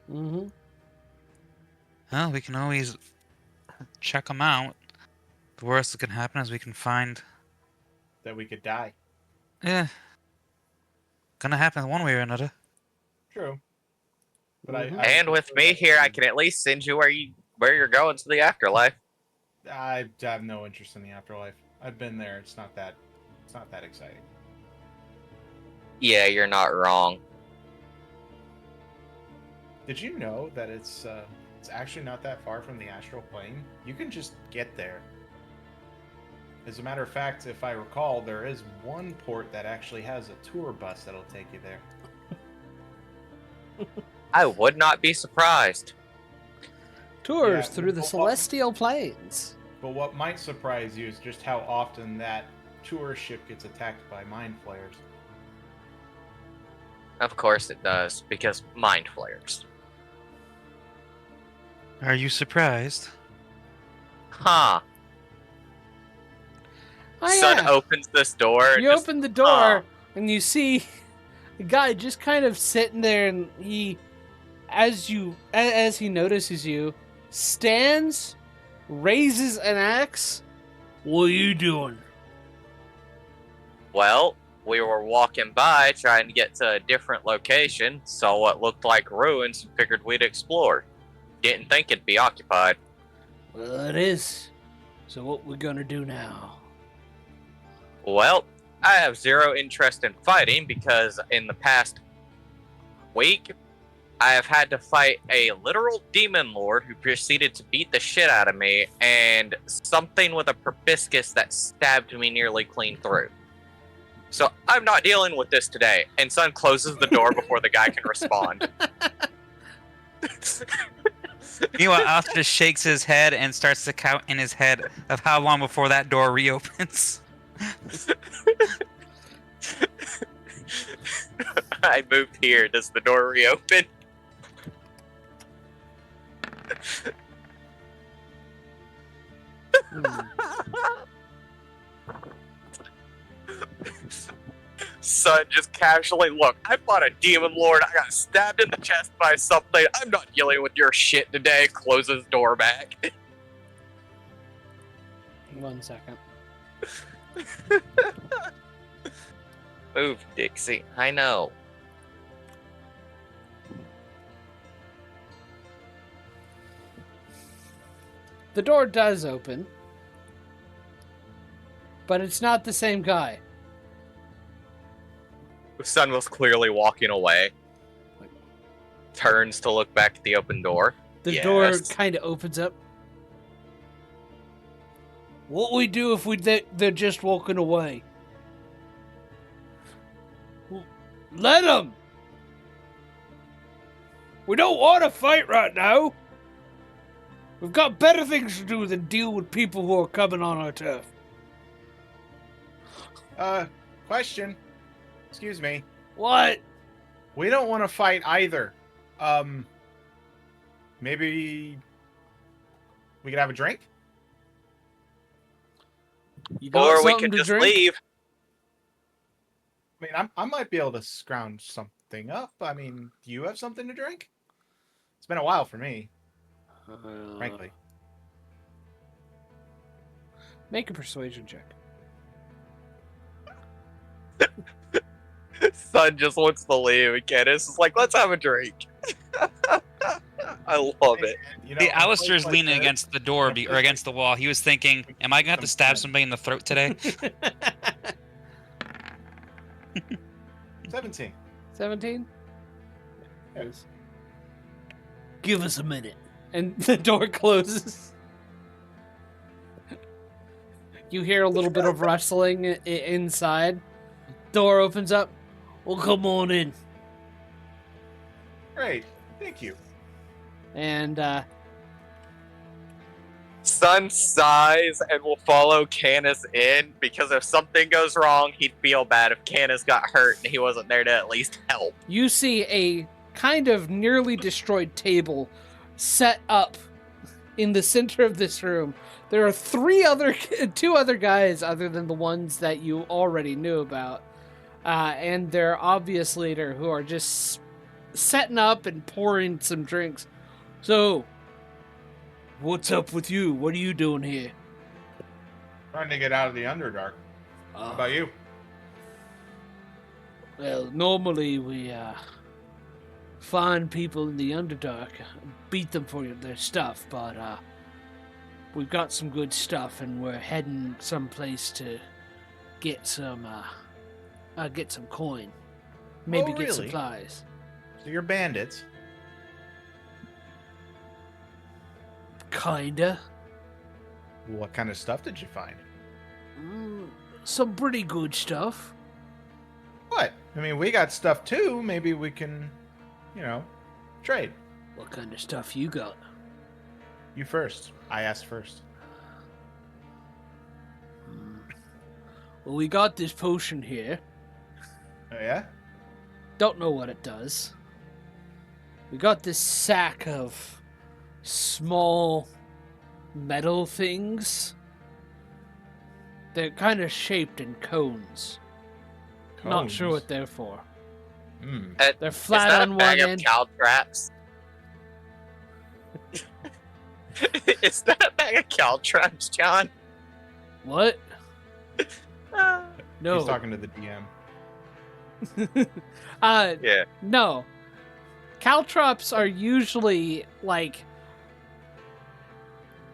Mm-hmm. Well, we can always check them out. The worst that can happen is we can find... That we could die. Yeah. Gonna happen one way or another. True. But Mhm. And with me here, I can at least send you where you're going to the afterlife. I have no interest in the afterlife. I've been there. It's not that exciting. Yeah, you're not wrong. Did you know that it's actually not that far from the astral plane? You can just get there. As a matter of fact, if I recall, there is one port that actually has a tour bus that'll take you there. I would not be surprised. Tours Yeah, through the well, celestial plains. But what might surprise you is just how often that tour ship gets attacked by mind flayers. Of course it does, because mind flayers. Are you surprised? Huh. Oh, Sun yeah. opens this door. And You just, open the door and you see the guy just kind of sitting there, and he, as he notices you, stands, raises an axe. What are you doing? Well, we were walking by trying to get to a different location, saw what looked like ruins, and figured we'd explore. Didn't think it'd be occupied. Well, it is. So what we're gonna do now? Well, I have 0 interest in fighting because in the past week, I have had to fight a literal demon lord who proceeded to beat the shit out of me, and something with a proboscis that stabbed me nearly clean through. So I'm not dealing with this today. And Sun closes the door before the guy can respond. Meanwhile, Alf just shakes his head and starts to count in his head of how long before that door reopens. I moved here. Does the door reopen? Son just casually, look, I fought a demon lord. I got stabbed in the chest by something. I'm not dealing with your shit today. Closes door back. 1 second. Move, Dixie. I know. The door does open, but it's not the same guy. The sun was clearly walking away. turns to look back at the open door. The door Yes. kind of opens up. What we do if they're just walking away? Let them! We don't want to fight right now. We've got better things to do than deal with people who are coming on our turf. Question. Excuse me. What? We don't want to fight either. Maybe we could have a drink? You got Or we something could to just drink? leave. I mean, I might be able to scrounge something up. I mean, do you have something to drink? It's been a while for me, frankly. Make a persuasion check. Son just wants to leave, and Candace is like, let's have a drink. I love it. You know, See, a place Alistair's like leaning this- against the door or against the wall. He was thinking, am I going to have to stab somebody in the throat today? 17. 17? Yes. Give us a minute. And the door closes. You hear a little bit of rustling inside. Door opens up. Well, come on in. Great. Thank you. And, Son sighs and will follow Canis in because if something goes wrong, he'd feel bad if Canis got hurt and he wasn't there to at least help. you see a kind of nearly destroyed table set up in the center of this room. There are two other guys other than the ones that you already knew about, and their obvious leader who are just setting up and pouring some drinks. So, what's up with you? What are you doing here? Trying to get out of the Underdark. How about you? Well, normally we find people in the Underdark, beat them for their stuff, but we've got some good stuff, and we're heading someplace to get some coin, maybe Oh, get really? supplies. So you're bandits. Kinda. What kind of stuff did you find? Some pretty good stuff. What? I mean, we got stuff too. Maybe we can, trade. What kind of stuff you got? You first. I asked first. Well, we got this potion here. Oh, yeah? Don't know what it does. We got this sack of small metal things. They're kind of shaped in cones. Not sure what they're for. Hmm. They're Is flat that on a one bag end. of cow traps? Is that a bag of cow traps, John? What? No. He's talking to the DM. Yeah. No. Caltrops are usually like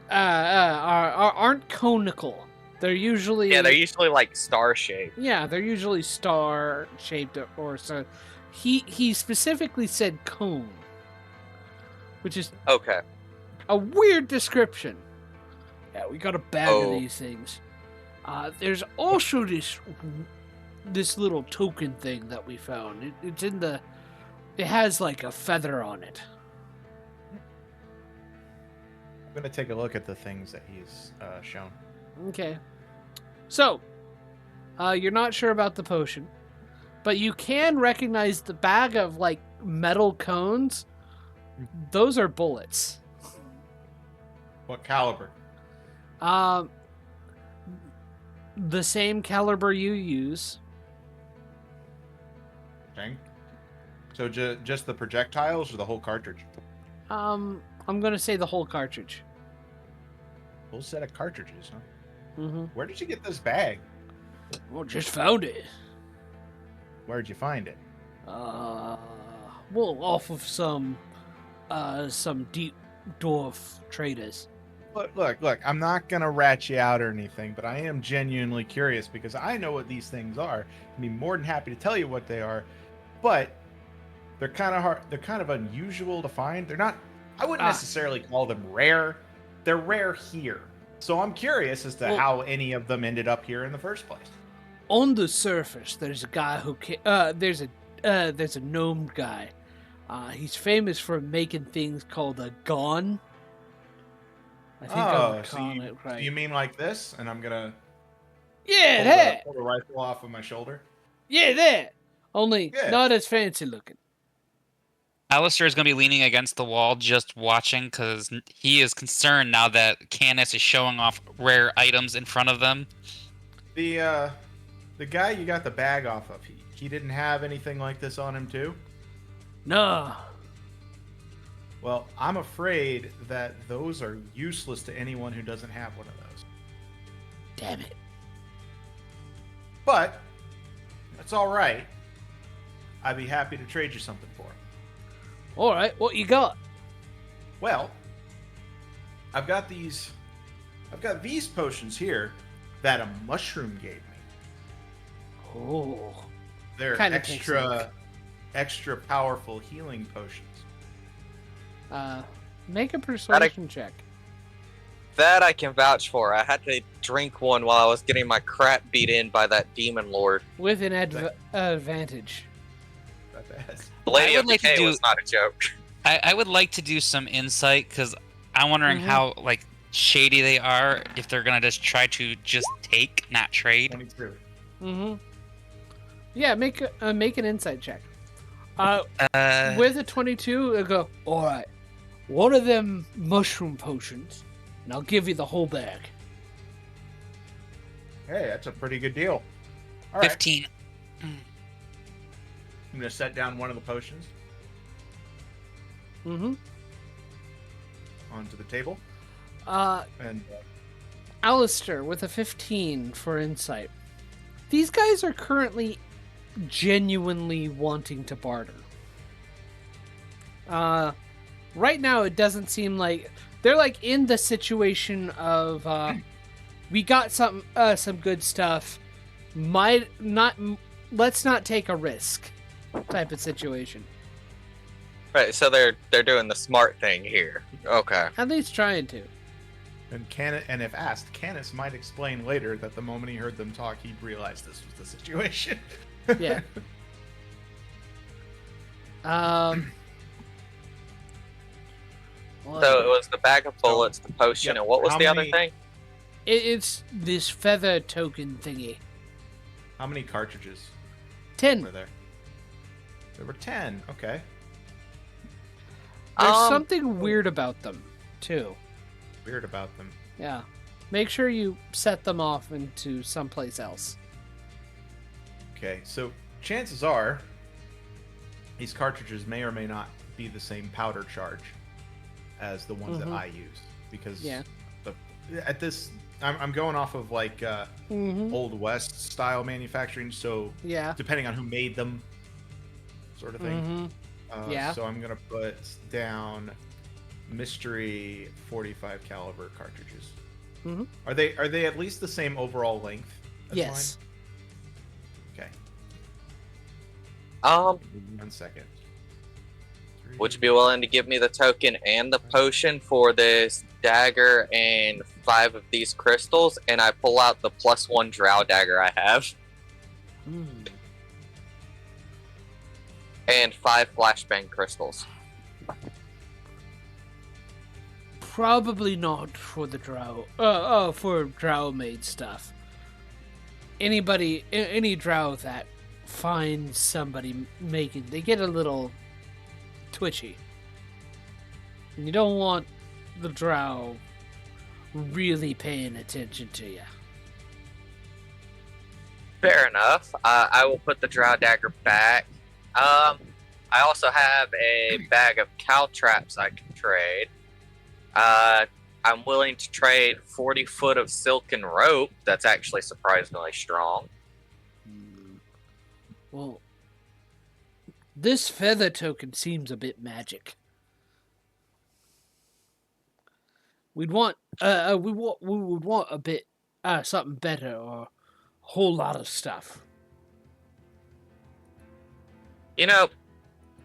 aren't conical. They're usually Yeah, they're usually like star shaped. Yeah, they're usually star shaped or so. He specifically said cone, which is Okay. a weird description. Yeah, we got a bag Oh. of these things. There's also this little token thing that we found. It's in the. It has like a feather on it. I'm going to take a look at the things that he's shown. Okay. So, you're not sure about the potion, but you can recognize the bag of like metal cones. Those are bullets. What caliber? The same caliber you use. Okay. So just the projectiles or the whole cartridge? I'm gonna say the whole cartridge. Whole set of cartridges, huh? Mm-hmm. Where did you get this bag? Well, just found it. Where'd you find it? Well, off of some deep dwarf traders. Look, I'm not going to rat you out or anything, but I am genuinely curious because I know what these things are. I'd be more than happy to tell you what they are, but They're kind of hard. They're kind of unusual to find. They're not. I wouldn't Ah. necessarily call them rare. They're rare here. So I'm curious as to Well- how any of them ended up here in the first place. On the surface, there's a guy who there's a gnome guy. He's famous for making things called a gon. I think I'm So calling you, it so right. you mean like this? And I'm gonna Yeah, pull that. the rifle off of my shoulder. Yeah, that. Only Yeah. not as fancy looking. Alistair is going to be leaning against the wall just watching because he is concerned now that Canis is showing off rare items in front of them. The guy you got the bag off of, he didn't have anything like this on him too? No. Well, I'm afraid that those are useless to anyone who doesn't have one of those. Damn it. But that's all right. I'd be happy to trade you something for it. All right, what you got? Well, I've got these potions here that a mushroom gave me. Oh. They're Kinda takes a look. extra powerful healing potions. Make a persuasion check. That I can vouch for. I had to drink one while I was getting my crap beat in by that demon lord. With an advantage. Not bad. The Lady I of would like to Decay do- was not a joke. I would like to do some insight because I'm wondering Mhm. how like shady they are if they're going to just try to just take, not trade. 22. Mm-hmm. Yeah, make an insight check. Uh, With a 22, it'll go, all right, one of them mushroom potions, and I'll give you the whole bag. Hey, that's a pretty good deal. All right, 15. I'm gonna set down one of the potions Mm-hmm. onto the table, Uh, and Alistair with a 15 for insight. These guys are currently genuinely wanting to barter. Right now it doesn't seem like they're like in the situation of we got some good stuff. Let's not take a risk type of situation. Right, so they're doing the smart thing here. Okay. At least trying to. and if asked, Canis might explain later that the moment he heard them talk, he realized this was the situation. Yeah. So it was the bag of bullets, the potion, Yep. and what was How the other many- thing? It's this feather token thingy. How many cartridges 10. were there? There were 10. Okay. There's Um, something weird about them, too. Weird about them. Yeah. Make sure you set them off into someplace else. Okay, so chances are these cartridges may or may not be the same powder charge as the ones Mhm. that I use because Yeah. at this I'm going off of like Mm-hmm. Old West style manufacturing, so Yeah. depending on who made them, sort of thing. Mm-hmm. Yeah. So I'm gonna put down mystery 45 caliber cartridges. Mhm. Are they at least the same overall length? As Yes. Mine? Um, Okay. 1 second. would you be willing to give me the token and the potion for this dagger and 5 of these crystals? And I pull out the +1 drow dagger I have Mm. and 5 flashbang crystals. Probably not for the drow. For drow made stuff. Any drow that finds somebody making, they get a little twitchy. And you don't want the drow really paying attention to you. Fair enough. I will put the drow dagger back. I also have a bag of cow traps I can trade. I'm willing to trade 40 foot of silken rope. That's actually surprisingly strong. Well, this feather token seems a bit magic. We would want a bit something better or a whole lot of stuff. You know,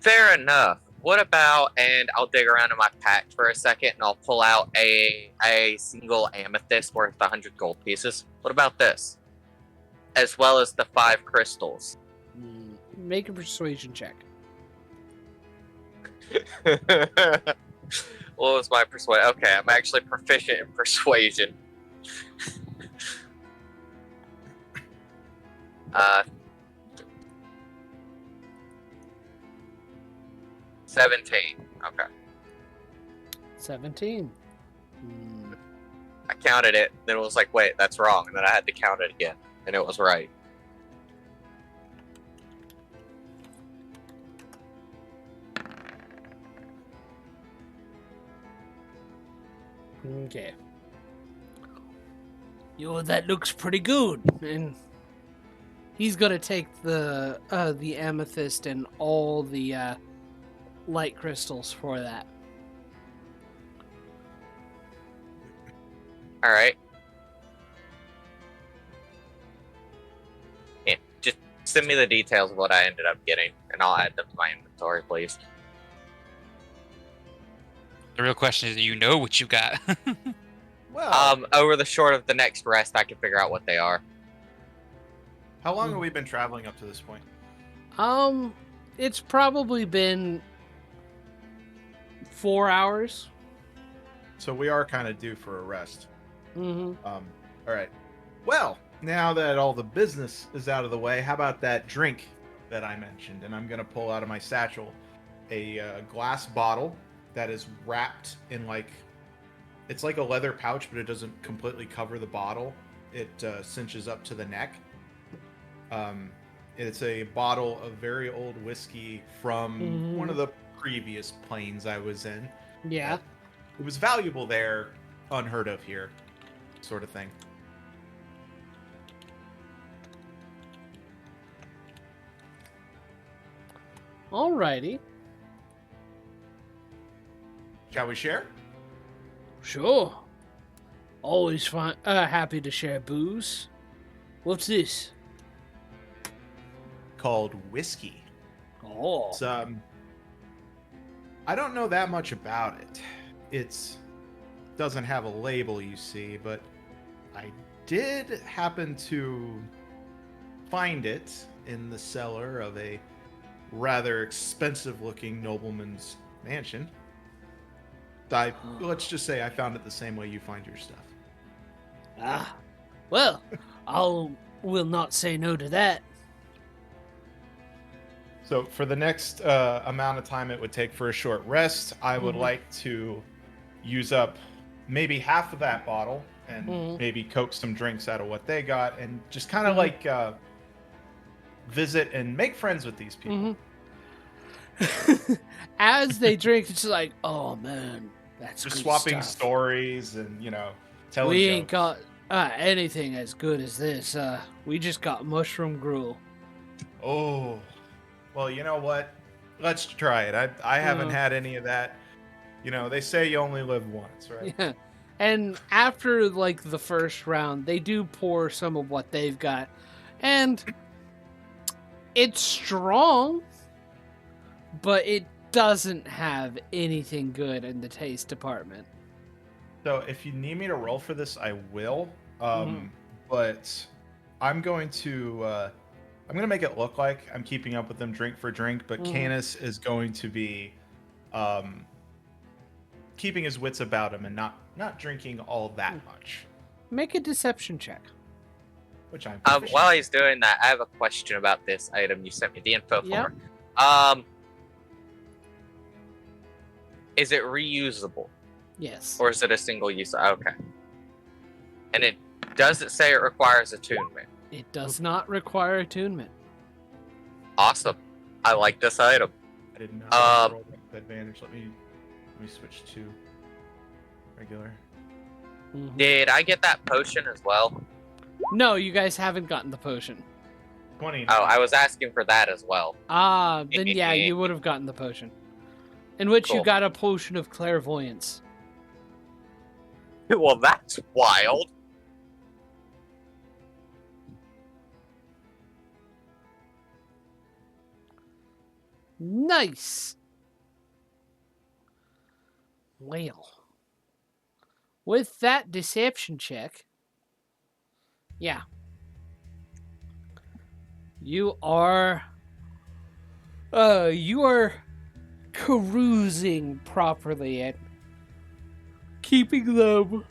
Fair enough. What about, and I'll dig around in my pack for a second and I'll pull out a single amethyst worth 100 gold pieces. What about this? As well as the 5 crystals. Make a persuasion check. What was my persuasion? Okay, I'm actually proficient in persuasion. 17. Okay. 17. I counted it, then it was like, wait, that's wrong. And then I had to count it again, and it was right. Okay. Yo, that looks pretty good. And he's gonna take the amethyst and all the light crystals for that. All right. Yeah, just send me the details of what I ended up getting, and I'll add them to my inventory, please. The real question is, you know what you got. Well, Over the short of the next rest, I can figure out what they are. how long have we been traveling up to this point? It's probably been 4 hours. So we are kind of due for a rest. Mm-hmm. All right. Well, now that all the business is out of the way, how about that drink that I mentioned? And I'm going to pull out of my satchel a glass bottle that is wrapped in it's like a leather pouch, but it doesn't completely cover the bottle. It cinches up to the neck. It's a bottle of very old whiskey from one of the previous planes I was in. Yeah. It was valuable there, unheard of here, sort of thing. Alrighty. Shall we share? Sure. Always happy to share booze. What's this? Called whiskey. Oh. It's, I don't know that much about it. Doesn't have a label, you see, but I did happen to find it in the cellar of a rather expensive-looking nobleman's mansion. Let's just say I found it the same way you find your stuff. Ah. Well, will not say no to that. So for the next amount of time it would take for a short rest, I would like to use up maybe half of that bottle and maybe coax some drinks out of what they got and just kind of visit and make friends with these people. As they drink, it's like, oh man, that's Just good swapping stuff. stories and, telling We jokes. ain't got anything as good as this. We just got mushroom gruel. Oh, well, you know what? Let's try it. I haven't had any of that. They say you only live once, right? Yeah. And after the first round, they do pour some of what they've got. And it's strong, but it doesn't have anything good in the taste department. So if you need me to roll for this, I will. But I'm going to make it look like I'm keeping up with them drink for drink, but Canis is going to be keeping his wits about him and not drinking all that much. Make a deception check. Which I'm While he's doing that, I have a question about this item you sent me the info Yep. for. Is it reusable Yes. or is it a single use? Okay. And does it say it requires attunement? It does not require attunement. Awesome. I like this item. I didn't know how to roll with advantage. Let me switch to regular. Did I get that potion as well? No, you guys haven't gotten the potion. 20. Oh, I was asking for that as well. Then yeah, you would have gotten the potion. In which you Cool. got a potion of clairvoyance. Well, that's wild. Nice. Well, with that deception check, yeah, you are cruising properly and keeping them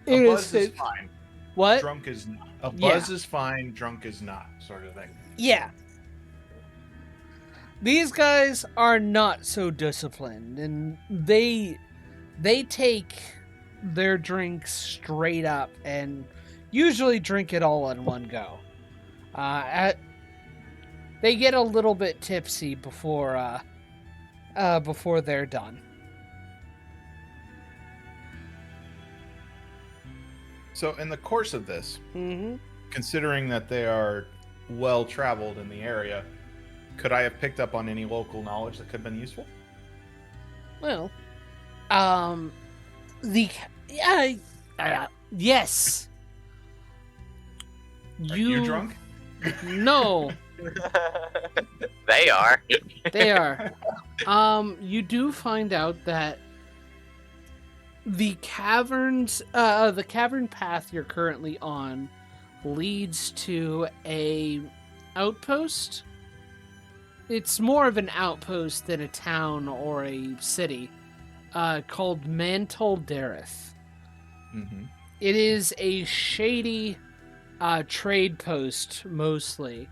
A buzz is innocent. fine. What? Drunk is not. A Yeah. buzz is fine. Drunk is not, sort of thing. Yeah. These guys are not so disciplined, and they take their drinks straight up and usually drink it all in one go. They get a little bit tipsy before they're done. So, in the course of this, Mm-hmm. considering that they are well traveled in the area, could I have picked up on any local knowledge that could have been useful? Well, yes. Are you drunk? No, They are. they are. You do find out that the cavern path you're currently on leads to a outpost. It's more of an outpost than a town or a city, called Mantle Dareth. Mm-hmm. It is a shady trade post, mostly,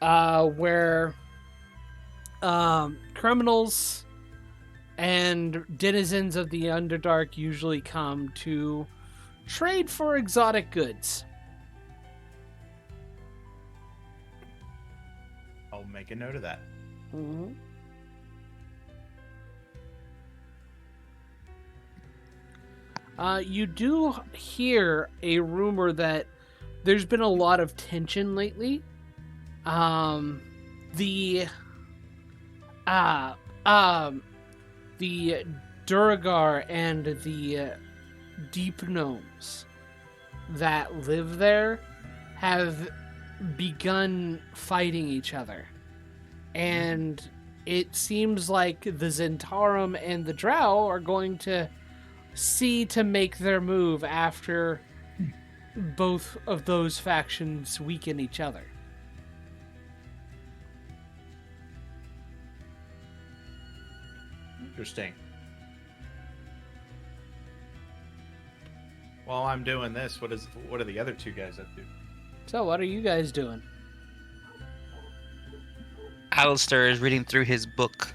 where criminals and denizens of the Underdark usually come to trade for exotic goods. I'll make a note of that. Mm-hmm. You do hear a rumor that there's been a lot of tension lately. The Duragar and the deep gnomes that live there have begun fighting each other. And it seems like the Zentarum and the Drow are going to see to make their move after both of those factions weaken each other. Interesting. While I'm doing this, what are the other two guys up to? So what are you guys doing? Alistair is reading through his book.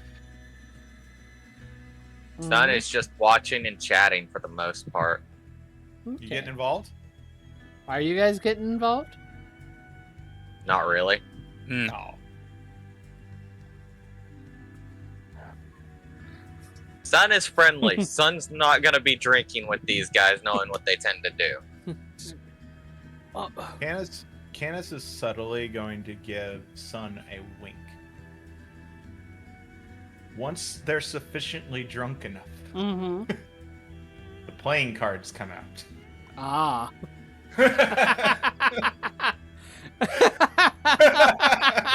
Sun is just watching and chatting for the most part. Okay. You getting involved? Are you guys getting involved? Not really. No. Sun is friendly. Sun's not gonna be drinking with these guys, knowing what they tend to do. Canis is subtly going to give Sun a wink. Once they're sufficiently drunk enough, Mm-hmm. the playing cards come out. Ah.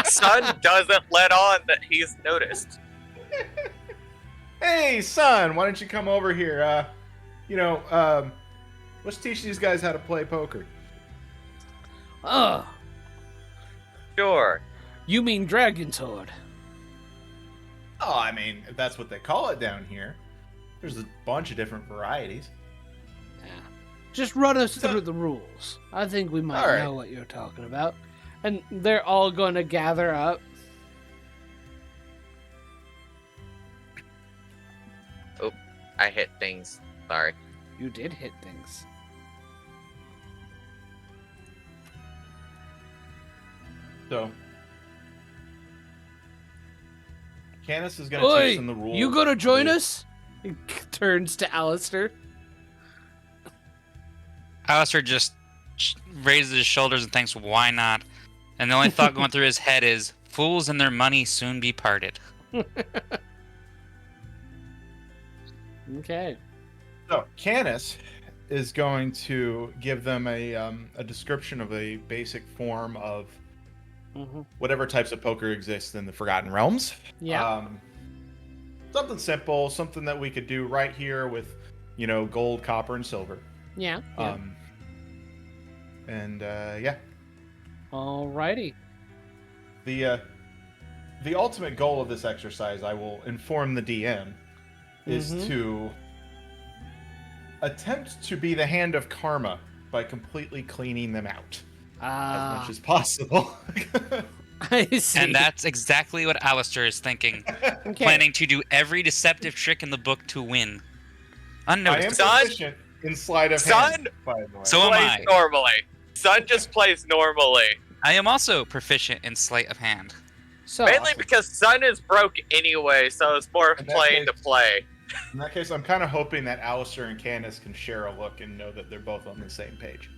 Sun doesn't let on that he's noticed. Hey, Sun, why don't you come over here? Let's teach these guys how to play poker. Oh, Sure. you mean Dragon Sword? Oh, I mean, if that's what they call it down here. There's a bunch of different varieties. Yeah. Just run us through the rules. I think we might All right. know what you're talking about. And they're all going to gather up. I hit things. Sorry. You did hit things. So, Canis is going to teach them the rules. You gonna join us? He turns to Alistair. Alistair just raises his shoulders and thinks, why not? And the only thought going through his head is, fools and their money soon be parted. Okay. So, Canis is going to give them a description of a basic form of whatever types of poker exist in the Forgotten Realms. Yeah. Something simple, something that we could do right here with, gold, copper, and silver. Yeah. Yeah. Alrighty. The ultimate goal of this exercise, I will inform the DM, is to attempt to be the hand of karma by completely cleaning them out as much as possible. I see. And that's exactly what Alistair is thinking. Okay. Planning to do every deceptive trick in the book to win. I am Unnoticed. proficient in sleight of hand, by the way. So am plays I. normally. Sun just plays normally. I am also proficient in sleight of hand. So, Mainly because Sun is broke anyway, so it's more of In that playing to case- play. In that case, I'm kind of hoping that Alistair and Candace can share a look and know that they're both on the same page.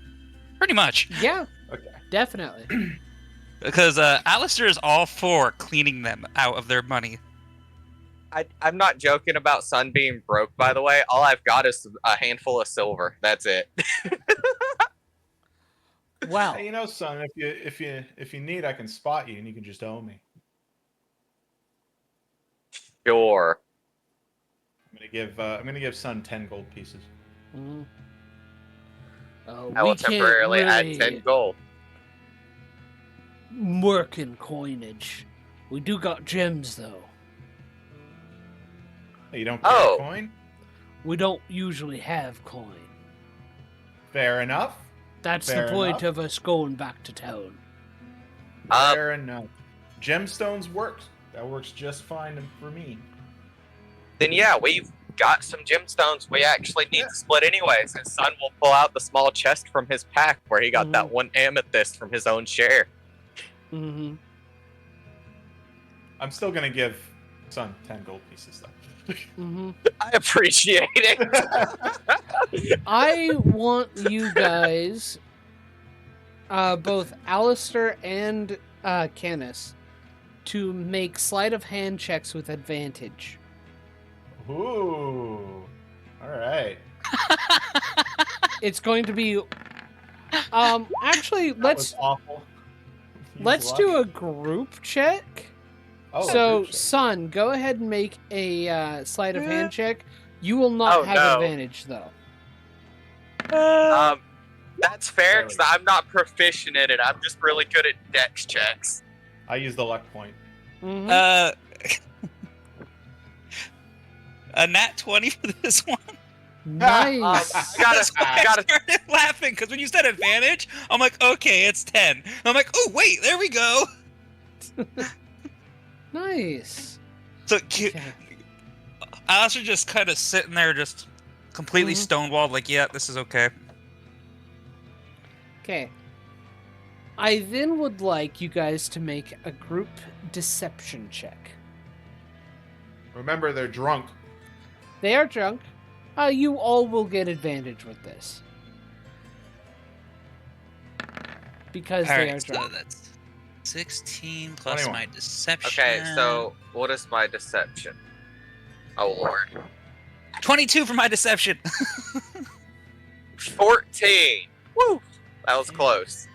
Pretty much. yeah, Okay. definitely. Because Alistair is all for cleaning them out of their money. I'm not joking about Sun being broke, by the way. All I've got is a handful of silver. That's it. Wow. Hey, son, if you need, I can spot you, and you can just owe me. Sure. I'm gonna give Son 10 gold pieces. Mhm. I will We can't temporarily add really 10 gold. work in coinage. We do got gems though. Hey, you don't carry Oh. a coin? We don't usually have coin. Fair enough. That's Fair the point enough. of us going back to town. Fair enough. Gemstones works. That works just fine for me. Then yeah, we've got some gemstones we actually need to split anyway, since Sun will pull out the small chest from his pack where he got that one amethyst from his own share. Mm-hmm. I'm still gonna give Son 10 gold pieces though. Mm-hmm. I appreciate it. I want you guys, both Alistair and Canis, to make sleight of hand checks with advantage. Ooh. All right. It's going to be. Actually, That was awful. Use let's luck. do a group check. Oh, So, group check. Son, go ahead and make a sleight of hand check. You will not Oh, have no. advantage, though. That's fair because I'm not proficient in it. I'm just really good at dex checks. I use the luck point. Mhm. A nat 20 for this one. Nice. I gotta. started laughing because when you said advantage, I'm like, okay, it's 10. And I'm like, oh wait, there we go. Nice. So Okay. Alistair just kind of sitting there, just completely stonewalled, like, yeah, this is okay. Okay. I then would like you guys to make a group deception check. Remember, they're drunk. They are drunk. You all will get advantage with this. Because All they right, are so drunk. that's 16 plus 21. my deception. Okay, so what is my deception? Oh lord. 22 for my deception. 14. Woo! That was close.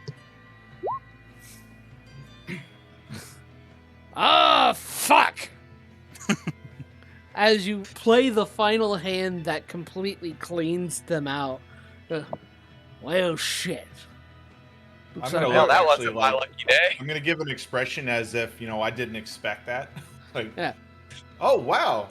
Ah, fuck! As you play the final hand that completely cleans them out. Well, shit. Looks I'm gonna like Well, look, that actually, wasn't my like- lucky day. I'm gonna give an expression as if I didn't expect that. Like, Yeah. oh wow,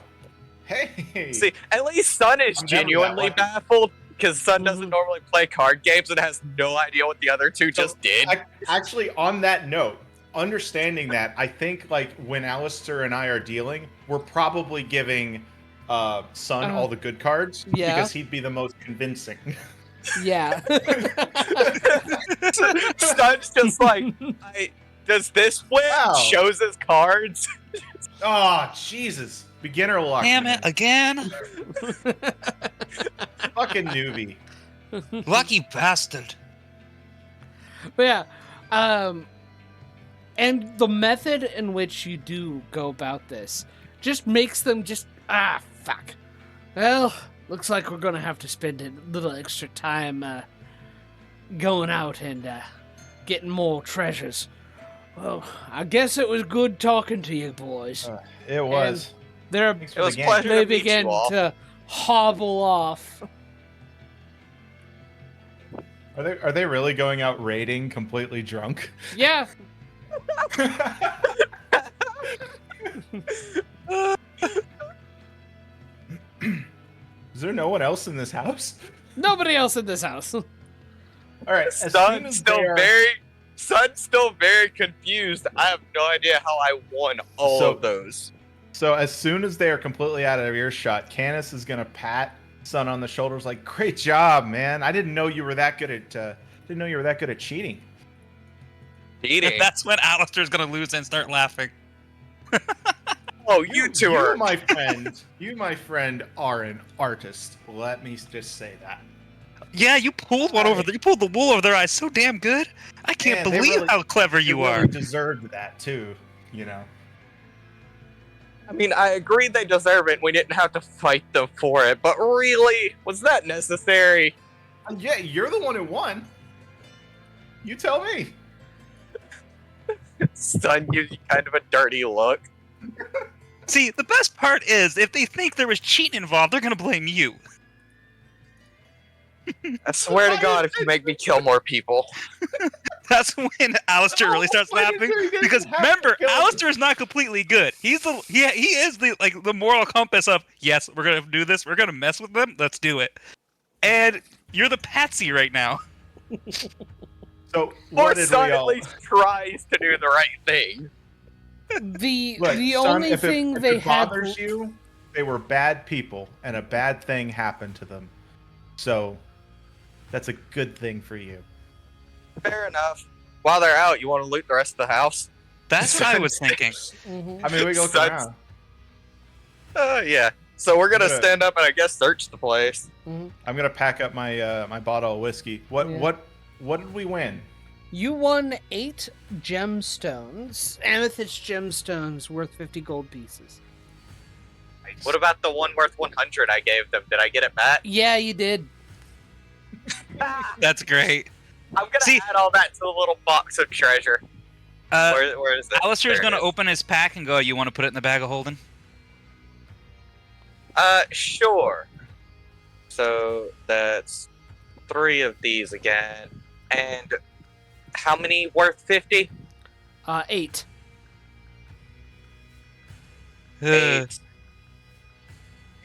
hey. See, at least Sun is I'm never that genuinely lucky. baffled because Sun doesn't Mhm. normally play card games and has no idea what the other two just did. Actually, on that note, understanding that, I think like when Alistair and I are dealing, we're probably giving Sun all the good cards yeah. because he'd be the most convincing. Yeah. Sun's just like, does this win? Wow. Shows his cards. Oh Jesus, beginner luck. Damn man. it, again? Fucking newbie. Lucky bastard. But yeah, and the method in which you do go about this just makes them fuck. Well, looks like we're gonna have to spend a little extra time going out and getting more treasures. Well, I guess it was good talking to you boys. It was. They're Thanks It for the was game. pleasure they to meet began you all. to hobble off. Are they really going out raiding completely drunk? Yeah, Is there no one else in this house? nobody else in this house. All right. As soon Son's as still they are- very confused. I have no idea how I won all So- of those. So as soon as they are completely out of earshot, Canis is gonna pat Son on the shoulders, like, "Great job, man! I didn't know you were that good at cheating." Eating. That's when Alistair's gonna lose and start laughing. Oh, you two are. my friend, are an artist. Let me just say that. Yeah, you pulled one over there. You pulled the wool over their eyes so damn good. I can't Man, they believe really- how clever you really are. deserved that too, you know. I mean, I agree they deserve it. We didn't have to fight them for it, but really, was that necessary? Yeah, you're the one who won. You tell me. Son gives you kind of a dirty look. See, the best part is, if they think there was cheating involved, they're gonna blame you. I swear to God, if you make me kill more people. That's when Alistair really starts Why laughing. did you guys Because have to remember, kill him? Alistair's not completely good. He is the moral compass of, yes, we're gonna do this, we're gonna mess with them, let's do it. And you're the patsy right now. So Or what did Son we at all? least tries to do the right thing. The Look, the son, only if thing it they had bothers you, they were bad people, and a bad thing happened to them. So that's a good thing for you. Fair enough. While they're out, you want to loot the rest of the house? That's what I was thinking. Mhm. I mean, we go Son's- around. Yeah. So we're gonna Good. stand up and I guess search the place. Mhm. I'm gonna pack up my my bottle of whiskey. What Yeah. what did we win? You won 8 gemstones, amethyst gemstones worth 50 gold pieces. What about the one worth 100 I gave them? Did I get it back? Yeah, you did. That's great. I'm gonna See- add all that to the little box of treasure. Where is it? Alistair's There gonna it is. open his pack and go, you want to put it in the bag of holding? Sure. So that's 3 of these again. And how many worth 50? 8. 8.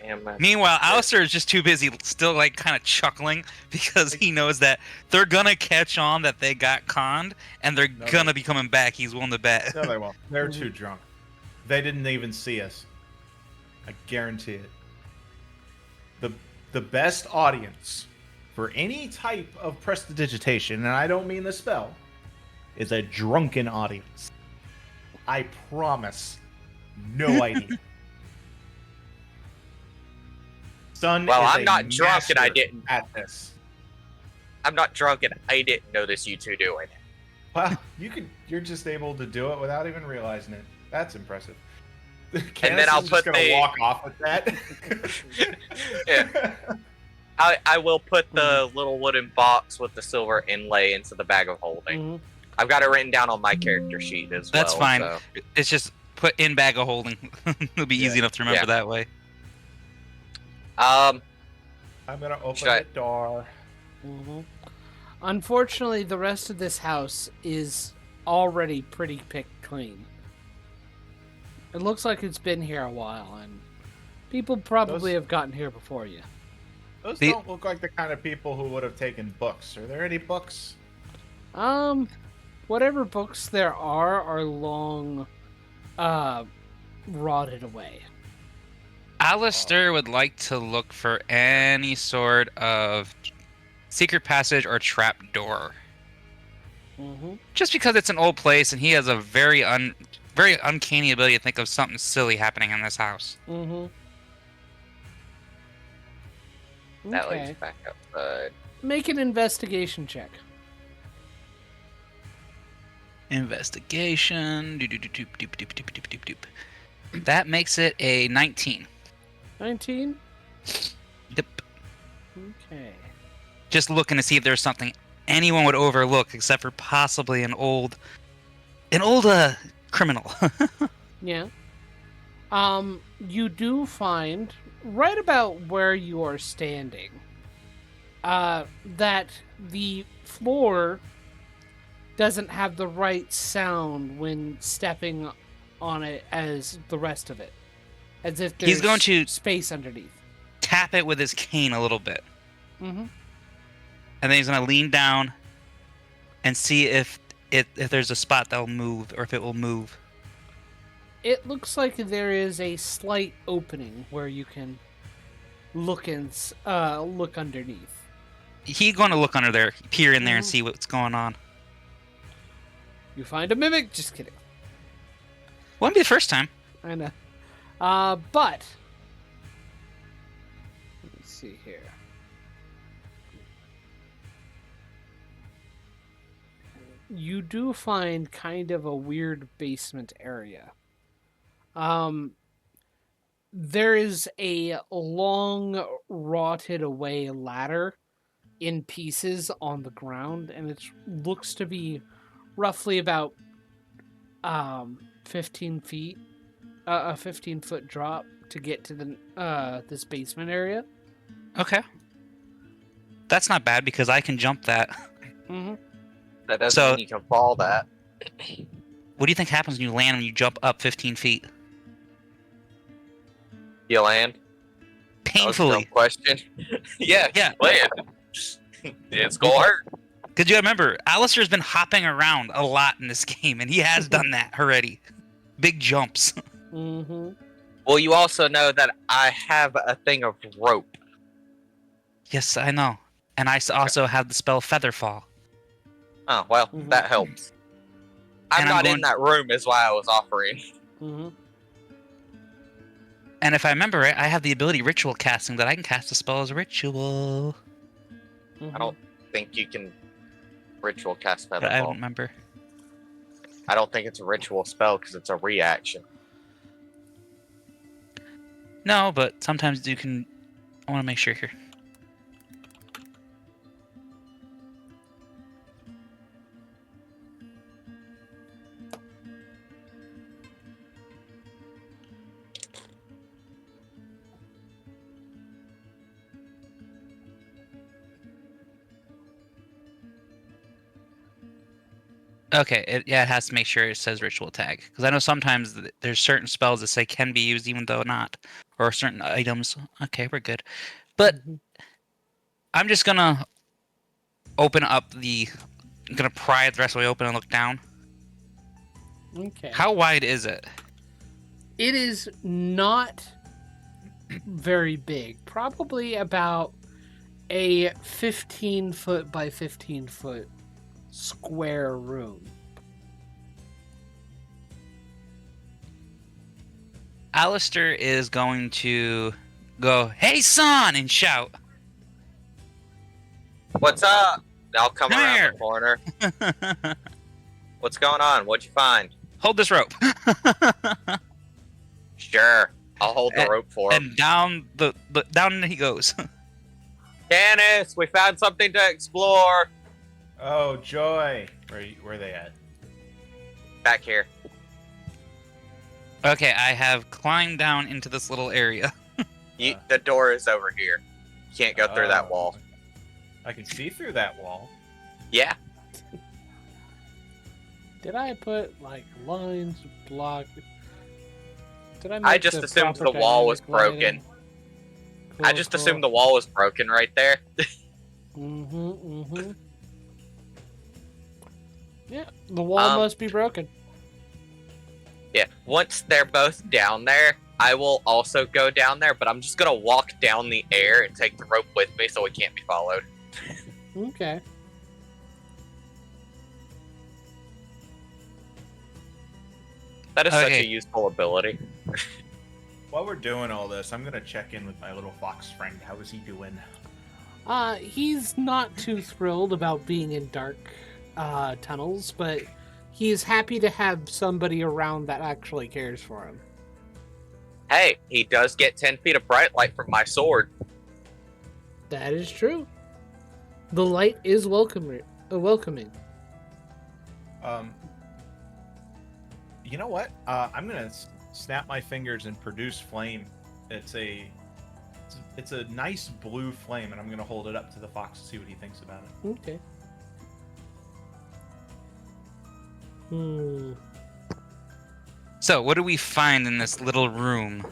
Damn it. Meanwhile, Alistair is just too busy still like kind of chuckling because he knows that they're gonna catch on that they got conned and they're No, gonna be coming back. He's willing to bet. No, they won't. They're too drunk. They didn't even see us. I guarantee it. The best audience for any type of prestidigitation, and I don't mean the spell, is a drunken audience. I promise. No idea. Son Well, is I'm a not drunk and I master didn't. at this. I'm not drunk and I didn't notice you two doing it. Wow, you're just able to do it without even realizing it. That's impressive. then Candace I'll is put just gonna the- walk off with that. Yeah. I will put the little wooden box with the silver inlay into the bag of holding. Mhm. I've got it written down on my character sheet as well. That's fine. so- It's just put in bag of holding. It'll be easy Yeah. enough to remember Yeah. that way. I'm gonna open Should I- the door. Mhm. Unfortunately, the rest of this house is already pretty picked clean. It looks like it's been here a while, and people probably Those- have gotten here before you. Those The- don't look like the kind of people who would have taken books. Are there any books? Whatever books there are long, rotted away. Alistair would like to look for any sort of secret passage or trap door. Mm-hmm. Just because it's an old place and he has a very uncanny ability to think of something silly happening in this house. Mm-hmm. That Okay. leads back outside. Make an investigation check. Investigation. Doop. That makes it a 19. 19? Yep. Okay. Just looking to see if there's something anyone would overlook except for possibly an old An old criminal. Yeah. You do find right about where you are standing, that the floor doesn't have the right sound when stepping on it as the rest of it, as if there's He's going to space underneath. tap it with his cane a little bit, Mm-hmm. and then he's gonna lean down and see if there's a spot that'll move or if it will move. It looks like there is a slight opening where you can look look underneath. He's going to look under there, peer in there, and see what's going on. You find a mimic. Just kidding. Wouldn't be the first time. I know. But let me see here. You do find kind of a weird basement area. There is a long, rotted away ladder in pieces on the ground, and it looks to be roughly about 15 feet, a 15-foot drop to get to the this basement area. Okay. That's not bad because I can jump that. Mm-hmm. That doesn't mean you can fall that. What do you think happens when you land when you jump up 15 feet? You land? That was a Painfully. dumb question. Yeah. Land. It's gonna hurt. Because you remember, Alistair's been hopping around a lot in this game, and he has done that already. Big jumps. Mm-hmm. Well, you also know that I have a thing of rope. Yes, I know. And I also have the spell Featherfall. Oh, well, that helps. I'm not in that room is why I was offering. Mm-hmm. And if I remember it, I have the ability Ritual Casting that I can cast a spell as a ritual. Mm-hmm. I don't think you can ritual cast But I don't Featherfall. remember. I don't think it's a ritual spell because it's a reaction. No, but sometimes you can... I want to make sure here. Okay, it has to make sure it says ritual tag. Because I know sometimes there's certain spells that say can be used even though not. Or certain items. Okay, we're good. But I'm just going to open up I'm going to pry it the rest of the way open and look down. Okay. How wide is it? It is not very big. Probably about a 15-foot by 15-foot square room. Alistair is going to go, "Hey, son!" and shout. What's up? I'll come Come around here. the corner. What's going on? What'd you find? Hold this rope. Sure. I'll hold the rope for him. And down down he goes. Janice, we found something to explore. Oh, joy! Where are they at? Back here. Okay, I have climbed down into this little area. The door is over here. You can't go through that wall. I can see through that wall. Yeah. Did I put like lines block? Did I just assumed the wall was broken. I just assumed the wall was broken right there. Mm-hmm. Yeah, the wall must be broken. Yeah. Once they're both down there, I will also go down there, but I'm just gonna walk down the air and take the rope with me so we can't be followed. Okay. That is such a useful ability. While we're doing all this, I'm gonna check in with my little fox friend. How is he doing? He's not too thrilled about being in dark tunnels, but he is happy to have somebody around that actually cares for him. Hey, he does get 10 feet of bright light from my sword. That is true. The light is welcoming. You know what? I'm gonna snap my fingers and produce flame. It's a nice blue flame, and I'm gonna hold it up to the fox to see what he thinks about it. Okay. So, what do we find in this little room?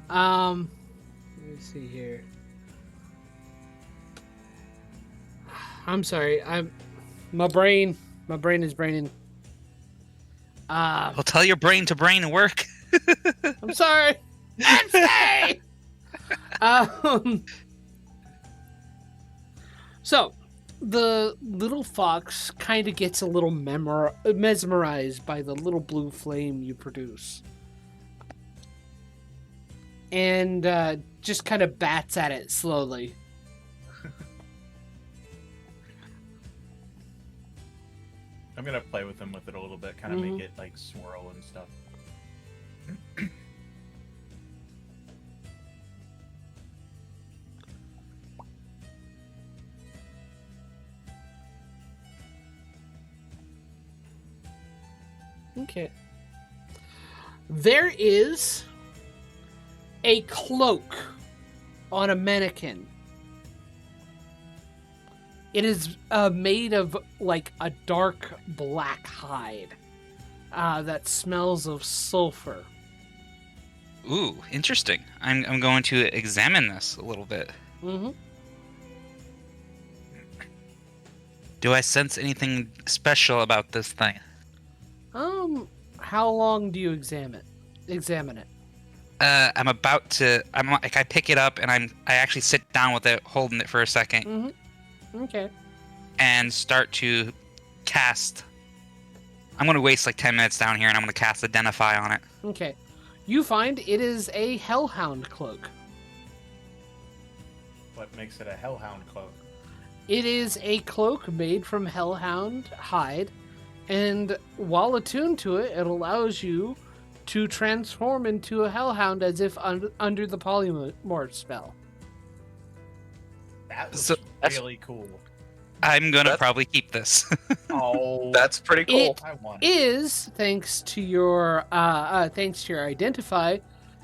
Let me see here. I'm sorry. My brain is braining. Well, tell your brain to brain work. I'm sorry. I'm sorry. So, the little fox kind of gets a little mesmerized by the little blue flame you produce. And just kind of bats at it slowly. I'm gonna play with him with it a little bit, kind of make it like swirl and stuff. Okay. There is a cloak on a mannequin. It is made of like a dark black hide that smells of sulfur. Ooh, interesting. I'm going to examine this a little bit. Mm-hmm. Do I sense anything special about this thing? How long do you examine it? I'm about to. I pick it up and I actually sit down with it, holding it for a second, Mm-hmm. Okay. and start to cast. I'm going to waste like 10 minutes down here, and I'm going to cast Identify on it. Okay. You find it is a hellhound cloak. What makes it a hellhound cloak? It is a cloak made from hellhound hide, and while attuned to it, it allows you to transform into a hellhound as if under the polymorph spell. That was So that's- really cool. I'm going to That's- probably keep this. Oh, That's pretty cool. I want it. Is thanks to your identify,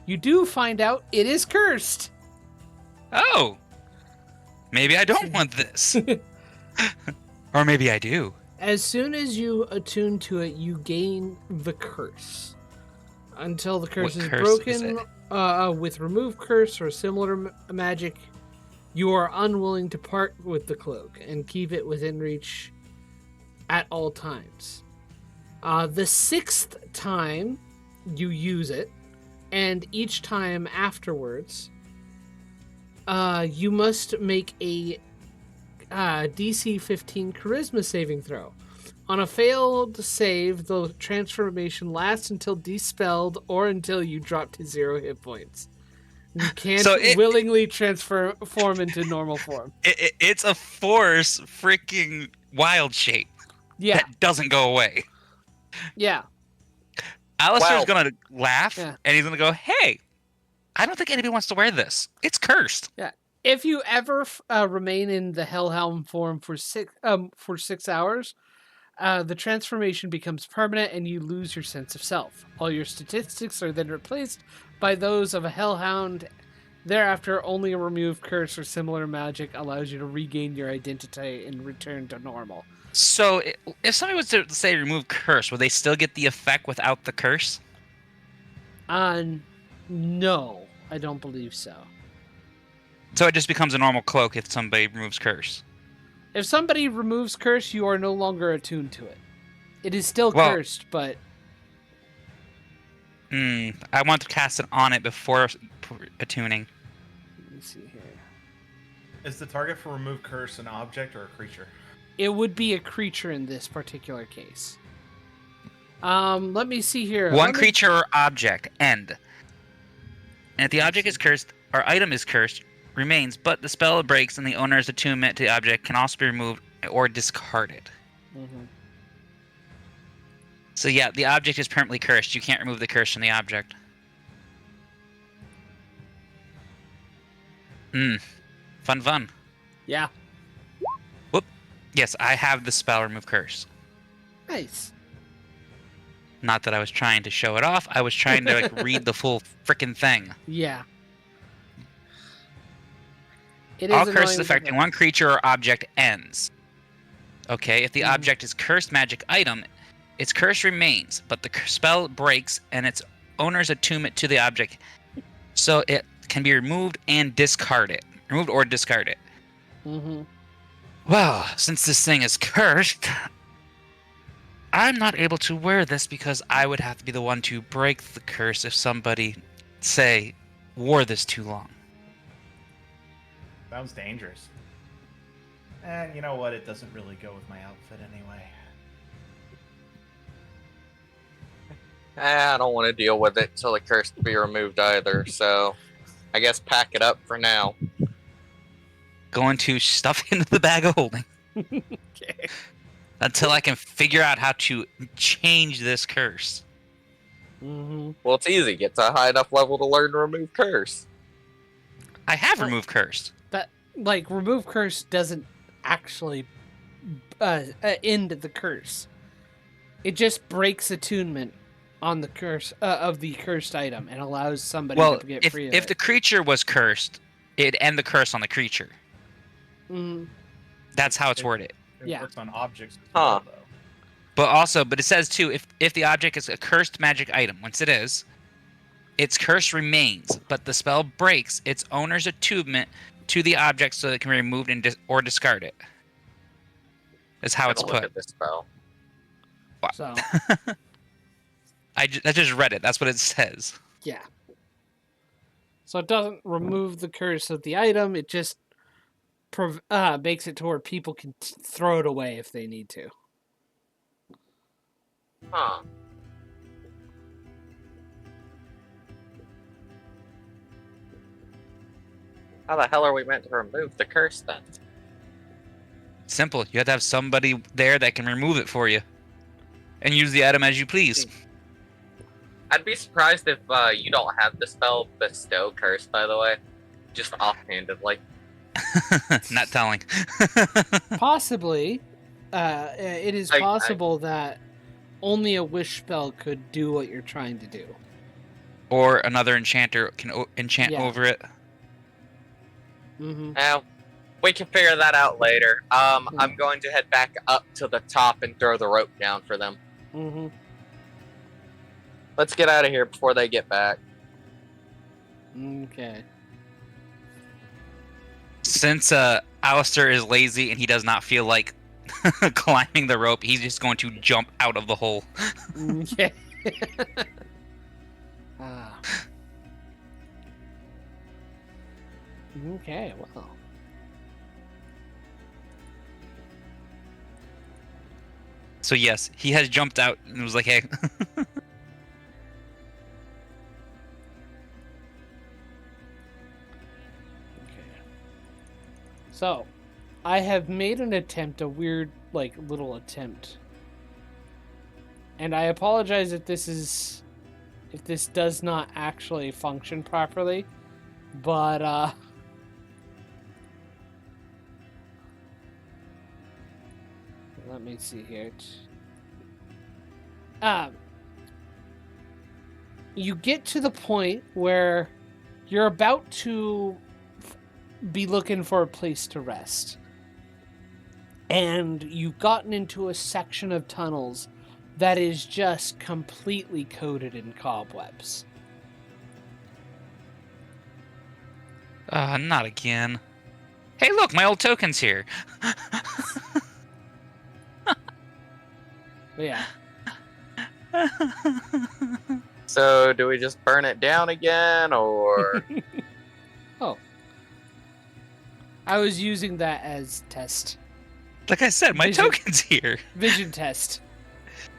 you do find out it is cursed. Oh! Maybe I don't want this. Or maybe I do. As soon as you attune to it, you gain the curse. Until the curse What is curse is broken with remove curse or similar magic, you are unwilling to part with the cloak and keep it within reach at all times. The 6th time you use it, and each time afterwards, you must make a DC 15 Charisma saving throw. On a failed save, the transformation lasts until dispelled or until you drop to 0 hit points. You can't willingly transform into normal form. It's a force freaking wild shape that doesn't go away. Yeah. Alistair's Wow. going to laugh, Yeah. and he's going to go, hey, I don't think anybody wants to wear this. It's cursed. If you ever remain in the Hellhound form for 6 hours, the transformation becomes permanent and you lose your sense of self. All your statistics are then replaced by those of a Hellhound. Thereafter, only a remove curse or similar magic allows you to regain your identity and return to normal. So, if somebody was to say remove curse, would they still get the effect without the curse? No, I don't believe so. So it just becomes a normal cloak if somebody removes curse. If somebody removes curse, you are no longer attuned to it. It is still cursed, but... I want to cast it on it before attuning. Let me see here. Is the target for remove curse an object or a creature? It would be a creature in this particular case. Let me see here. One creature or object, end. And if the object is cursed, or item is cursed, remains, but the spell breaks and the owner's attunement to the object can also be removed or discarded. Mm-hmm. So yeah, the object is permanently cursed. You can't remove the curse from the object. Fun. Yeah. Yes, I have the spell Remove Curse. Nice. Not that I was trying to show it off. I was trying to read the full freaking thing. Yeah. It All is curses annoying, affecting but- one creature or object ends. Okay, if the Mhm. object is cursed magic item, its curse remains, but the spell breaks and its owner's attunement to the object, so it can be removed and discarded. Removed or discarded. Mhm. Well, since this thing is cursed, I'm not able to wear this because I would have to be the one to break the curse if somebody, say, wore this too long. Sounds dangerous. And you know what? It doesn't really go with my outfit anyway. I don't want to deal with it till the curse to be removed either, so I guess pack it up for now. Going to stuff it into the bag of holding Okay. until I can figure out how to change this curse. Mhm. Well, it's easy. Get to a high enough level to learn to remove curse. I have Well- removed curse. That remove curse doesn't actually end the curse. It just breaks attunement on the curse of the cursed item and allows somebody Well, to get if free of if it. the creature was cursed, it'd end the curse on the creature. Mhm. That's how it's worded. It Yeah. works on objects as Huh. well, though. But it says too, if the object is a cursed magic item, once it is, its curse remains, but the spell breaks its owner's attunement to the object so that it can be removed and or discard it. That's how it's Gotta look put. at this spell. So I just read it. That's what it says. yeah. So it doesn't remove the curse of the item. It just makes it to where people can throw it away if they need to. Huh. How the hell are we meant to remove the curse then? Simple. You have to have somebody there that can remove it for you, and use the item as you please. I'd be surprised if you don't have the spell Bestow Curse, by the way. Just offhandedly. Not telling. Possibly, it is I- possible that only a wish spell could do what you're trying to do. Or another enchanter can enchant Yeah. over it. Mm-hmm. Now, we can figure that out later. I'm going to head back up to the top and throw the rope down for them. Mm-hmm. Let's get out of here before they get back. Okay. Since Alistair is lazy and he does not feel like climbing the rope, he's just going to jump out of the hole. Okay. Ah. Okay, well. So yes, he has jumped out and was like, "Hey." Okay. So, I have made an attempt, a weird, little attempt. And I apologize if this does not actually function properly. But, let me see here. You get to the point where you're about to be looking for a place to rest. And you've gotten into a section of tunnels that is just completely coated in cobwebs. Not again. Hey, look, my old token's here. But yeah. So, do we just burn it down again, or... Oh. I was using that as test. Like I said, my Vision. token's here. Vision test.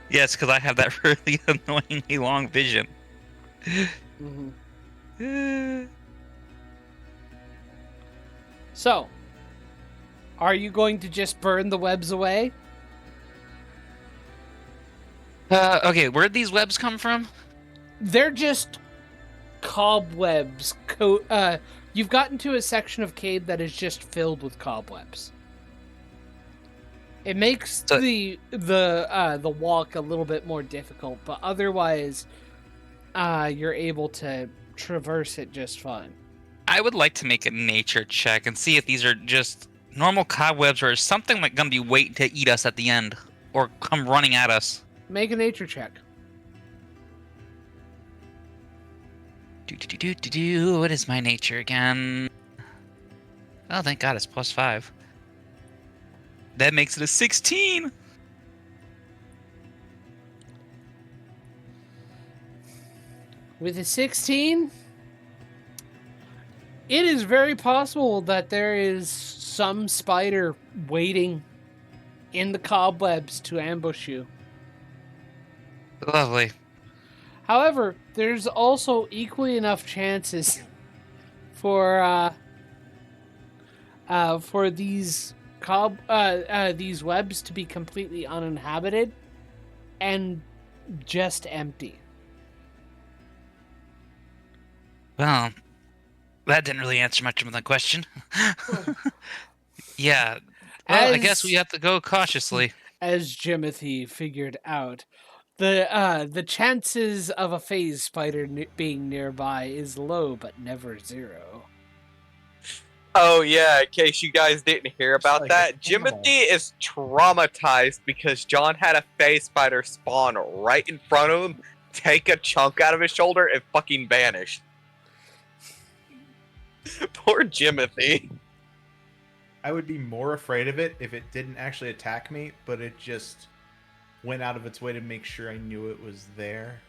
Yes, because I have that really annoyingly long vision. Mm-hmm. So, are you going to just burn the webs away? Okay, where'd these webs come from? They're just cobwebs You've gotten to a section of cave that is just filled with cobwebs. It makes So- the walk a little bit more difficult, but otherwise, you're able to traverse it just fine. I would like to make a nature check and see if these are just normal cobwebs or is something like going to be waiting to eat us at the end or come running at us. Make a nature check. What is my nature again? Oh, thank God, it's +5. That makes it a 16. With a 16, it is very possible that there is some spider waiting in the cobwebs to ambush you. Lovely. However, there's also equally enough chances for these these webs to be completely uninhabited and just empty. Well, that didn't really answer much of the question. Yeah. Well, I guess we have to go cautiously. As Jimothy figured out, the chances of a phase spider being nearby is low, but never zero. Oh yeah, in case you guys didn't hear about like that, an animal. Jimothy is traumatized because John had a phase spider spawn right in front of him, take a chunk out of his shoulder, and fucking vanish. Poor Jimothy. I would be more afraid of it if it didn't actually attack me, but it just went out of its way to make sure I knew it was there.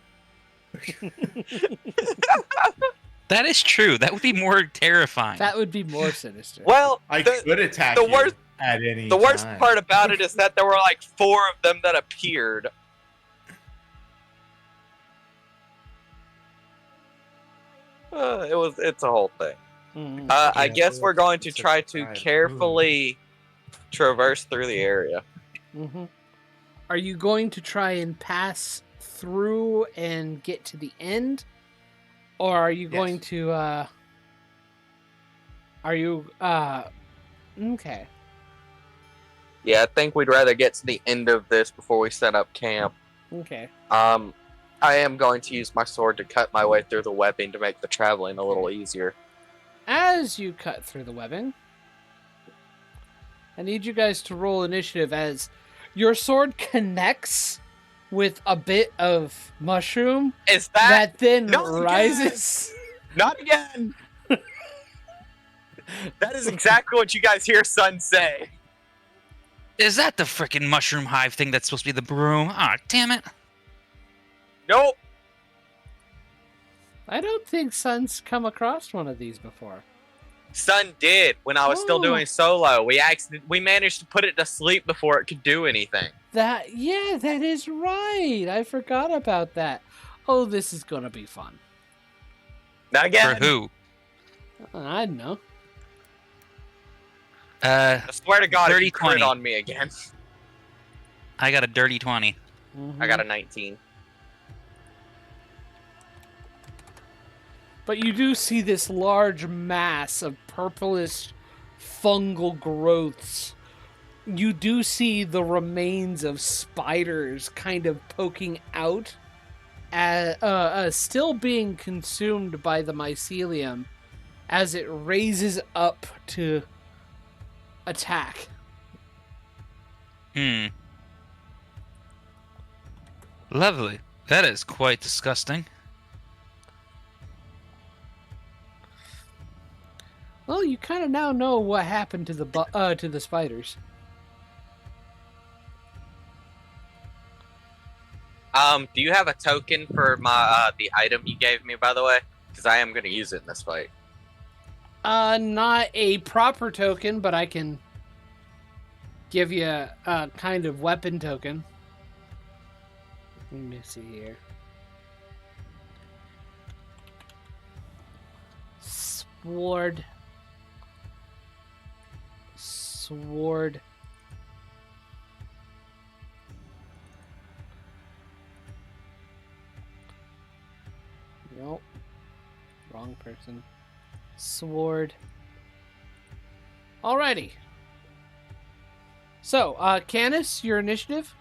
That is true. That would be more terrifying. That would be more sinister. Well, I the, could attack the you worst- at any the worst time. part about it is that there were like 4 of them that appeared. It's a whole thing. Mhm. I Yeah, guess so we're going to it's a try to pride. carefully traverse through the area. Mhm. Are you going to try and pass through and get to the end, or are you going Yes. to? Are you? Okay. Yeah, I think we'd rather get to the end of this before we set up camp. Okay. I am going to use my sword to cut my way through the webbing to make the traveling a little easier. As you cut through the webbing, I need you guys to roll initiative as your sword connects with a bit of mushroom Is that that then not again! rises. not again? That is exactly what you guys hear Sun say. Is that the frickin' mushroom hive thing that's supposed to be the broom? Ah, damn it. Nope. I don't think Sun's come across one of these before. Sun did when I was still Oh. doing solo. We managed to put it to sleep before it could do anything. That is right. I forgot about that. Oh, this is gonna be fun. Not again. For who? I don't know. I swear to God, if Dirty you crit 20. on me again. I got a dirty 20. I got a 19. But you do see this large mass of purplish fungal growths. You do see the remains of spiders kind of poking out, still being consumed by the mycelium as it raises up to attack. Lovely. That is quite disgusting. Well, you kind of now know what happened to the spiders. Do you have a token for my the item you gave me, by the way? Because I am going to use it in this fight. Not a proper token, but I can give you a kind of weapon token. Let me see here. Sword. Nope. Wrong person. sword. Alrighty. So, Canis, your initiative?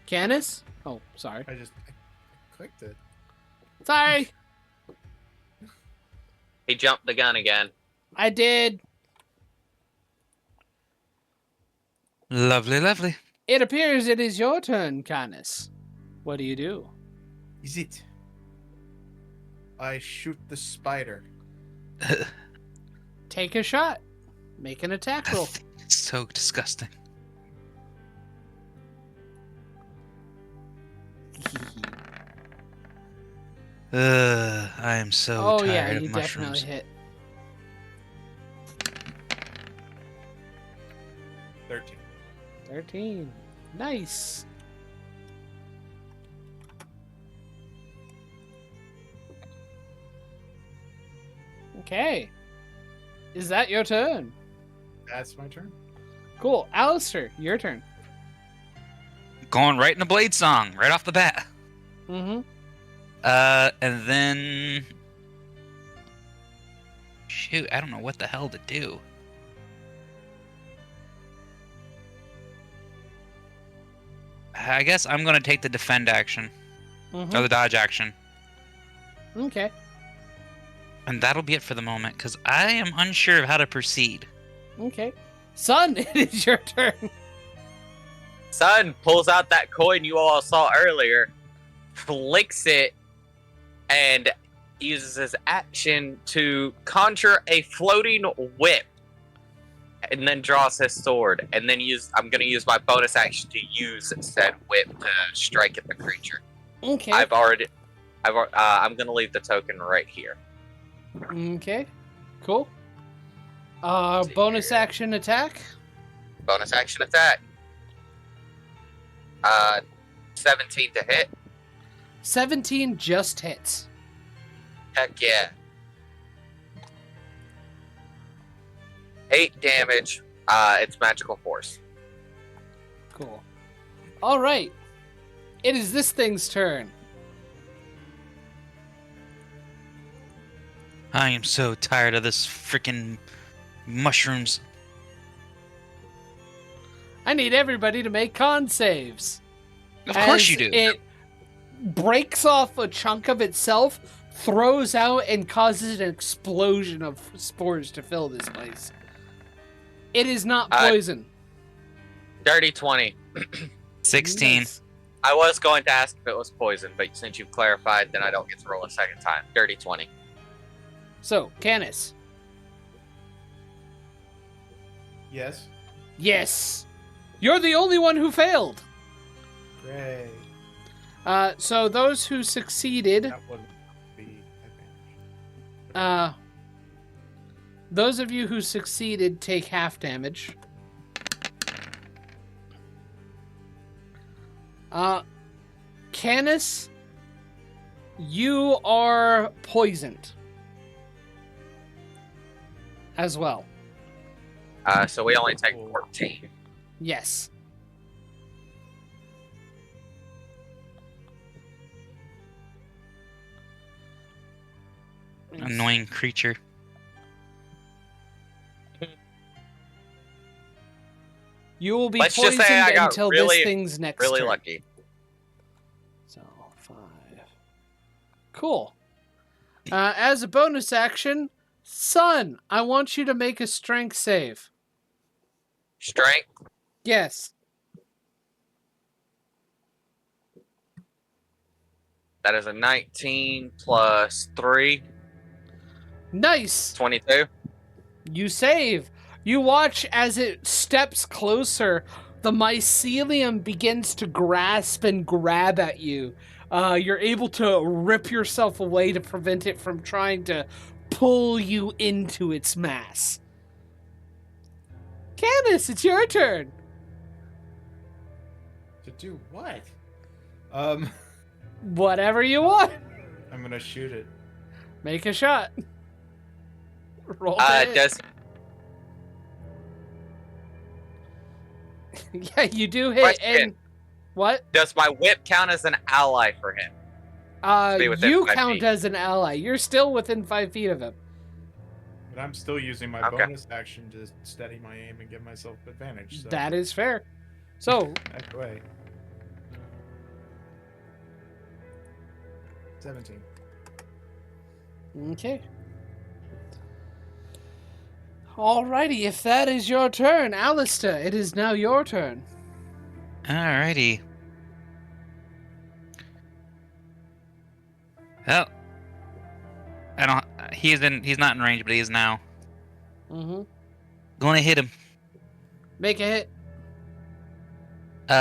Canis? Oh, sorry. I clicked it. Sorry, He jumped the gun again. I did. Lovely, lovely. It appears it is your turn, Canis. What do you do? Is it? I shoot the spider. Take a shot. Make an attack roll. It's so disgusting. I am so Oh tired yeah, of you mushrooms. definitely hit. 13. 13. Nice. Okay. Is that your turn? That's my turn. Cool. Alistair, your turn. Going right in the blade song, right off the bat. Mm-hmm. And then... Shoot, I don't know what the hell to do. I guess I'm going to take the defend action. Or the dodge action. Okay. And that'll be it for the moment, because I am unsure of how to proceed. Okay. Son, it is your turn. Sun pulls out that coin you all saw earlier, flicks it, and uses his action to conjure a floating whip. And then draws his sword. And then I'm going to use my bonus action to use said whip to strike at the creature. Okay. I'm going to leave the token right here. Okay. Cool. Bonus action attack. Bonus action attack. 17 to hit. 17 just hits. Heck yeah. 8 damage. It's magical force. Cool. All right. It is this thing's turn. I am so tired of this freaking mushrooms. I need everybody to make con saves. Of course As you do. It breaks off a chunk of itself, throws out, and causes an explosion of spores to fill this place. It is not poison. Dirty 20. 16. Nice. I was going to ask if it was poison, but since you've clarified, then I don't get to roll a second time. Dirty 20. So, Canis. Yes. Yes. You're the only one who failed. Great. So those who succeeded, That wouldn't be advantage. those of you who succeeded take half damage. Canis, you are poisoned as well. So we only take 14. Yes. Annoying creature. You will be Let's just poisoned say I got until really, this thing's next really turn. lucky. So, 5. Cool. As a bonus action, Son, I want you to make a strength save. Strength. Yes. That is a 19 plus 3. Nice. 22. You save. You watch as it steps closer. The mycelium begins to grasp and grab at you. You're able to rip yourself away to prevent it from trying to pull you into its mass. Canis, it's your turn. To do what? Whatever you want. I'm gonna shoot it. Make a shot. Roll to hit. Does Yeah, you do hit. Question. And What? Does my whip count as an ally for him? Be within You 5 count feet. as an ally. You're still within 5 feet of him. But I'm still using my Okay. bonus action to steady my aim and give myself advantage. So That is fair. So, either way. 17. okay. Alrighty, if that is your turn, Alistair, it is now your turn. Alrighty. Well, I don't. He's not in range, but he is now. Mm-hmm. Going to hit him. Make a hit.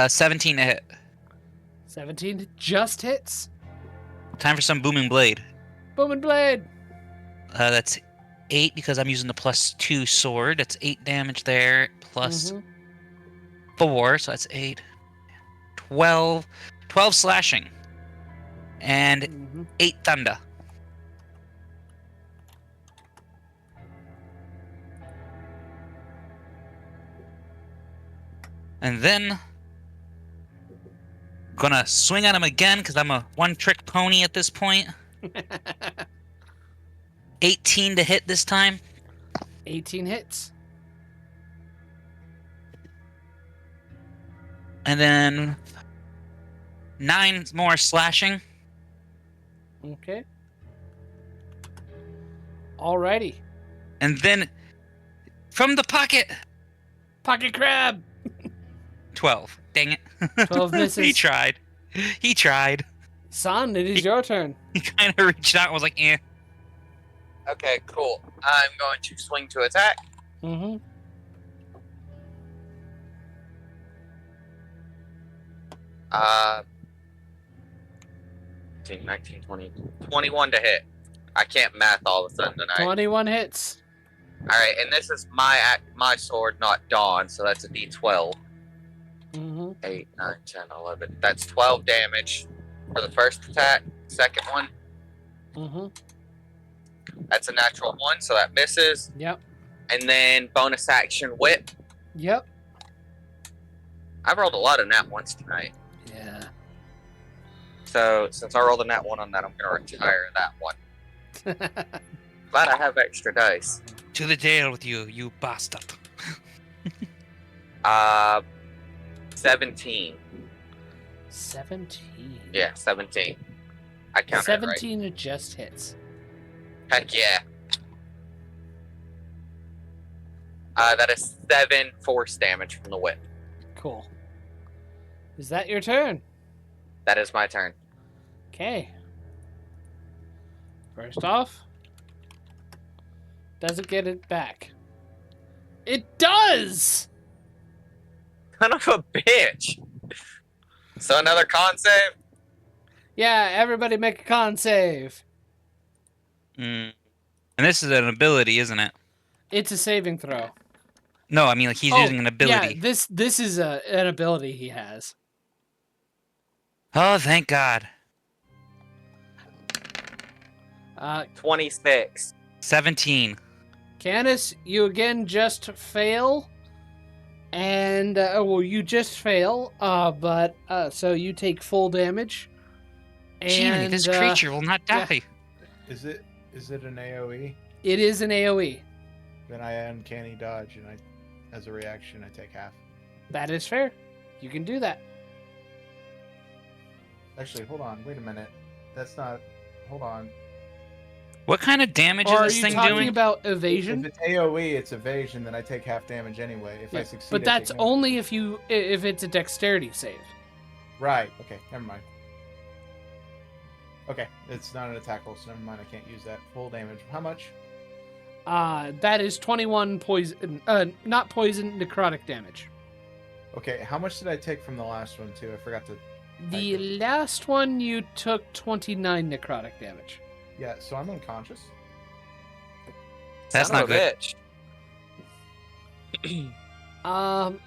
17 to hit. 17 just hits. Time for some booming blade. Booming blade. That's 8 because I'm using the +2 sword. That's 8 damage there. Plus Mhm. 4, so that's 8. 12 slashing. And Mhm. 8 thunder. And then gonna swing at him again because I'm a one-trick pony at this point. 18 to hit this time. 18 hits. And then 9 more slashing. Okay. Alrighty. And then from the pocket, Pocket crab. 12. Dang it. 12 misses. He tried. He tried. Son, it is your turn. He kind of reached out and was like, eh. Okay, cool. I'm going to swing to attack. Mm-hmm. Uh, 18, 19, 20, 21 to hit. I can't math all of a sudden tonight. 21 hits. All right, and this is my sword, not Dawn, so that's a D12. Mm-hmm. 8, 9, 10, 11. That's 12 damage for the first attack. Second one, Mm-hmm. that's a natural 1, so that misses. Yep. And then bonus action whip. Yep. I've rolled a lot of nat 1s tonight. Yeah. So since I rolled a nat 1 on that, I'm going to retire that one. Glad I have extra dice. To the jail with you, you bastard. 17. 17. Yeah, 17. I counted it right. 17 just hits. Heck yeah. That is 7 force damage from the whip. Cool. Is that your turn? That is my turn. Okay. First off, does it get it back? It does! Son of a bitch. So another con save? Yeah, everybody make a con save. Mm. And this is an ability, isn't it? It's a saving throw. No, I mean, like, he's using an ability. Yeah, this is an ability he has. Oh, thank God. 26. 17. Canis, you again just fail. And, well, you just fail, but, so you take full damage. Gee, And, this creature will not yeah. die. Is it an AoE? It is an AoE. Then I uncanny dodge, and as a reaction, I take half. That is fair. You can do that. Actually, hold on. Wait a minute. That's not. Hold on. What kind of damage Or is are this you thing talking doing? about If evasion? it's AoE, it's evasion. Then I take half damage anyway. If I Yeah, succeed, but I that's take half. only if it's a dexterity save. Right. Okay. Never mind. Okay, it's not an attack roll, so never mind. I can't use that. Full damage. How much? That is 21 poison, not poison, necrotic damage. Okay, how much did I take from the last one too? I forgot to. The last one you took 29 necrotic damage. Yeah, so I'm unconscious. That's Son not of a good. bitch.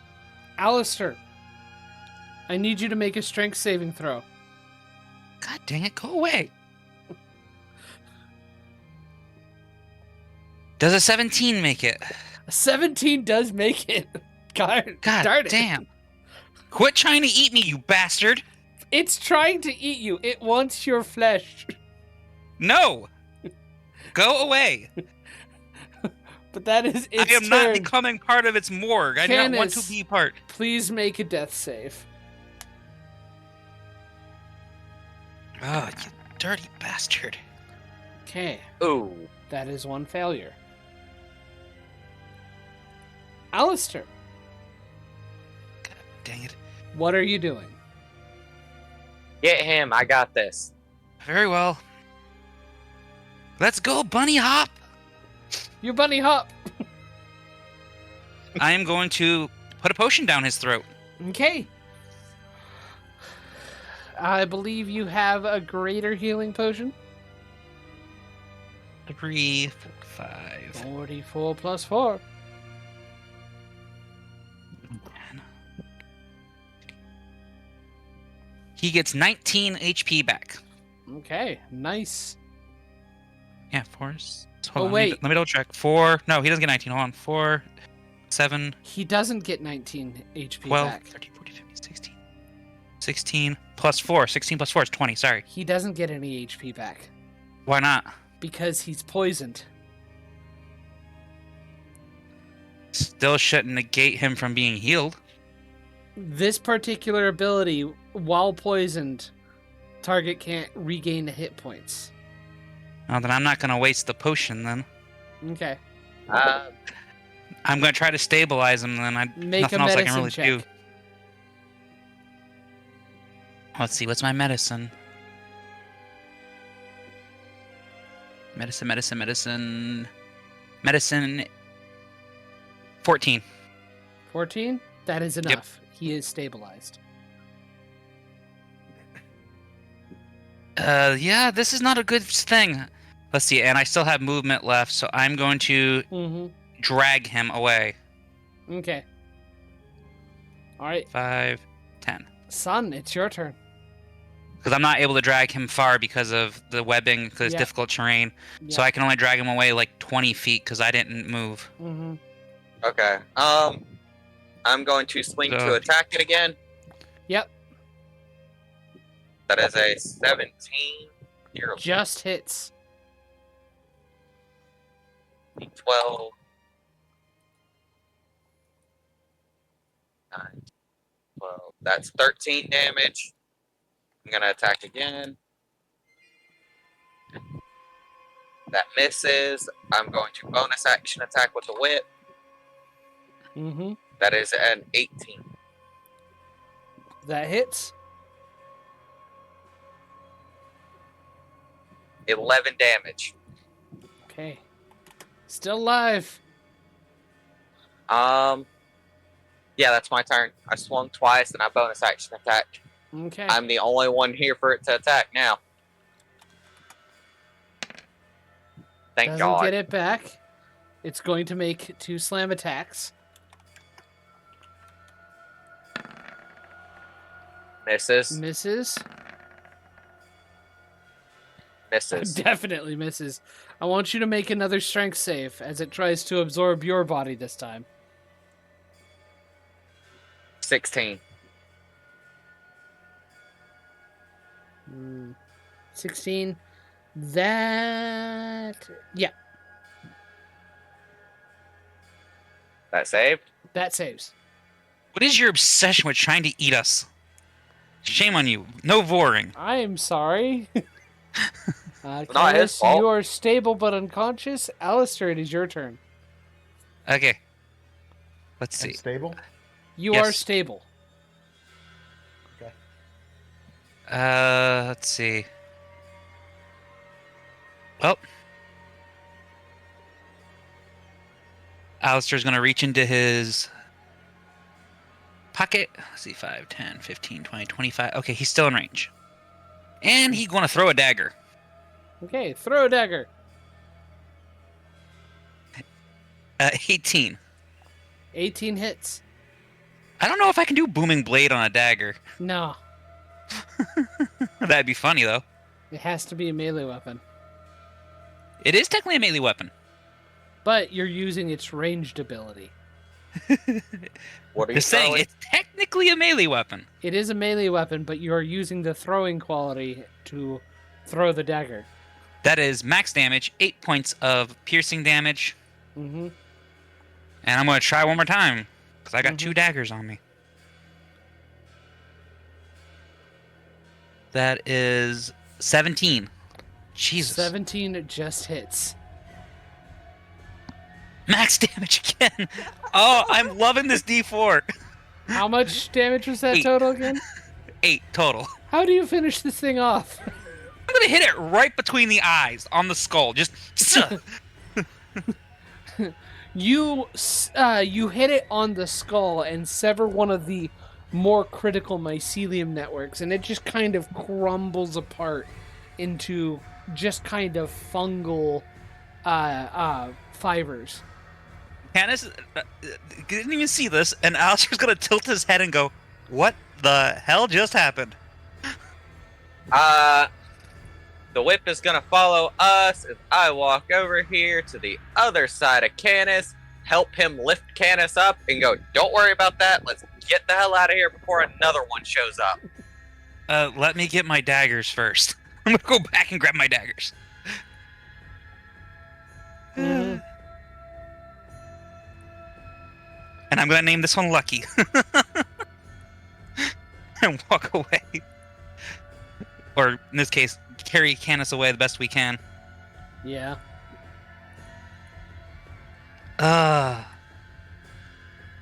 Alistair, I need you to make a strength saving throw. God dang it, go away. Does a 17 make it? A 17 does make it. God God darn it. damn. Quit trying to eat me, you bastard! It's trying to eat you. It wants your flesh. No! Go away! But that is its I am turn. not becoming part of its morgue. I do not want to Canis, be part. Please make a death save. Oh, you dirty bastard. Okay, Ooh. that is one failure. Alistair, Dang it. what are you doing? Get him. I got this. Very well. Let's go, bunny hop! You bunny hop. I am going to put a potion down his throat. Okay. I believe you have a greater healing potion. 3, 4, 5. 44 plus 4. 10. He gets 19 HP back. Okay, nice. Yeah, 4. Oh, Hold on, wait. Let me double check. 4. No, he doesn't get 19. Hold on. 4, 7, He doesn't get 19 HP 12, back. 13, 14, 15, 16. 16 plus 4. 16 plus 4 is 20. Sorry. He doesn't get any HP back Why not? because he's poisoned. Still shouldn't negate him from being healed. This particular ability, while poisoned, target can't regain the hit points. Oh, then I'm not going to waste the potion then. Okay. I'm going to try to stabilize him then. Make Nothing a else I medicine can really check. do. Let's see, what's my medicine? Medicine. 14. 14? That is enough. He is stabilized. Yeah, this is not a good thing. Let's see, and I still have movement left, so I'm going to Mm-hmm. drag him away. Okay. Alright, 5, 10. son, it's your turn. Because I'm not able to drag him far because of the webbing, because it's Yeah. difficult terrain. Yeah. So I can only drag him away like 20 feet because I didn't move. Mm-hmm. Okay. I'm going to swing to attack it again. Yep. That is a 17. You're Just hits. 12. 9, 12. That's 13 damage. I'm gonna attack again. That misses. I'm going to bonus action attack with the whip. Mm-hmm. That is an 18. That hits. 11 damage. Okay. Still alive. Yeah, that's my turn. I swung twice and I bonus action attack. Okay. I'm the only one here for it to attack now. Thank Doesn't God. get it back. It's going to make 2 slam attacks. Misses. Misses. Misses. Definitely misses. I want you to make another strength save as it tries to absorb your body this time. 16. 16. That... Yeah, That saved? that saves. What is your obsession with trying to eat us? Shame on you. No voring. I am sorry. Not his Canis, fault. you are stable but unconscious. Alistair, it is your turn. Okay. Let's see. And stable. You Yes. are stable. Okay. Let's see. Well. Alistair's going to reach into his pocket. Let's see, 5, 10, 15, 20, 25. Okay, he's still in range. And he's going to throw a dagger. Okay, throw a dagger. 18. 18 hits. I don't know if I can do booming blade on a dagger. No, That'd be funny, though. it has to be a melee weapon. It is technically a melee weapon. But you're using its ranged ability. What are you Just saying, throwing? it's technically a melee weapon. It is a melee weapon, but you are using the throwing quality to throw the dagger. That is max damage, 8 points of piercing damage. Mm-hmm. And I'm going to try one more time, because I got 2 daggers on me. That is 17. Jesus. 17 just hits. Max damage again. Oh, I'm loving this D4. How much damage was that 8. total again? 8 total. How do you finish this thing off? I'm going to hit it right between the eyes on the skull. Just... You hit it on the skull and sever one of the more critical mycelium networks, and it just kind of crumbles apart into just kind of fungal fibers. Canis didn't even see this, and Alistair's going to tilt his head and go, "What the hell just happened?" The whip is gonna follow us as I walk over here to the other side of Canis, help him lift Canis up, and go, "Don't worry about that. Let's get the hell out of here before another one shows up." Let me get my daggers first. I'm going to go back and grab my daggers. Mhm. And I'm going to name this one Lucky. And walk away. Or, in this case, carry Canis away the best we can. Yeah.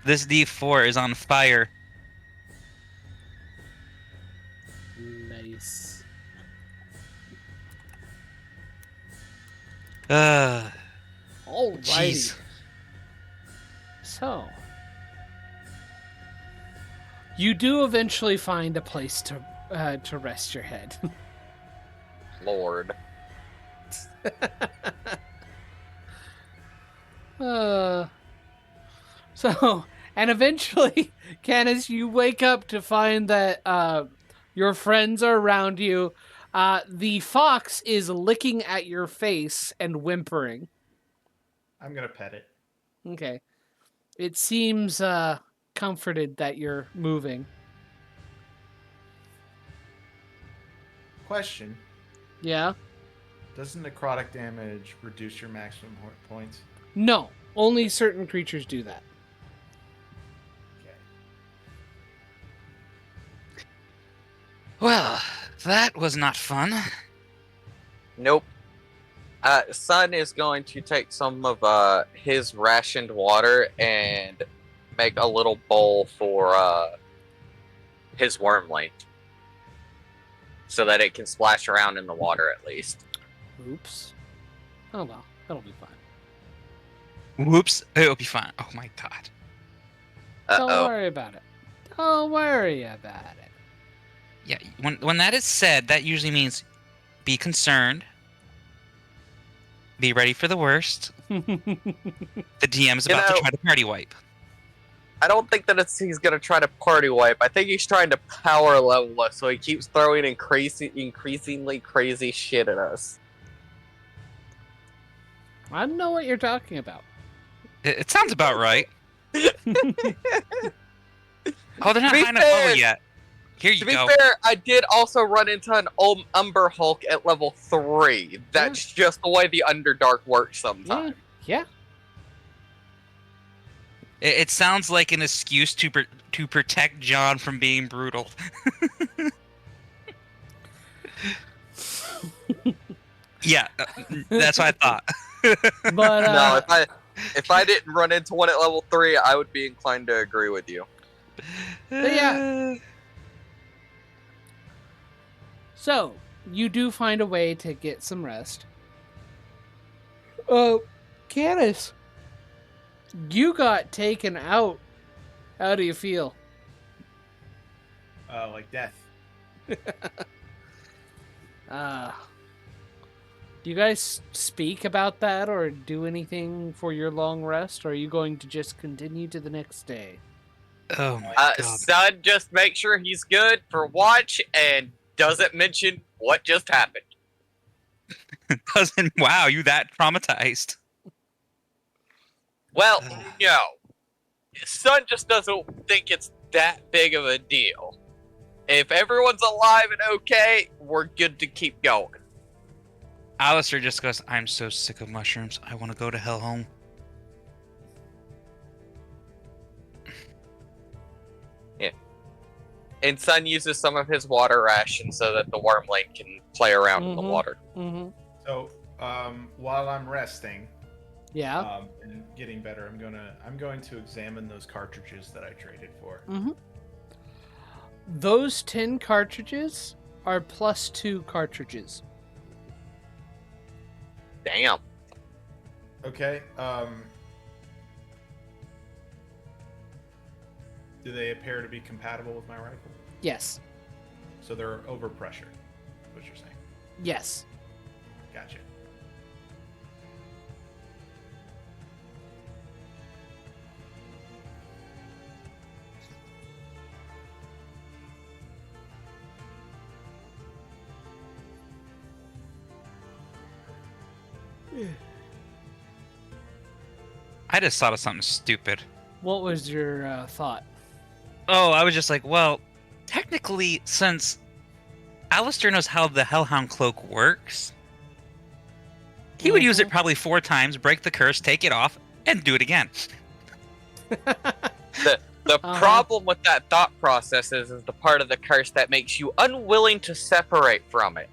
This D4 is on fire. Nice. Jeez. Alrighty. So, you do eventually find a place to rest your head. Lord. So, and eventually, Canis, you wake up to find that your friends are around you. The fox is licking at your face and whimpering. I'm gonna pet it. Okay. It seems comforted that you're moving. Question: Yeah? doesn't necrotic damage reduce your maximum hit points? No. Only certain creatures do that. Okay. Well, that was not fun. Nope. Sun is going to take some of his rationed water and make a little bowl for his wormling, so that it can splash around in the water at least. Oops. Oh well, that'll be fine. Whoops. It'll be fine. Oh my god. Don't Uh-oh. worry about it. Don't worry about it. Yeah, when that is said, that usually means be concerned. Be ready for the worst. The DM is about to try to party wipe. I don't think that he's going to try to party wipe. I think he's trying to power level us, so he keeps throwing increasingly crazy shit at us. I don't know what you're talking about. It sounds about right. Oh, they're not To be high enough level fair- yet. Here you To be go. fair, I did also run into an old Umber Hulk at level 3. That's just the way the Underdark works sometimes. Yeah. It sounds like an excuse to protect John from being brutal. Yeah, that's what I thought. But No, if I didn't run into one at level 3, I would be inclined to agree with you. But yeah. So, you do find a way to get some rest. Canis, you got taken out. How do you feel? Like death. Do you guys speak about that or do anything for your long rest, or are you going to just continue to the next day? Oh my god. Sun just make sure he's good for watch and doesn't mention what just happened. Doesn't wow, you that traumatized. Well, no. Sun just doesn't think it's that big of a deal. If everyone's alive and okay, we're good to keep going. Alistair just goes, I'm so sick of mushrooms. I want to go to hell home. And Sun uses some of his water ration so that the wormling can play around in the water. Mm-hmm. So, while I'm resting, Yeah. and getting better, I'm going to examine those cartridges that I traded for. Mm-hmm. Those 10 cartridges are +2 cartridges. Damn. Okay. Do they appear to be compatible with my rifle? Yes. So they're overpressure, what you're saying. Yes. Gotcha. I just thought of something stupid. What was your thought? Oh, I was just like, well, technically, since Alistair knows how the Hellhound Cloak works, he would use it probably 4 times, break the curse, take it off, and do it again. The problem with that thought process is the part of the curse that makes you unwilling to separate from it.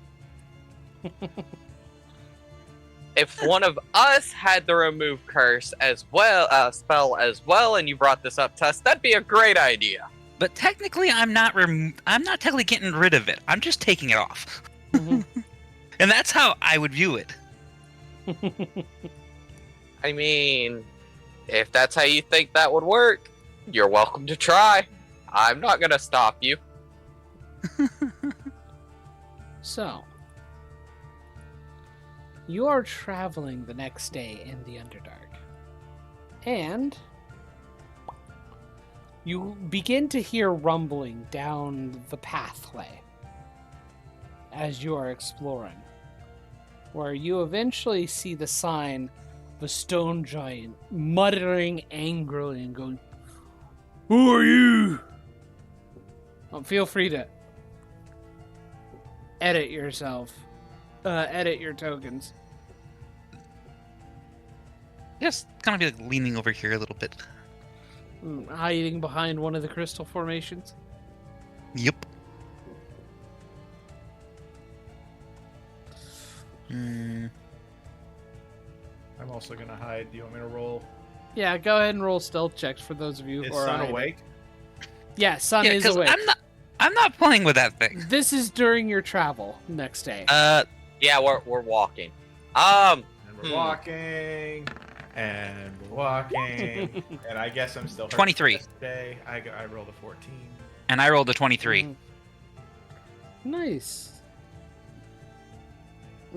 If one of us had the remove curse as well, spell as well, and you brought this up to us, that'd be a great idea. But technically, I'm not technically getting rid of it. I'm just taking it off. Mm-hmm. And that's how I would view it. I mean, if that's how you think that would work, you're welcome to try. I'm not gonna stop you. So, you are traveling the next day in the Underdark. And you begin to hear rumbling down the pathway as you are exploring, where you eventually see the sign of a stone giant muttering angrily and going, "Who are you?" Feel free to edit yourself. Edit your tokens. Just kind of be like leaning over here a little bit. Hiding behind one of the crystal formations. Yep. Hmm. I'm also gonna hide. Do you want me to roll? Yeah, go ahead and roll stealth checks for those of you Is who are Sun hiding. awake? Yeah, Sun Yeah, is 'cause awake. I'm not playing with that thing. This is during your travel next day. Yeah, we're walking. And we're walking, and we're walking, and I guess I'm still hurt 23. today. I rolled a 14. And I rolled a 23. Nice.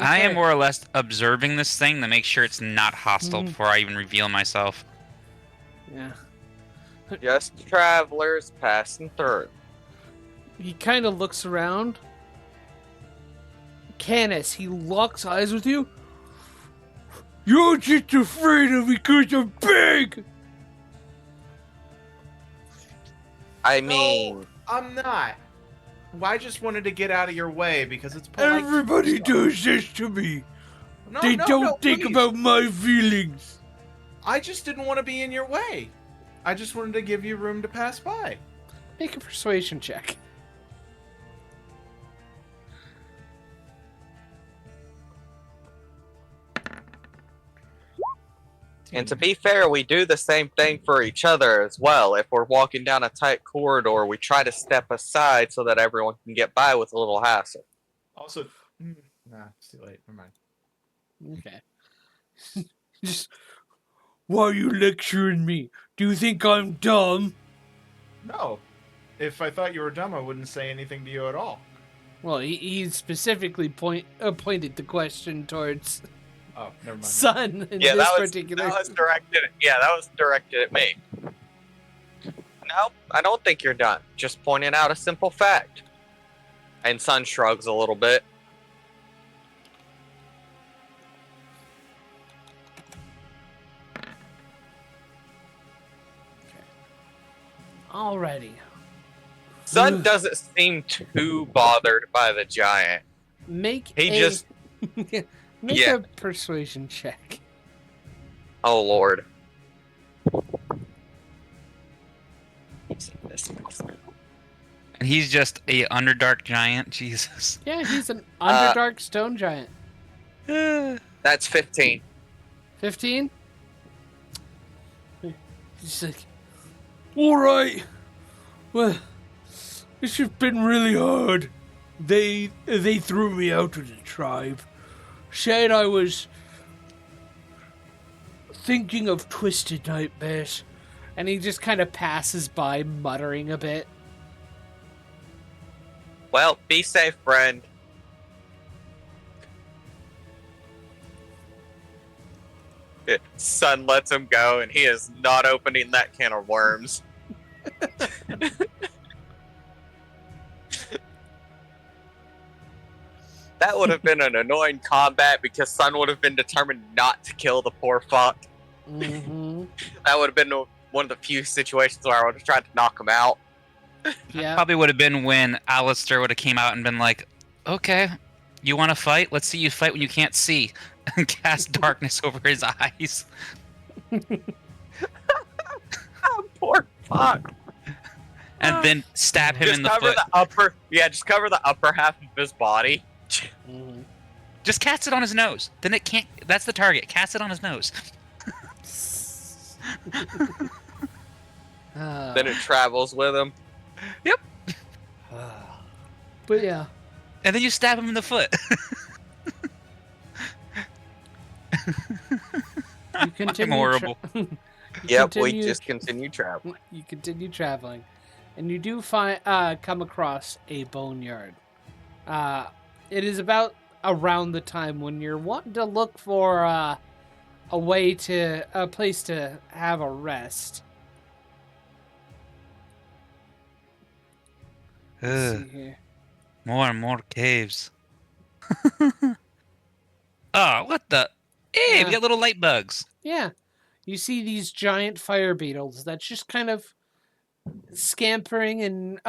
I am Okay. more or less observing this thing to make sure it's not hostile before I even reveal myself. Yeah. Just travelers passing through. He kind of looks around. Canis, he locks eyes with you. You're just afraid of me because I'm big! I mean, No, I'm not. Well, I just wanted to get out of your way because it's polite. Everybody does this to me. No, They no, don't no, think please. about my feelings. I just didn't want to be in your way. I just wanted to give you room to pass by. Make a persuasion check. and to be fair, we do the same thing for each other as well. If we're walking down a tight corridor, we try to step aside so that everyone can get by with a little hassle. Also, nah, it's too late. Never mind. Okay. Just, why are you lecturing me? Do you think I'm dumb? No. If I thought you were dumb, I wouldn't say anything to you at all. Well, he specifically pointed the question towards Oh, never mind. Sun in Yeah, this that was particular. directed. Yeah, that was directed at me. No, I don't think you're done. Just pointing out a simple fact. And Sun shrugs a little bit. Alrighty. Sun doesn't seem too bothered by the giant. Make He a just- make Yeah. a persuasion check. Oh lord. And he's just a Underdark giant. Jesus. Yeah, he's an Underdark stone giant. That's 15. 15? He's like, alright. Well, this has been really hard. They threw me out of the tribe. Said I was thinking of twisted nightmares. And he just kind of passes by, muttering a bit. Well, be safe, friend. Sun lets him go, and he is not opening that can of worms. That would have been an annoying combat because Sun would have been determined not to kill the poor fuck. Mm-hmm. That would have been one of the few situations where I would have tried to knock him out. Yeah. Probably would have been when Alistair would have came out and been like, okay, you want to fight? Let's see you fight when you can't see. And cast darkness over his eyes. Oh, poor fuck. And then stab him Just in the cover foot. the upper. Yeah, just cover the upper half of his body. Mhm. Just cast it on his nose. Then it can't. That's the target. Cast it on his nose. Then it travels with him. But yeah. And then you stab him in the foot. You continue. I'm horrible. You Yep, we continue- just continue traveling. You continue traveling, and you do find come across a boneyard. It is about around the time when you're wanting to look for a place to have a rest. Let's Ugh, see here. more and more caves. Oh, what the? Hey, we got little light bugs. Yeah, you see these giant fire beetles that's just kind of scampering and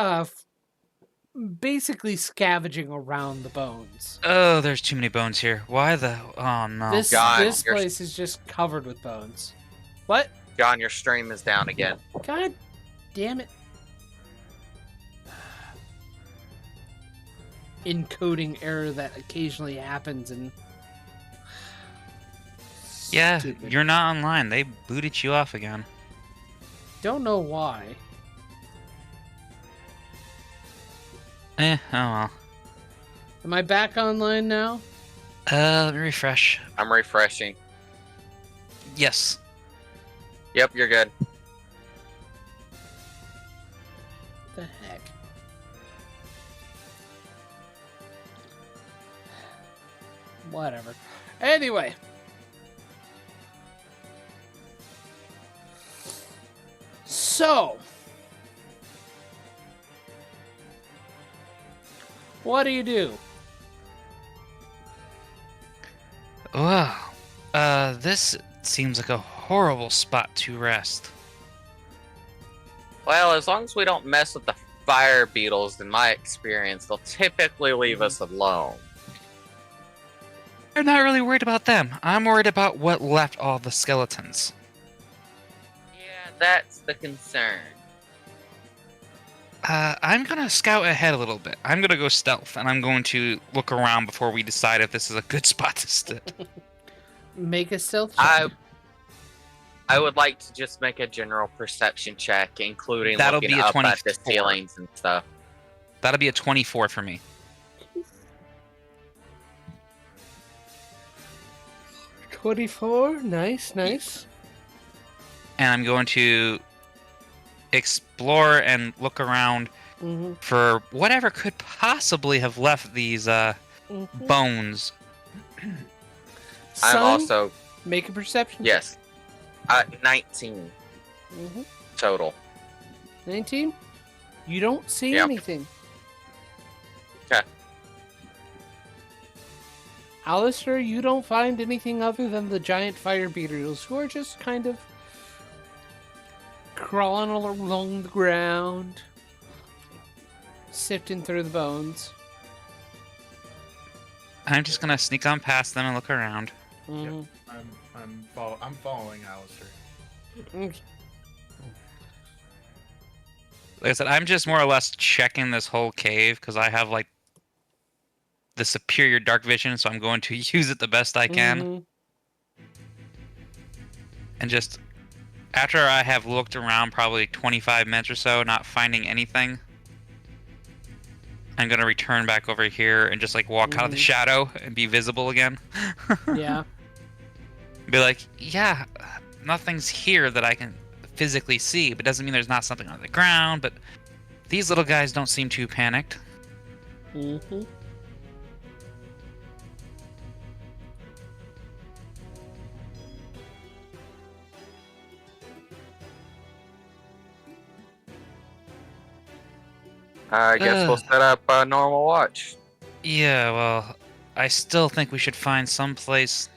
basically scavenging around the bones. Oh, there's too many bones here. Why the? Oh no. This God, this you're- place is just covered with bones. What? John, your stream is down again. God damn it. Encoding error that occasionally happens and Yeah, Stupid. you're not online. They booted you off again. Don't know why. Oh well. Am I back online now? Let me refresh. I'm refreshing. Yes. Yep, you're good. What the heck? Whatever. Anyway. So. What do you do? Wow. This seems like a horrible spot to rest. Well, as long as we don't mess with the fire beetles, in my experience, they'll typically leave us alone. I'm not really worried about them. I'm worried about what left all the skeletons. Yeah, that's the concern. I'm gonna scout ahead a little bit. I'm gonna go stealth, and I'm going to look around before we decide if this is a good spot to sit. Make a stealth check. I would like to just make a general perception check, including That'll looking be a up at the 24. ceilings and stuff. That'll be a 24 for me. 24. Nice, nice. And I'm going to explore and look around Mm-hmm. for whatever could possibly have left these bones. I'm also, Make a perception yes, 19 Mm-hmm. total. 19? You don't see Yep. anything. 'Kay. Alistair, you don't find anything other than the giant fire beetles who are just kind of crawling along the ground, sifting through the bones. I'm just gonna sneak on past them and look around. Mhm. I'm following Alistair. Okay. Like I said, I'm just more or less checking this whole cave because I have like the superior dark vision, so I'm going to use it the best I can. Mhm. And just after I have looked around probably 25 minutes or so, not finding anything, I'm gonna return back over here and just like walk out of the Mhm. shadow and be visible again. Yeah. Be like, yeah, nothing's here that I can physically see, but doesn't mean there's not something on the ground. But these little guys don't seem too panicked. Mhm. I guess we'll set up a normal watch. Yeah, well, I still think we should find some place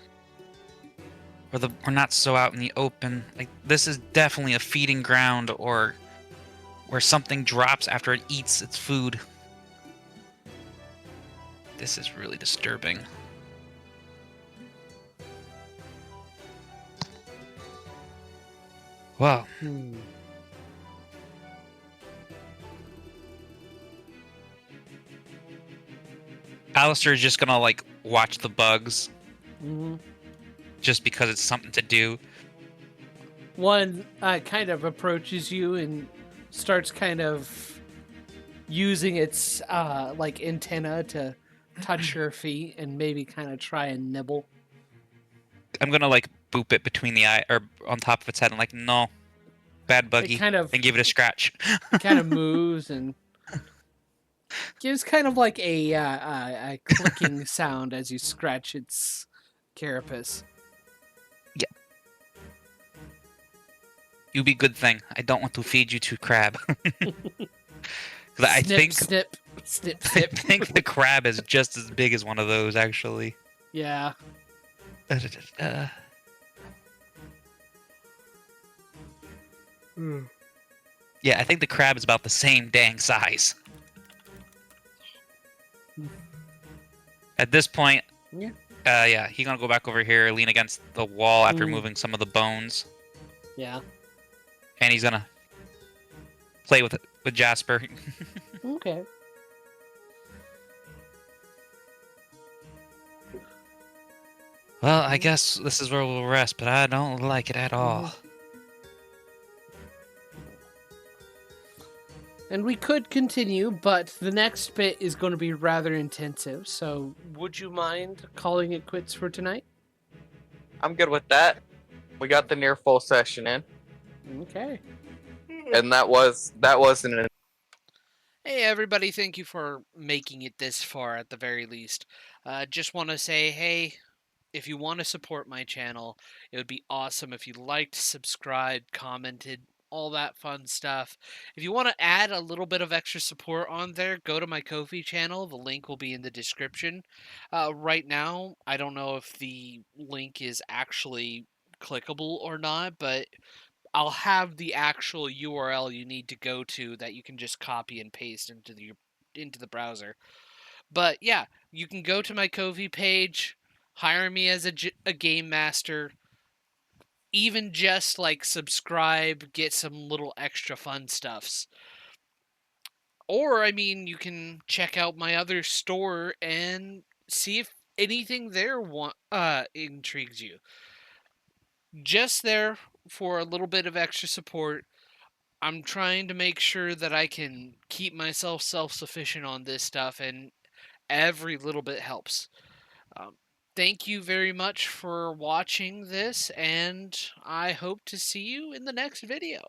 where we're not so out in the open. Like this is definitely a feeding ground, or where something drops after it eats its food. This is really disturbing. Well, Hmm. Alistair is just gonna like watch the bugs Mhm. just because it's something to do. One kind of approaches you and starts kind of using its like antenna to touch your feet and maybe kind of try and nibble. I'm gonna like boop it between the eye or on top of its head and like, no, bad buggy, It kind of and give it a scratch. moves and gives kind of like a clicking sound as you scratch its carapace. You be good thing. I don't want to feed you to crab. 'Cause I Snip, think snip, snip, I snip. think the crab is just as big as one of those actually. Yeah. Yeah, I think the crab is about the same dang size. At this point, Yeah. yeah, he's gonna go back over here, lean against the wall after Mm. moving some of the bones, Yeah. and he's gonna play with it with Jasper. Okay. Well, I guess this is where we'll rest, but I don't like it at all. And we could continue, but the next bit is going to be rather intensive. So, would you mind calling it quits for tonight? I'm good with that. We got the near full session in, Okay. and that wasn't an. Hey, everybody. Thank you for making it this far at the very least. Just want to say, hey, if you want to support my channel, it would be awesome if you liked, subscribed, commented, all that fun stuff. If you want to add a little bit of extra support on there, go to my Ko-fi channel. The link will be in the description. Right now, I don't know if the link is actually clickable or not, but I'll have the actual URL you need to go to that you can just copy and paste into the browser. But yeah, you can go to my Ko-fi page, hire me as a game master, even just like subscribe, get some little extra fun stuffs. Or, I mean, you can check out my other store and see if anything there intrigues you. Just there for a little bit of extra support. I'm trying to make sure that I can keep myself self-sufficient on this stuff, and every little bit helps. Um, Thank you very much for watching this, and I hope to see you in the next video.